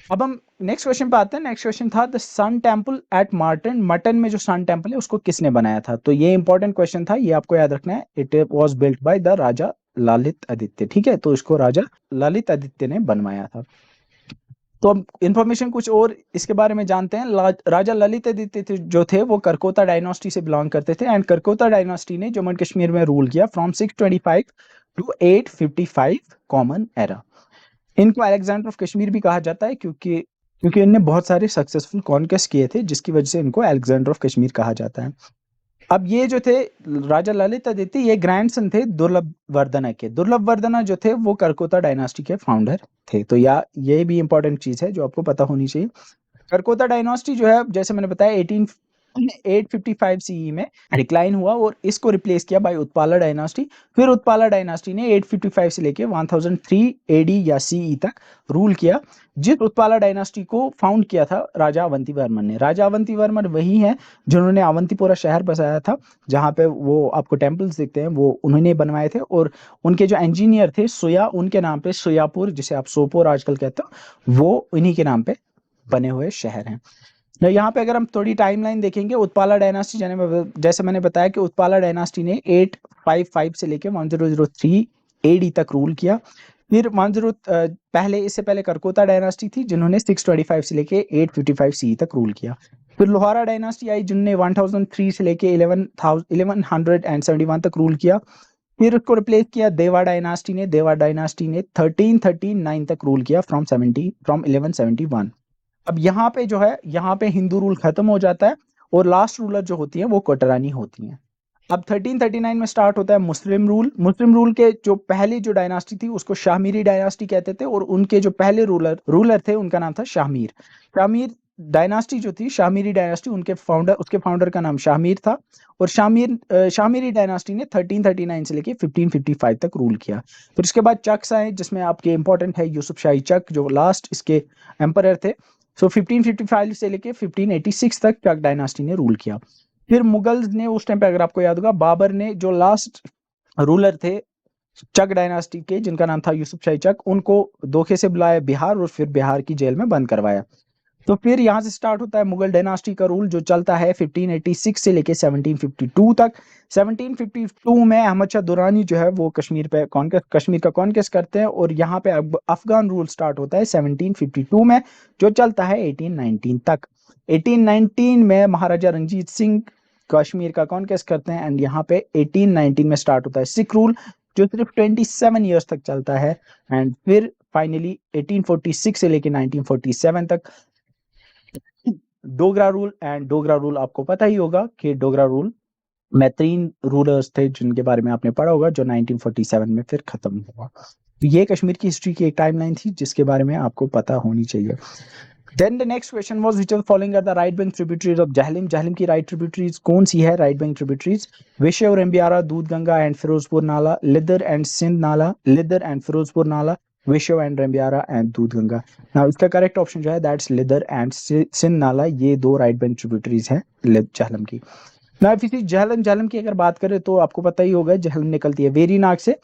[SPEAKER 2] अब हम नेक्स्ट क्वेश्चन पे आते हैं। नेक्स्ट क्वेश्चन था the sun temple at Martand. Mattan में जो सन टेम्पल है उसको किसने बनाया था? तो ये इंपॉर्टेंट क्वेश्चन था, ये आपको याद रखना है। It was built by the raja Lalitaditya, ठीक है। तो इसको राजा ललित आदित्य ने बनवाया था। तो अब इंफॉर्मेशन कुछ और इसके बारे में जानते हैं। राजा ललित आदित्य जो थे वो करकोता डायनास्टी से बिलोंग करते थे, एंड करकोता डायनास्टी ने जम्मू एंड कश्मीर में रूल किया फ्रॉम 625 टू 855 कॉमन एरा। इनको अलेक्जेंडर ऑफ कश्मीर भी कहा जाता है, क्योंकि इनने बहुत सारे सक्सेसफुल कॉन्क्वेस्ट किए थे, जिसकी वजह से इनको अलेक्जेंडर ऑफ कश्मीर कहा जाता है। अब ये जो थे राजा ललित आदित्य, ये ग्रैंडसन थे दुर्लभ वर्धना के। दुर्लभ वर्धना जो थे वो करकोता डायनास्टी के फाउंडर थे। तो ये भी इंपॉर्टेंट चीज है जो आपको पता होनी चाहिए। करकोता डायनास्टी जो है, जैसे मैंने बताया, 855 CE में डिक्लाइन हुआ और इसको रिप्लेस किया बाय उत्पाला डायनास्टी। फिर उत्पाला डायनास्टी ने 855 से लेके 1003 AD या CE तक रूल किया। जिस उत्पाला डायनास्टी को फाउंड किया था राजा अवंती वर्मन ने। राजा अवंती वर्मन वही है जिन्होंने अवंतीपुरा शहर बसाया था, जहाँ पे वो आपको टेम्पल्स दिखते हैं, वो उन्होंने बनवाए थे। और उनके जो इंजीनियर थे सुया, उनके नाम पे सुयापुर, जिसे आप सोपोर आजकल कहते हो, वो इन्हीं के नाम पे बने हुए शहर हैं। यहाँ पे अगर हम थोड़ी टाइमलाइन देखेंगे, उत्पाला डायनास्टी जैसे मैंने बताया कि उत्पाला डायनास्टी ने 855 से लेके 1003 AD तक रूल किया। फिर इससे पहले करकोता डायनास्टी थी जिन्होंने 625 से लेके 855 CE तक रूल किया। फिर लोहारा डायनास्टी आई जिन्होंने 1003 से लेके 1171 तक रूल किया। फिर उसको रिप्लेस किया देवा डायनास्टी ने। देवा डायनास्टी ने 1339 तक रूल किया फ्रॉम 1171। अब यहाँ पे जो है, यहाँ पे हिंदू रूल खत्म हो जाता है और लास्ट रूलर जो होती है वो कोटरानी होती हैं। अब 1339 में स्टार्ट होता है मुस्लिम रूल। मुस्लिम रूल के जो पहली जो डायनास्टी थी उसको शाहमीरी डायनास्टी कहते थे, और उनके जो पहले रूलर थे उनका नाम था शाहमीर। शाहमीर डायनास्टी जो थी, शाहमीरी डायनास्टी, उसके फाउंडर का नाम शाहमीर था। और शाहमीरी डायनास्टी ने 1339 से लेके 1555 तक रूल किया। फिर उसके बाद चक्स आए, जिसमें आपके इंपॉर्टेंट है यूसुफ शाही चक, जो लास्ट इसके एम्परर थे। सो 1555 से लेके 1586 तक चक डायनास्टी ने रूल किया। फिर मुगल्स ने उस टाइम पे, अगर आपको याद होगा, बाबर ने जो लास्ट रूलर थे चक डायनास्टी के, जिनका नाम था यूसुफ शाही चक, उनको धोखे से बुलाया बिहार और फिर बिहार की जेल में बंद करवाया। तो फिर यहाँ से स्टार्ट होता है मुगल डायनास्टी का रूल, जो चलता है 1586 से लेके 1752 तक। 1752 में अहमद शाह दुरानी जो है वो कश्मीर का कॉन्केस्ट करते हैं, और यहाँ पे अफगान रूल स्टार्ट होता है 1752 में, जो चलता है 1819 तक। 1819 में महाराजा रंजीत सिंह कश्मीर का कॉन्केस्ट करते हैं, एंड यहाँ पे 1819 में स्टार्ट होता है सिख रूल, जो सिर्फ 27 ईयर्स तक चलता है, एंड फिर फाइनली 1846 से लेके 1947 तक Dogra rule. And Dogra rule आपको पता ही होगा कि डोगरा रूल में 3 रूलर्स थे जिनके बारे में आपने पढ़ा होगा, जो 1947 में फिर खत्म हुआ। तो ये कश्मीर की हिस्ट्री की एक टाइमलाइन थी जिसके बारे में आपको पता होनी चाहिए। Then the next question was which of the following are the right bank tributaries of Jahlim? Jahlim की right tributaries कौन सी है right bank tributaries? विशे और एम्बियारा, दूध गंगा एंड फिरोजपुर नाला, लिदर एंड सिंध नाला, लिदर एंड फिरोजपुर नाला, विशे एंड रेम्बियारा एंड दूध गंगा। नाउ इसका करेक्ट ऑप्शन जो है दैट्स लिदर एंड सिंध नाला, ये 2 राइट बैंक ट्रिब्यूटरीज हैं झेलम की। नाउ इफ इसी झेलम की अगर बात करें तो आपको पता ही होगा झेलम निकलती है वेरीनाग से।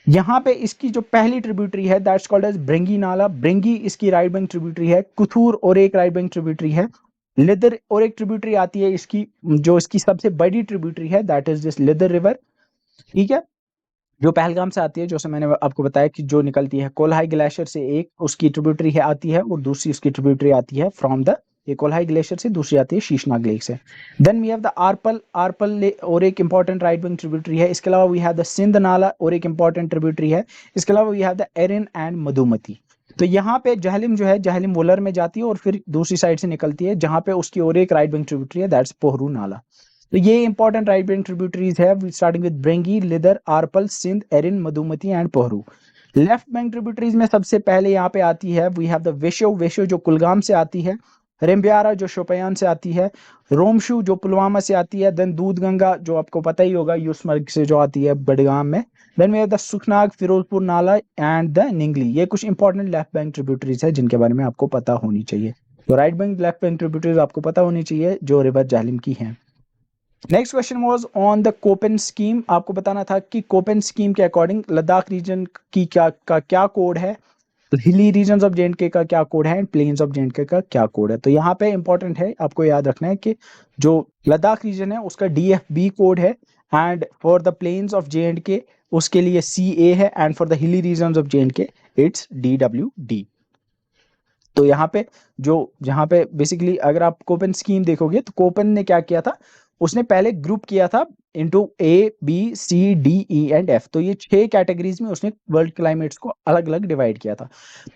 [SPEAKER 2] यहाँ पे इसकी जो पहली ट्रिब्यूटरी है दैट्स कॉल्ड एज ब्रिंगी नाला, ब्रिंगी इसकी राइट बैंक ट्रिब्यूटरी है। कुथूर और एक राइट बैंक ट्रिब्यूटरी है। लिदर और एक ट्रिब्यूटरी आती है इसकी, जो इसकी सबसे बड़ी ट्रिब्यूटरी है that is this Lidder river, ठीक है, जो पहलगाम से आती है, जैसे मैंने आपको बताया कि जो निकलती है कोल्हाई ग्लेशियर से, एक उसकी ट्रिब्यूटरी है आती है, और दूसरी उसकी ट्रिब्यूटरी आती है फ्रॉम द कोल्हाई ग्लेशियर से, दूसरी आती है शीशनाग लेक से। देन वी हैव द आरपल और एक इंपॉर्टेंट राइट बैंक ट्रिब्यूटरी है। इसके अलावा वी हैव द सिंध नाला और एक इंपॉर्टेंट ट्रिब्यूटरी है। इसके अलावा we have the Erin and Madhumati. तो यहाँ पे जहलिम जो है जहलिम वुलर में जाती है और फिर दूसरी साइड से निकलती है, जहां पे उसकी और एक राइट बैंक ट्रिब्यूटरी है दैट्स पोहरू नाला। तो ये इंपॉर्टेंट राइट बैंक ट्रिब्यूटरीज है starting with Brengi, Lidder, Arpal, Sind, Erin, Madhumati and Pohru. Left bank tributaries में सबसे पहले यहाँ पे आती है वी हैव द वेशो जो कुलगाम से आती है, रेम्बियारा जो शोपियान से आती है, रोमशू जो पुलवामा से आती है, देन दूध गंगा जो आपको पता ही होगा यूसमर्ग से जो आती है बडगाम में, then we have the Sukhnag, Ferozpur nala and the Ningli. ये कुछ इंपॉर्टेंट लेफ्ट बैंक ट्रिब्यूटरीज है जिनके बारे में आपको पता होनी चाहिए। तो right bank left bank tributaries आपको पता होनी चाहिए जो रिवर जहलिम की हैं। Next question was on the Koppen scheme. आपको बताना था कि कोपेन स्कीम के अकॉर्डिंग लद्दाख रीजन की क्या कोड है, हिली रीजन्स ऑफ जेएंडके का क्या कोड है, एंड प्लेन्स ऑफ जेएंडके का क्या कोड है। तो यहाँ पे इंपॉर्टेंट है, आपको याद रखना है कि जो लद्दाख रीजन है उसका DFB कोड है, and for the plains of J and K उसके लिए CA है, and for the hilly regions of J and K it's DWD। तो यहाँ पे बेसिकली अगर आप कोपेन स्कीम देखोगे तो कोपेन ने क्या किया था, उसने पहले ग्रुप किया था into A, B, C, D, E and F। तो ये 6 कैटेगरीज में उसने वर्ल्ड क्लाइमेट्स को अलग अलग डिवाइड किया था।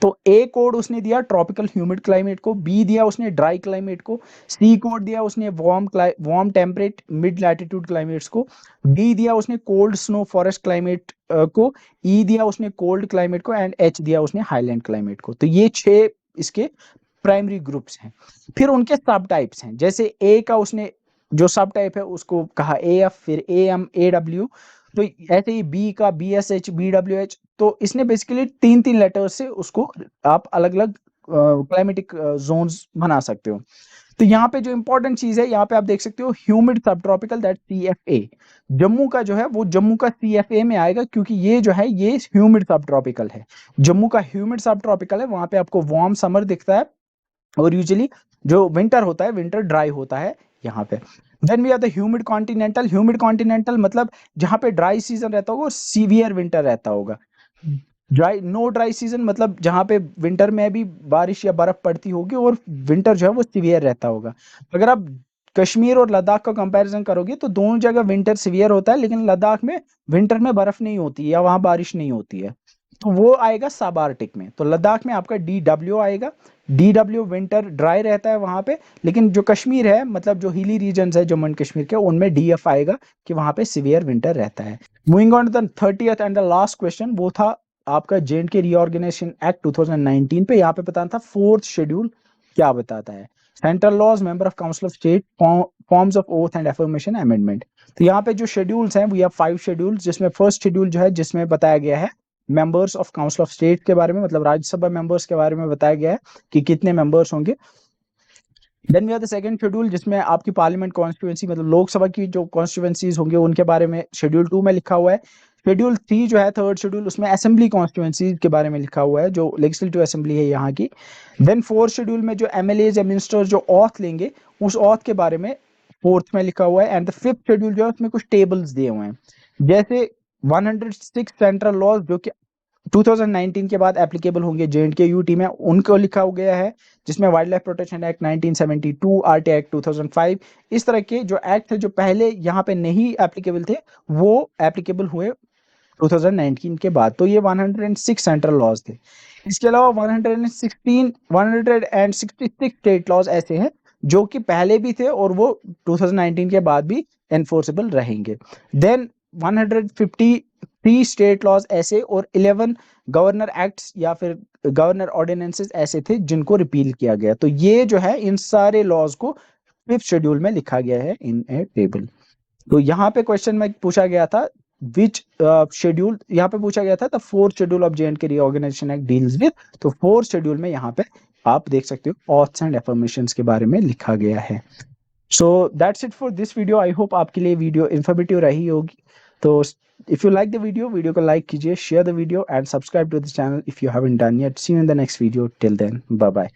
[SPEAKER 2] तो A कोड उसने दिया ट्रॉपिकल ह्यूमिड क्लाइमेट को, B दिया उसने ड्राई क्लाइमेट को, C कोड दिया उसने warm temperate mid latitude climates को, D दिया उसने कोल्ड स्नो फॉरेस्ट क्लाइमेट को, E दिया उसने कोल्ड क्लाइमेट को, एंड H दिया उसने हाईलैंड क्लाइमेट को। तो ये 6 इसके प्राइमरी ग्रुप्स हैं। फिर उनके सब टाइप्स हैं, जैसे A का उसने जो सब टाइप है उसको कहा AF, फिर AM, AW। तो ऐसे ही B का BSH, BWH। तो इसने बेसिकली 3 लेटर्स से उसको आप अलग अलग क्लाइमेटिक जोन्स बना सकते हो। तो यहाँ पे जो इंपॉर्टेंट चीज है, यहाँ पे आप देख सकते हो ह्यूमिड सब ट्रॉपिकल दैट CFA। जम्मू का जो है वो जम्मू का CFA में आएगा, क्योंकि ये जो है ये ह्यूमिड सब ट्रॉपिकल है। जम्मू का ह्यूमिड सब ट्रॉपिकल है, वहां पे आपको वार्म समर दिखता है, और यूजुअली जो विंटर होता है विंटर ड्राई होता है यहाँ पे। Then we have the humid continental. Humid continental मतलब जहाँ पे ड्राई सीजन रहता होगा और सीवियर विंटर रहता होगा। नो ड्राई सीजन मतलब जहाँ पे विंटर में भी बारिश या बर्फ पड़ती होगी और विंटर जो है वो सीवियर रहता होगा। अगर आप कश्मीर और लद्दाख का कंपैरिजन करोगे तो दोनों जगह विंटर सीवियर होता है, लेकिन लद्दाख में विंटर में बर्फ नहीं होती या वहां बारिश नहीं होती है, तो वो आएगा सब आर्टिक में। तो लद्दाख में आपका DW आएगा। DW विंटर ड्राई रहता है वहां पे, लेकिन जो कश्मीर है मतलब जो हिली रीजन्स है जम्मू एंड कश्मीर के, उनमें DF आएगा कि वहां पे सिवियर विंटर रहता है। Moving on to the 30th and the last question, वो था आपका J&K रीऑर्गेनाइजेशन एक्ट 2019 पे। यहाँ पे बताना था 4th शेड्यूल क्या बताता है। Central laws, member of council of state, forms of oath and affirmation, amendment. तो यहाँ पे जो शेड्यूल्स हैं वी हैव 5 शेड्यूल्स, जिसमें फर्स्ट शेड्यूल जो है जिसमें बताया गया है members of council of state के बारे में, मतलब राज्यसभा मेंबर्स के बारे में बताया गया है कि कितने मेंबर्स होंगे। Then we have the second schedule जिसमें आपकी पार्लियामेंट कॉन्स्टिट्यूएंसी मतलब लोकसभा की जो कॉन्स्टिट्यूएंसीज होंगे उनके बारे में शेड्यूल 2 में लिखा हुआ है। शेड्यूल 3 जो है थर्ड शेड्यूल, उसमें असेंबली कॉन्स्टिट्यूएंसी के बारे में लिखा हुआ है, जो लेजिस्लेटिव असेंबली है यहाँ की। देन फोर्थ शेड्यूल में जो एमएलएज या मिनिस्टर्स जो ऑथ लेंगे, उस ऑथ के बारे में फोर्थ में लिखा हुआ है। एंड द फिफ्थ शेड्यूल जो है उसमें कुछ टेबल्स दिए हुए हैं, जैसे 106 सेंट्रल लॉज जो कि 2019 के बाद एप्लीकेबल होंगे J&K यूटी में, उनको लिखा गया है, जिसमें wild life protection act 1972, RTI act 2005, इस तरह के जो एक्ट थे जो पहले यहाँ पे नहीं एप्लीकेबल थे, वो एप्लीकेबल हुए 2019 के बाद। तो ये 106 सेंट्रल लॉज थे। इसके अलावा 166 स्टेट लॉज ऐसे हैं जो कि पहले भी थे और वो 2019 के बाद भी एनफोर्सेबल रहेंगे। देन 153 स्टेट लॉज ऐसे और 11 गवर्नर एक्ट्स या फिर गवर्नर ऑर्डिनेंसेस ऐसे थे जिनको रिपील किया गया। तो ये जो है इन सारे लॉज को फिफ्थ शेड्यूल में लिखा गया है इन ए टेबल। तो यहाँ पे क्वेश्चन में पूछा गया था विच शेड्यूल, यहाँ पे पूछा गया था the fourth schedule of J&K reorganisation act deals with, तो फोर्थ शेड्यूल में यहाँ पे आप देख सकते हो ऑथ्स एंड एफर्मेशंस के बारे में लिखा गया है। So that's it for this video. I hope आपके लिए वीडियो इन्फॉर्मेटिव रही होगी। तो if you like the video को लाइक कीजिए, share the video and subscribe to the channel if you haven't done yet. See you in the next video. Till then, bye bye.